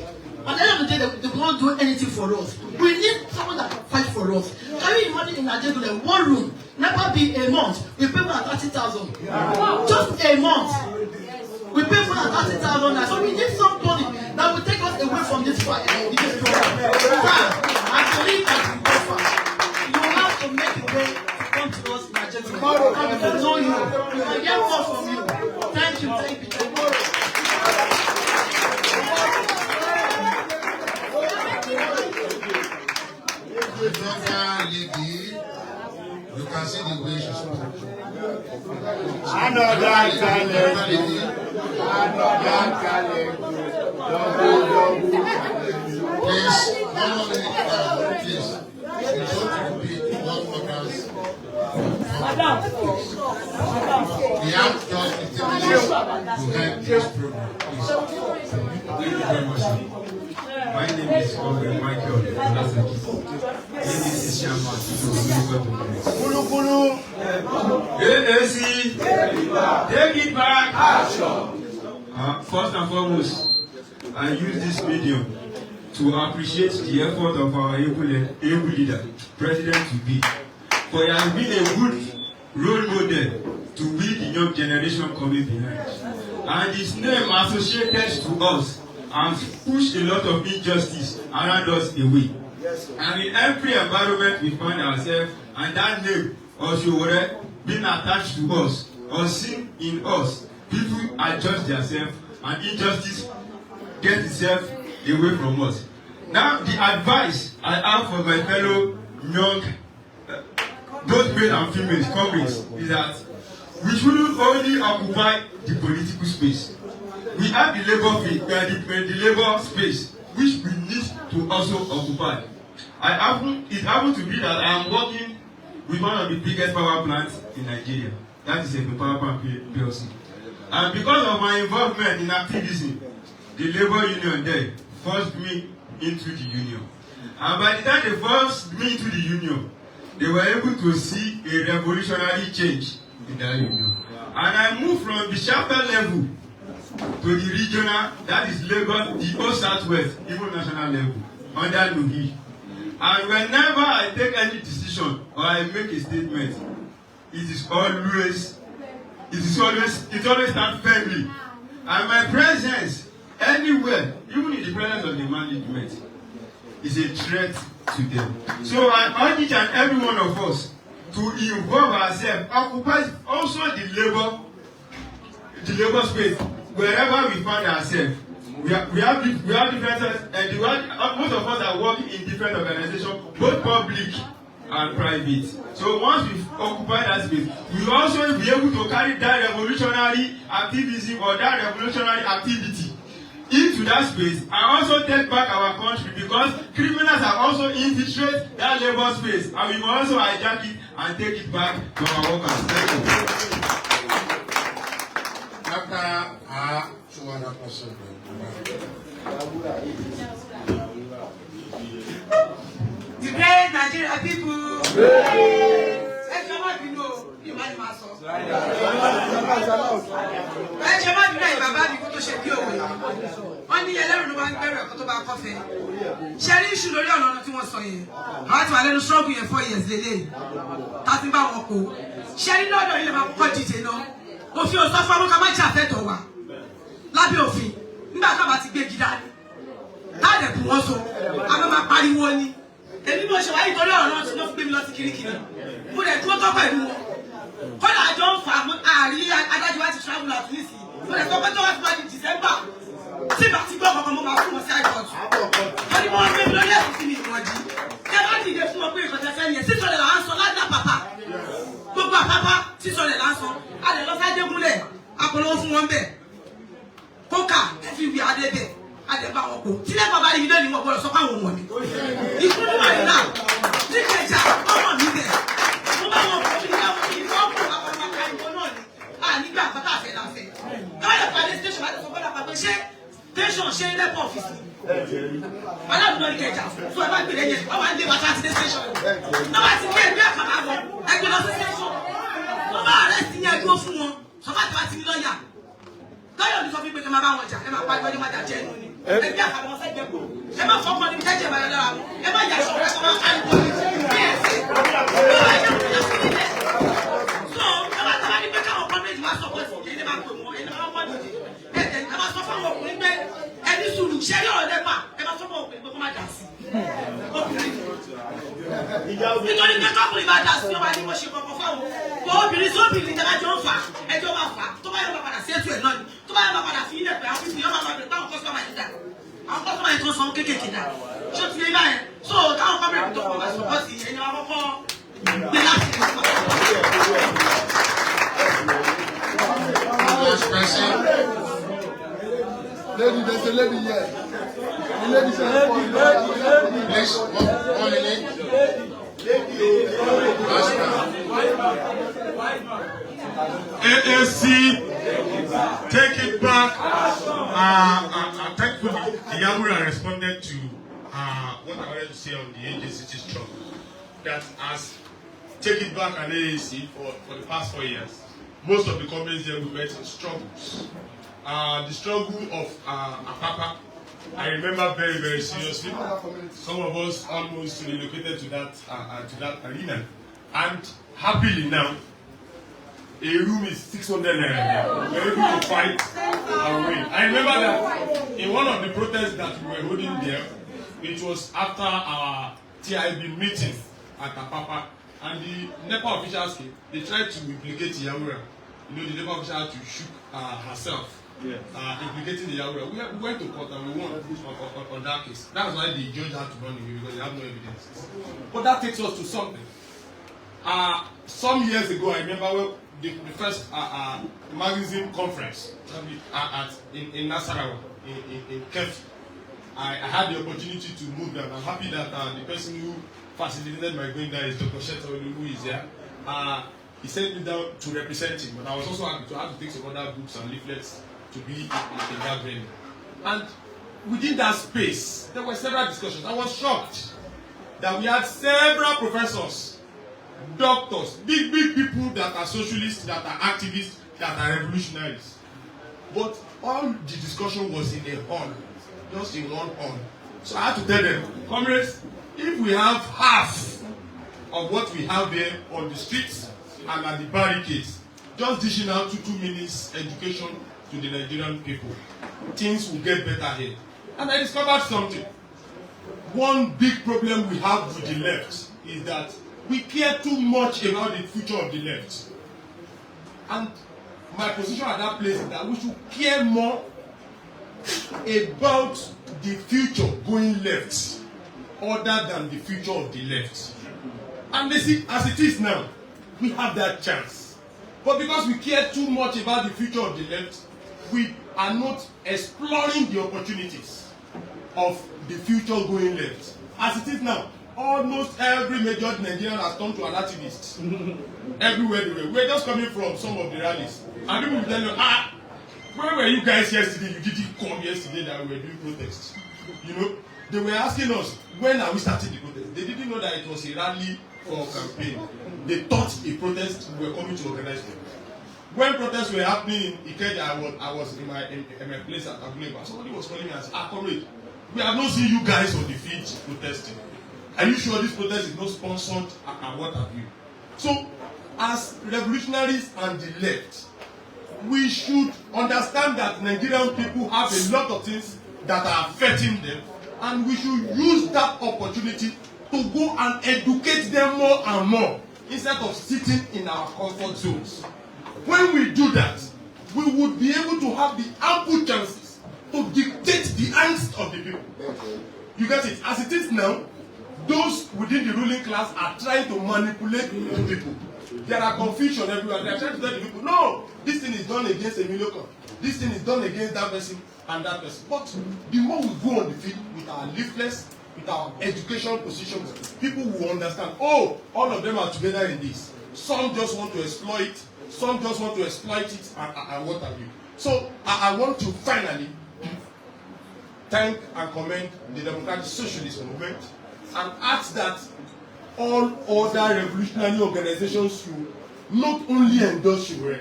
At the end of the day, they won't do anything for us. We need someone that can fight for us. Can you imagine in Nigeria, one room, never be a month, we pay more than 30,000. Just a month. We pay more than 30,000. So we need somebody that will take us away from this fight. This program. I believe that we go far. You have to make a way to come to us in Nigeria. And we know you. We can get more from you. Thank you. Thank you. Thank you. You can see the way she spoke. Please, please. We don't repeat what others. We have just 15 minutes to help this program. Thank you very much. My name is Comrade Michael. This is Chairman Kulu. AAC, take it back. Action. First and foremost, I use this medium to appreciate the effort of our able leader, President to be, for he has been a good role model to lead the young generation coming behind. And his name associated to us and push a lot of injustice around us away. And in every environment we find ourselves, and that name or Sowore being attached to us or seen in us, people adjust themselves and injustice get itself away from us. Now the advice I have for my fellow young, both male and female comrades, is that we shouldn't only occupy the political space. We have the labor field, the labor space, which we need to also occupy. It happened to be that I am working with one of the biggest power plants in Nigeria. That is a power plant PLC. And because of my involvement in activism, the labor union there forced me into the union. And by the time they forced me into the union, they were able to see a revolutionary change in that union. And I moved from the chapter level to the regional, that is Lagos, the whole Southwest, even national level, under Luhi. And whenever I take any decision or I make a statement, it always stands firmly. And my presence anywhere, even in the presence of the management, is a threat to them. So I urge each and every one of us to involve ourselves, occupy also the labor space wherever we find ourselves. We have different, most of us are working in different organizations, both public and private. So once we occupy that space, we will also be able to carry that revolutionary activism or that revolutionary activity into that space and also take back our country, because criminals have also infiltrated that labor space and we must also hijack it and take it back to our workers. Thank you. After two other persons. The great Nigeria people. Ẹ ṣe má bínú ẹ̀yin bàbá mi kó tó ṣe bí òwe. Wọ́n ní ẹlẹ́rìí ló máa ń gbẹ́rù ẹ̀kọ́ tó bá kọ́ fẹ́. Ṣé rí iṣu lórí ọ̀nà tí wọ́n sọ yẹn? Àwọn ti wà lẹ́nu ṣọ́ọ̀bù yẹn 4 years lélẹ̀. Tá ti bá wọn kó. Ṣé rí lọ́dọ̀ ilé máa kọ́kọ́ díje náà? Òfin ò sọ fún ọmọ ká má jà fẹ́tọ̀ wa. Lábẹ́ òfin, nígbà tá a bá ti gbé gidá ni. Táàdẹ̀ kù wọ́n so, a máa pariwo ni. Èmi mo ṣe wáyé torí ọ̀rọ̀ náà tí wọ́n fi gbé mi lọ sí Kirikiri. Mo dẹ̀ dúró tọ́ pẹ̀lú wọn. Kọ́lá àjọ ń fa àárí adájọ́ wa ti travel out nísìnyí. Mo dẹ̀ sọ pé tó wá ti máa di December. Tí ìgbà tí gbọ́ kankan mo máa fún wọn sí àìkọ́tù. Wọ́n ní wọ́n gbé mi lórí ẹ̀sùn sí mi ìwọ̀njì. Kẹ́ bá dìde fún wọn pé ìkọ̀tẹ́fẹ́ yẹn sísọ̀lẹ̀ là ń sọ ládà pàpà. Gbogbo àpapá sísọ̀lẹ̀ là ń sọ. A lè lọ sájégúnlẹ̀ apolówó fún wọn bẹ̀. Kókà ẹ fi wí adé bẹ̀. Adẹ̀bá wọn kò. Tí lẹ́kọ̀ọ́ bá rí ilé ni wọ́n gbọ́dọ̀ sọ fáwọn ọmọ mi. Ìkúrú wà ní náà. Ní kẹjà ọmọ mi bẹ̀. Mo bá wọn kọ́ mi nígbà wọn kì í fọ́ kó àwọn ọmọ ká ìbọn náà ni. À nígbà àpáta àfẹ́ láfẹ́. Káyọ̀ pàdé station láti sọ fọ́dà pàpẹ́ ṣé station ṣé lẹ́kọ̀ọ́ ọ́fíìsì. Aláàbùdó ní kẹjà fún ẹ bá gbé lẹ́yìn wọ́n wá ń lé wa láti dé station. Náà wá ti gbé ẹgbẹ́ àkàrà lọ ẹgbẹ́ lọ sí station. Wọ́n bá àrẹ́ sí ní ẹgbẹ́ fún wọn. Sọ́fà tí wọ́n ti ní lọ́ọ̀yà. Káyọ̀ ní sọ fún pé kí n máa bá wọn jà ẹ máa pariwo ní má jà jẹ́ ẹnu ni. Ẹgbẹ́ àkàrà wọn fẹ́ jẹ́ kó. Ẹ má fọ́ ọmọ níbi jẹ́jẹ́ ìbàdàn lára wọn. Ẹ má yà ìṣòro ẹ̀kọ́ máa kárí wọlé. Bí ẹ sí. Bí wọ́n yẹ kó yẹ sí ilẹ̀. So ẹ má tàbá ní pé káwọn kọ́mẹ́ntì máa sọ pọ̀tì kí ẹ máa pè wọ́n ẹ máa wọ́n dìde. Ẹ má sọ fáwọn ọkùnrin pé ẹni sùúrù ṣẹ́ ní ọ̀rẹ́ mà ẹ má sọ fún ọkùnrin pé kó má dà sí. Nítorí pé kọ́kùnrin máa dà sí ọba ní mo ṣe kọ̀kọ̀ fáwọn. Kò obìnrin sí obìnrin tẹ́lá jọ ń fà ẹjọ́ máa fà tó bá yẹ máa padà sí ètò ẹ̀ náà ni tó bá yẹ máa padà sí ilé ẹ̀pẹ́ àwọn fífi yọ máa bẹ̀rẹ̀ táwọn kọ́sọ́mà yẹn dà àwọn kọ́sọ́mà yẹn tó sanwó kéékèèké dà ṣé o ti lè báyẹn so táwọn kọ́mẹ́rẹ́ tó kọ́ máa sọ̀rọ̀ sí ẹ̀yìn wa kọ́kọ́ gbé láti lè sọ. Lady, there's a lady here. The lady said, Please, one minute. AAC, take it back. Thankfully, the Yamura responded to what I wanted to say on the agency struggle. That as take it back and AAC for the past 4 years, most of the companies here we met in struggles. The struggle of Apapa, I remember very, very seriously. Some of us almost relocated to that arena, and happily now, a room is 600 naira. We're able to fight and win. I remember that in one of the protests that we were holding there, it was after our TIB meeting at Apapa, and the NEPA officials came. They tried to implicate Yawura. You know, the NEPA official had to shoot herself, implicating the Yawura. We went to court and we won on that case. That's why the judge had to run away, because they have no evidence. But that takes us to something. Some years ago, I remember the first magazine conference in Nasarawa, in Kef. I had the opportunity to move there. I'm happy that the person who facilitated my going there is Dr. Shetoli, who is there. He sent me down to represent him, but I was also happy to have to take some other books and leaflets to be in that venue. And within that space, there were several discussions. I was shocked that we had several professors, doctors, big people that are socialists, that are activists, that are revolutionaries. But all the discussion was in a hall, just in one hall. So I had to tell them, comrades, if we have half of what we have there on the streets and at the barricades, just dishing out 2 minutes education to the Nigerian people, things will get better here. And I discovered something. One big problem we have with the left is that we care too much about the future of the left. And my position at that place is that we should care more about the future going left other than the future of the left. And they see, as it is now, we have that chance. But because we care too much about the future of the left, we are not exploring the opportunities of the future going left. As it is now, almost every major Nigerian has turned to an activist. Everywhere they were. We're just coming from some of the rallies. And people will tell you, where were you guys yesterday? You didn't come yesterday that we were doing protests. You know, they were asking us, when are we starting the protest? They didn't know that it was a rally for a campaign. They thought a protest we were coming to organize them. When protests were happening in Ikeja, I was in my place at Abuleba. Somebody was calling me and said, comrade, we have not seen you guys on the field protesting. Are you sure this protest is not sponsored and what have you? So, as revolutionaries and the left, we should understand that Nigerian people have a lot of things that are affecting them, and we should use that opportunity to go and educate them more and more instead of sitting in our comfort zones. When we do that, we would be able to have the ample chances to dictate the angst of the people. You get it? As it is now, those within the ruling class are trying to manipulate the people. There are confusion everywhere. They are trying to tell the people, no, this thing is done against Emilio. This thing is done against that person and that person. But the more we go on the field with our leaflets, with our educational positions, people will understand, oh, all of them are together in this. Some just want to exploit, some just want to exploit it, and what have you. So I want to finally thank and commend the Democratic Socialist Movement and ask that all other revolutionary organizations should not only endorse Sowore,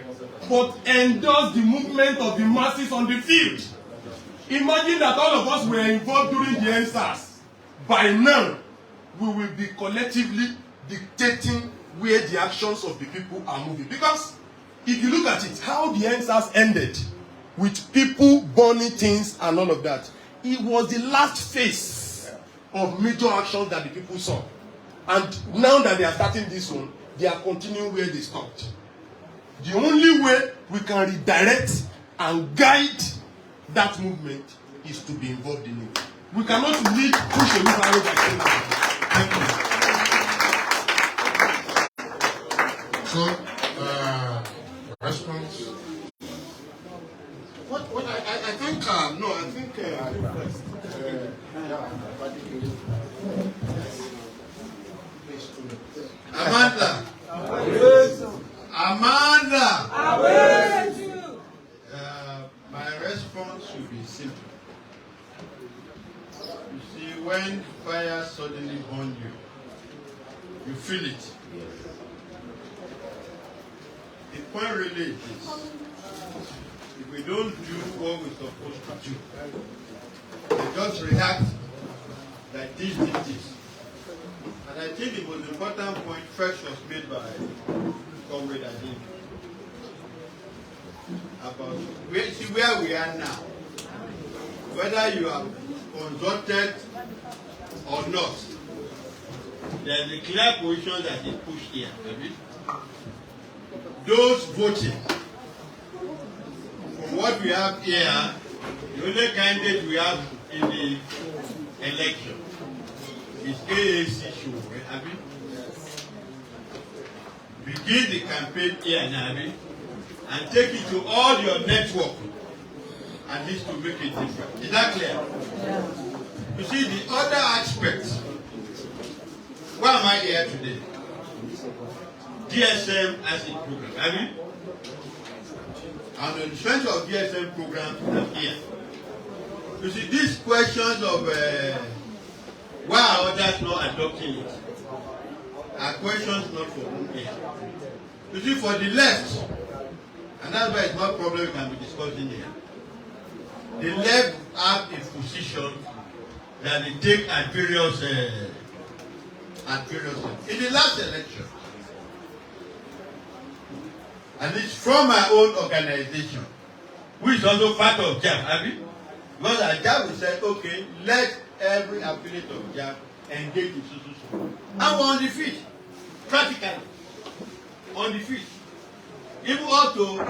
but endorse the movement of the masses on the field. Imagine that all of us were involved during the NSAS. By now, we will be collectively dictating where the actions of the people are moving. Because if you look at it, how the NSAS ended with people burning things and all of that, it was the last phase of major actions that the people saw. And now that they are starting this one, they are continuing where they stopped. The only way we can redirect and guide that movement is to be involved in it. We cannot lead, push a wheelbarrow by saying, thank you. So, response. What I think, no, I think, Amanda. My response should be simple. You see, when fire suddenly burns you feel it. The point really is this: if we don't do what we're supposed to do, we just react like this. And I think the most important point first was made by Comrade Adin. about where we are now. Whether you have consulted or not, there is a clear position that is pushed here. Those voting, from what we have here, the only candidate we have in the election is AAC Sowore. Begin the campaign here now, and take it to all your network, and this to make it different. Is that clear? Yeah. You see, the other aspect, why am I here today? DSM as a program. And on the strength of DSM program, I'm here. You see, these questions of why are others not adopting it are questions not for whom here. You see, for the left, and that's why it's not a problem we can be discussing here. The left have a position that they take at various in the last election. And it's from my own organization, which is also part of JAB, because at JAB we said, okay, let every affiliate of JAB engage in social. And we're on the field, practically, on the field. Even up to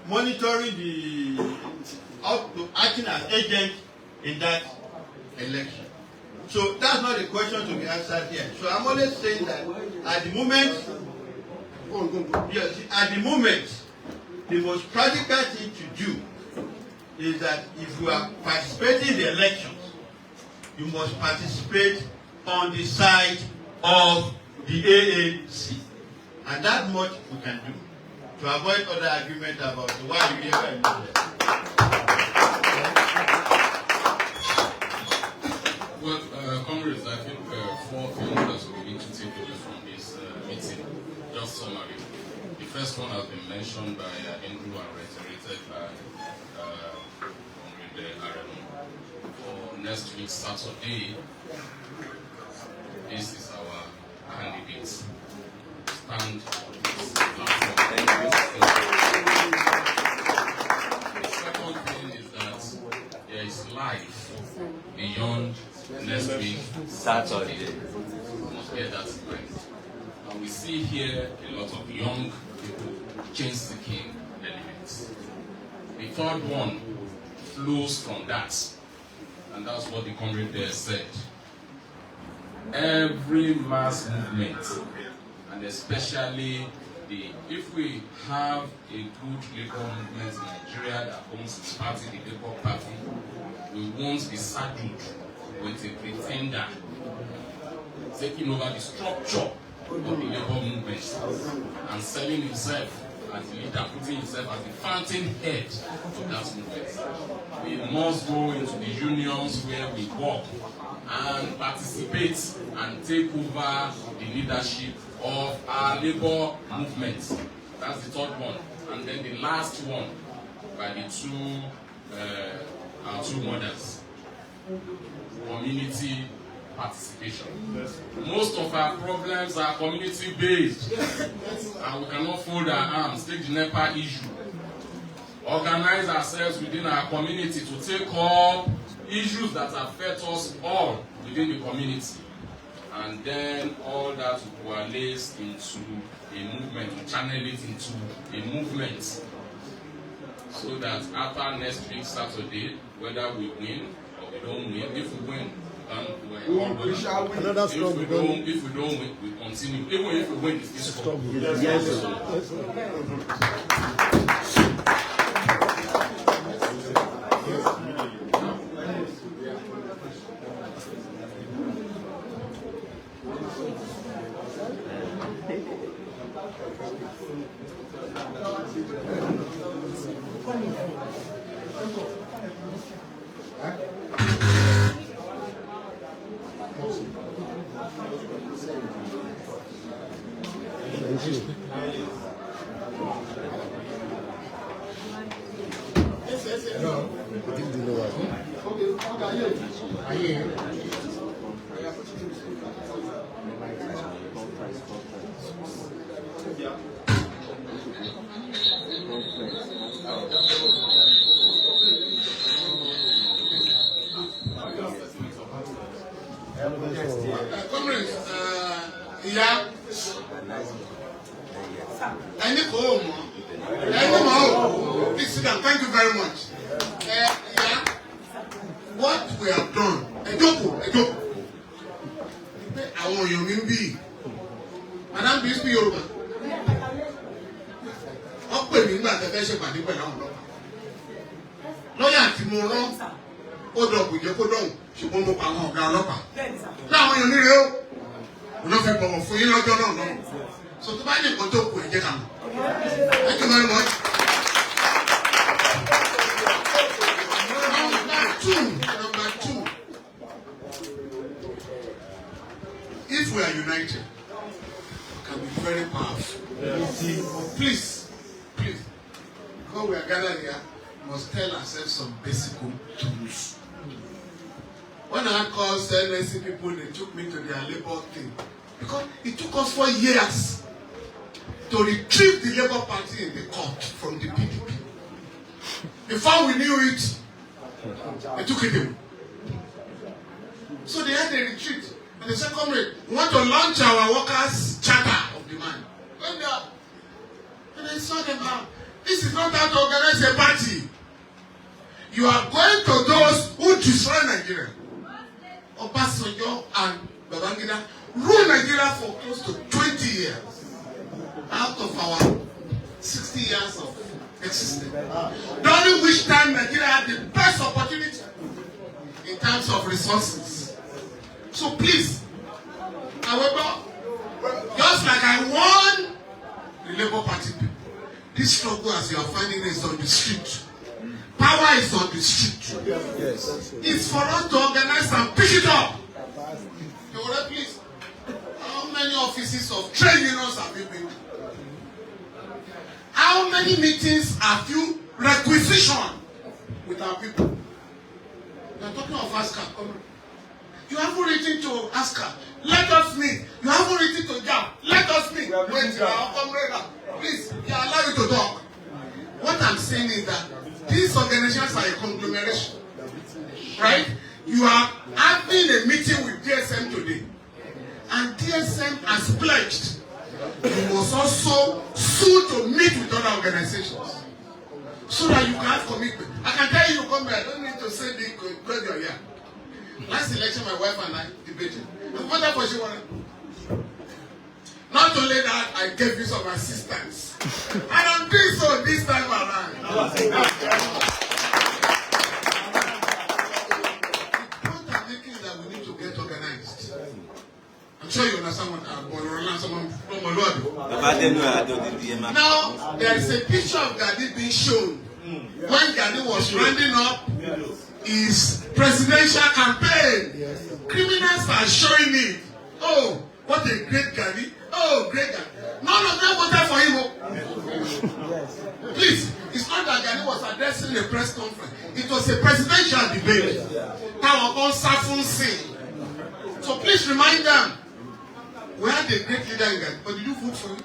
monitoring up to acting as agent in that election. So that's not a question to be answered here. So I'm always saying that at the moment, yes, at the moment, the most practical thing to do is that if you are participating in the elections, you must participate on the side of the AAC. And that much we can do to avoid other argument about why you here and not there. Well, comrades, I think 4 things that we need to take away from this meeting. Just summary. The first one has been mentioned by Andrew and reiterated by Comrade Aremu. For next week, Saturday, this is our candidate. Stand on this platform. The second thing is that there is life beyond next week, Saturday. We must get that in mind. And we see here a lot of young people change-seeking elements. The third one flows from that, and that's what the comrade there said. Every mass movement, and especially if we have a good labor movement in Nigeria that owns its party, the Labour Party, we won't be saddled with a pretender taking over the structure of the labor movement and selling himself as the leader, putting himself as the fountainhead of that movement. We must go into the unions where we work and participate and take over the leadership of our labor movement. That's the third one. And then the last one by the our two mothers. Community participation. Most of our problems are community based, and we cannot fold our arms. Take the NEPA issue. Organize ourselves within our community to take up issues that affect us all within the community, and then all that will coalesce into a movement, to channel it into a movement, so that after next week Saturday, whether we win or we don't win, if we win, we shall win. If we don't win, we continue. Even if we win, it's strong. Yes. Conference. Oh, please sit down. Thank you very much. Yeah. What we have done, àwọn èèyàn mi ń bí Madam Bísí Yorùbá wọ́n pè mí nígbà tẹ́fẹ́ ṣèpàdé pẹ̀lú àwọn ọlọ́pàá lọ́yà tí mo rán ó dọ̀kù jẹ́ kó dọ̀hùn ṣùgbọ́n mo pa àwọn ọ̀gá ọlọ́pàá láwọn èèyàn nílé ó ló fi bọ̀wọ̀ fún yín lọ́jọ́ náà lọ́wọ́ so tó bá ní nǹkan tó kù ẹ̀ jẹ́ ká mọ̀. Thank you very much. Number two, if we are united, it can be very powerful. Please, because we are gathered here, we must tell ourselves some basic truths. When I called NSC people, they took me to their labor thing. Because it took us 4 years to retrieve the Labour Party in the court from the PDP. Before we knew it, they took it away. So they had a retreat. And they said, comrade, we want to launch our workers' charter of demand. And I saw them out. This is not how to organize a party. You are going to those who destroy Nigeria. Obasanjo and Babangida ruled Nigeria for close to 20 years out of our 60 years of existence. During which time Nigeria had the best opportunity in terms of resources. So please, however, just like I won the Labour Party people, this struggle as you are finding is on the street. Power is on the street. Yes. It's for us to organize and pick it up. Please, how many offices of trade unions have you been to? How many meetings have you requisitioned with our people? You are talking of ASCA. You haven't written to ASCA. Let us meet. You haven't written to JAM. Let us meet. Wait, please, you allow you to talk. What I'm saying is that these organizations are a conglomeration. Right? You are having a meeting with DSM today. And DSM has pledged you must also soon to meet with other organizations so that you can have commitment. I can tell you, come here, I don't need to say the because you're here. Last election, my wife and I debated. And what that was you want? Not only that, I gave you some assistance. And I'm doing so this time around. The point I'm making is that we need to get organized. I'm sure you understand what I'm going to Now, there is a picture of Gadi being shown when Gadi was rounding up his presidential campaign. Criminals are showing it. Oh, what a great Gadi. Oh, great Gadi. None of them voted for him. Please, it's not that Gadi was addressing a press conference. It was a presidential debate. So please remind them. We had a great leader in Ghana, but did you vote for him?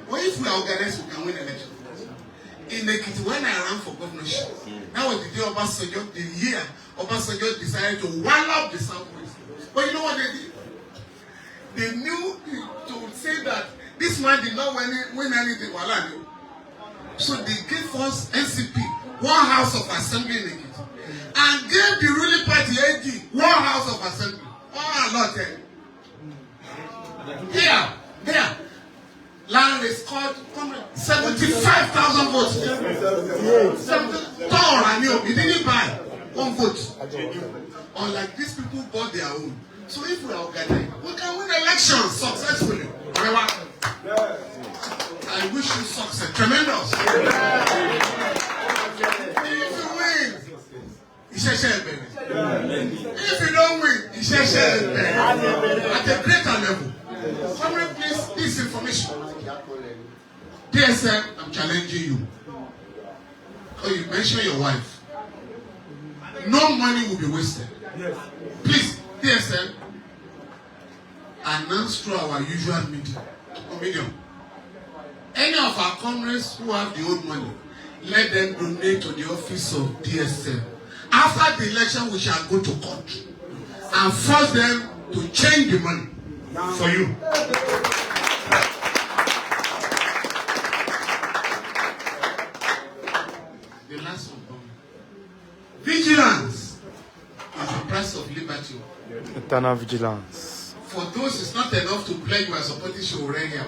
Well, if we are organized, we can win elections. In Ekiti, when I ran for governorship, that was the day Obasanjo, the year Obasanjo decided to wallop the Southwest. But you know what they did? They knew to say that this man did not win anything. So they gave us NCP, one house of assembly in Ekiti, and gave the ruling party AG, one house of assembly. Oh, Lord, Here, Larry scored 75,000 votes. He didn't buy one vote. Unlike these people bought their own. So if we are organized, we can win elections successfully. I wish you success. Tremendous. If you win, it's a share, baby. If you don't win, it's a share, baby. At a greater level. Comrade, please, this information. DSM, I'm challenging you. Oh, you mentioned your wife. No money will be wasted. Please, DSM, announce through our usual medium. Any of our comrades who have the old money, let them donate to the office of DSM. After the election, we shall go to court and force them to change the money for you. Internal vigilance. For those, it's not enough to pledge you are supporting Sowore here.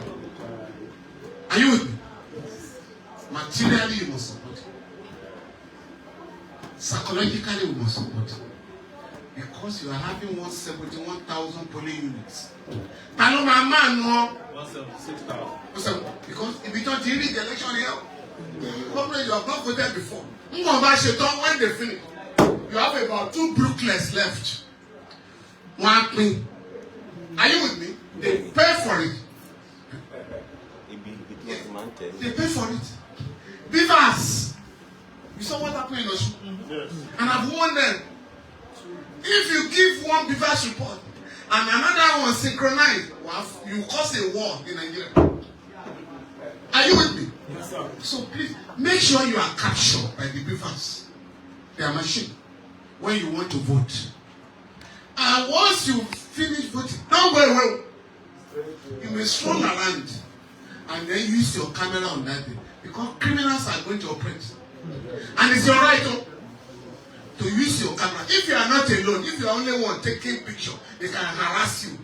Are you with me? Materially, you must support. Psychologically, we must support. Because you are having 171,000 polling units. Talo mama no. 176,000. Because if you don't rig the election here, probably you have not voted before. When they finish, you have about 2 booklets left. One thing. Are you with me? They pay for it. They pay for it. Beavers. You saw what happened in Osun? Yes. And I've warned them. If you give one Beavers report and another one synchronized, you cause a war in Nigeria. Are you with me? Yes, sir. So please, make sure you are captured by the Beavers. They are machine. When you want to vote. And once you finish voting, don't go away. You may stroll around and then use your camera on that day. Because criminals are going to operate. And it's your right to use your camera. If you are not alone, if you are only one taking picture, they can harass you.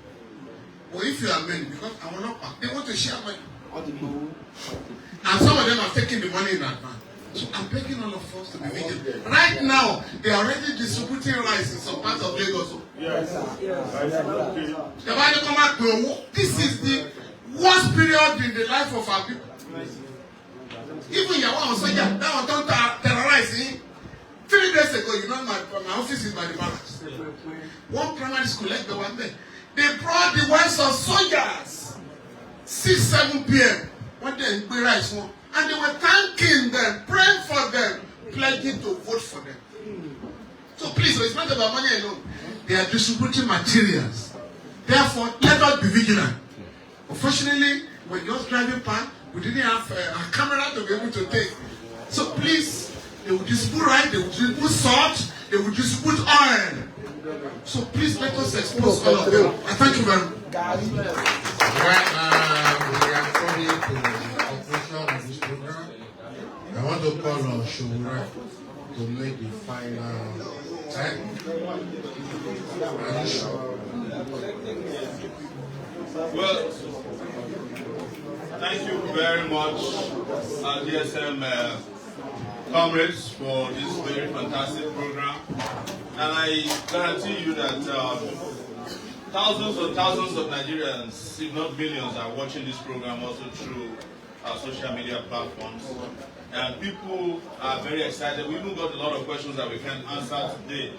Or if you are many, because I will not, they want to share money. And some of them are taking the money in advance. So I'm begging all of us to be vigilant. Right now, they are already distributing rice in some parts of Lagos. Yes. This is the worst period in the life of our people. Even Yawa was saying that one don't terrorize him. 3 days ago, you know, my office is by the barracks. One primary school like the one there. They brought the wives of soldiers 6-7 p.m. when they rice one. And they were thanking them, praying for them, pledging to vote for them. So please, it's not about money alone. They are distributing materials. Therefore, let us be vigilant. Unfortunately, when you're driving past, we didn't have a camera to be able to take. So please, they will distribute rice, they will distribute salt, they will distribute oil. So please let us expose all of them. I thank you very much. Right now, we are coming to the conclusion of this program. I want to call on Sowore to make the final time. Well, thank you very much, DSM comrades, for this very fantastic program. And I guarantee you that thousands and thousands of Nigerians, if not millions, are watching this program also through our social media platforms. And people are very excited. We even got a lot of questions that we can answer today.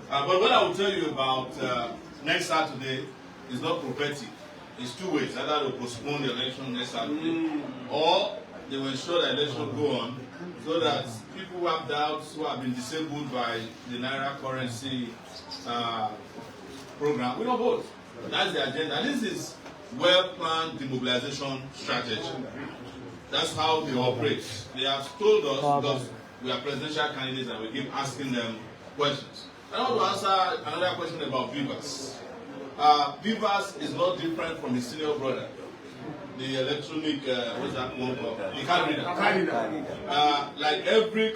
But what I will tell you about next Saturday is not prophetic. It's 2 ways. Either to postpone the election next Saturday, or they will ensure the election will go on, so that people who have doubts, who have been disabled by the Naira currency program, we don't vote. That's the agenda. This is well-planned demobilization strategy. That's how they operate. They have told us, because we are presidential candidates and we keep asking them questions. I want to answer another question about Beavers. Beavers is not different from his senior brother, the electronic, what's that one called? The card reader. Like every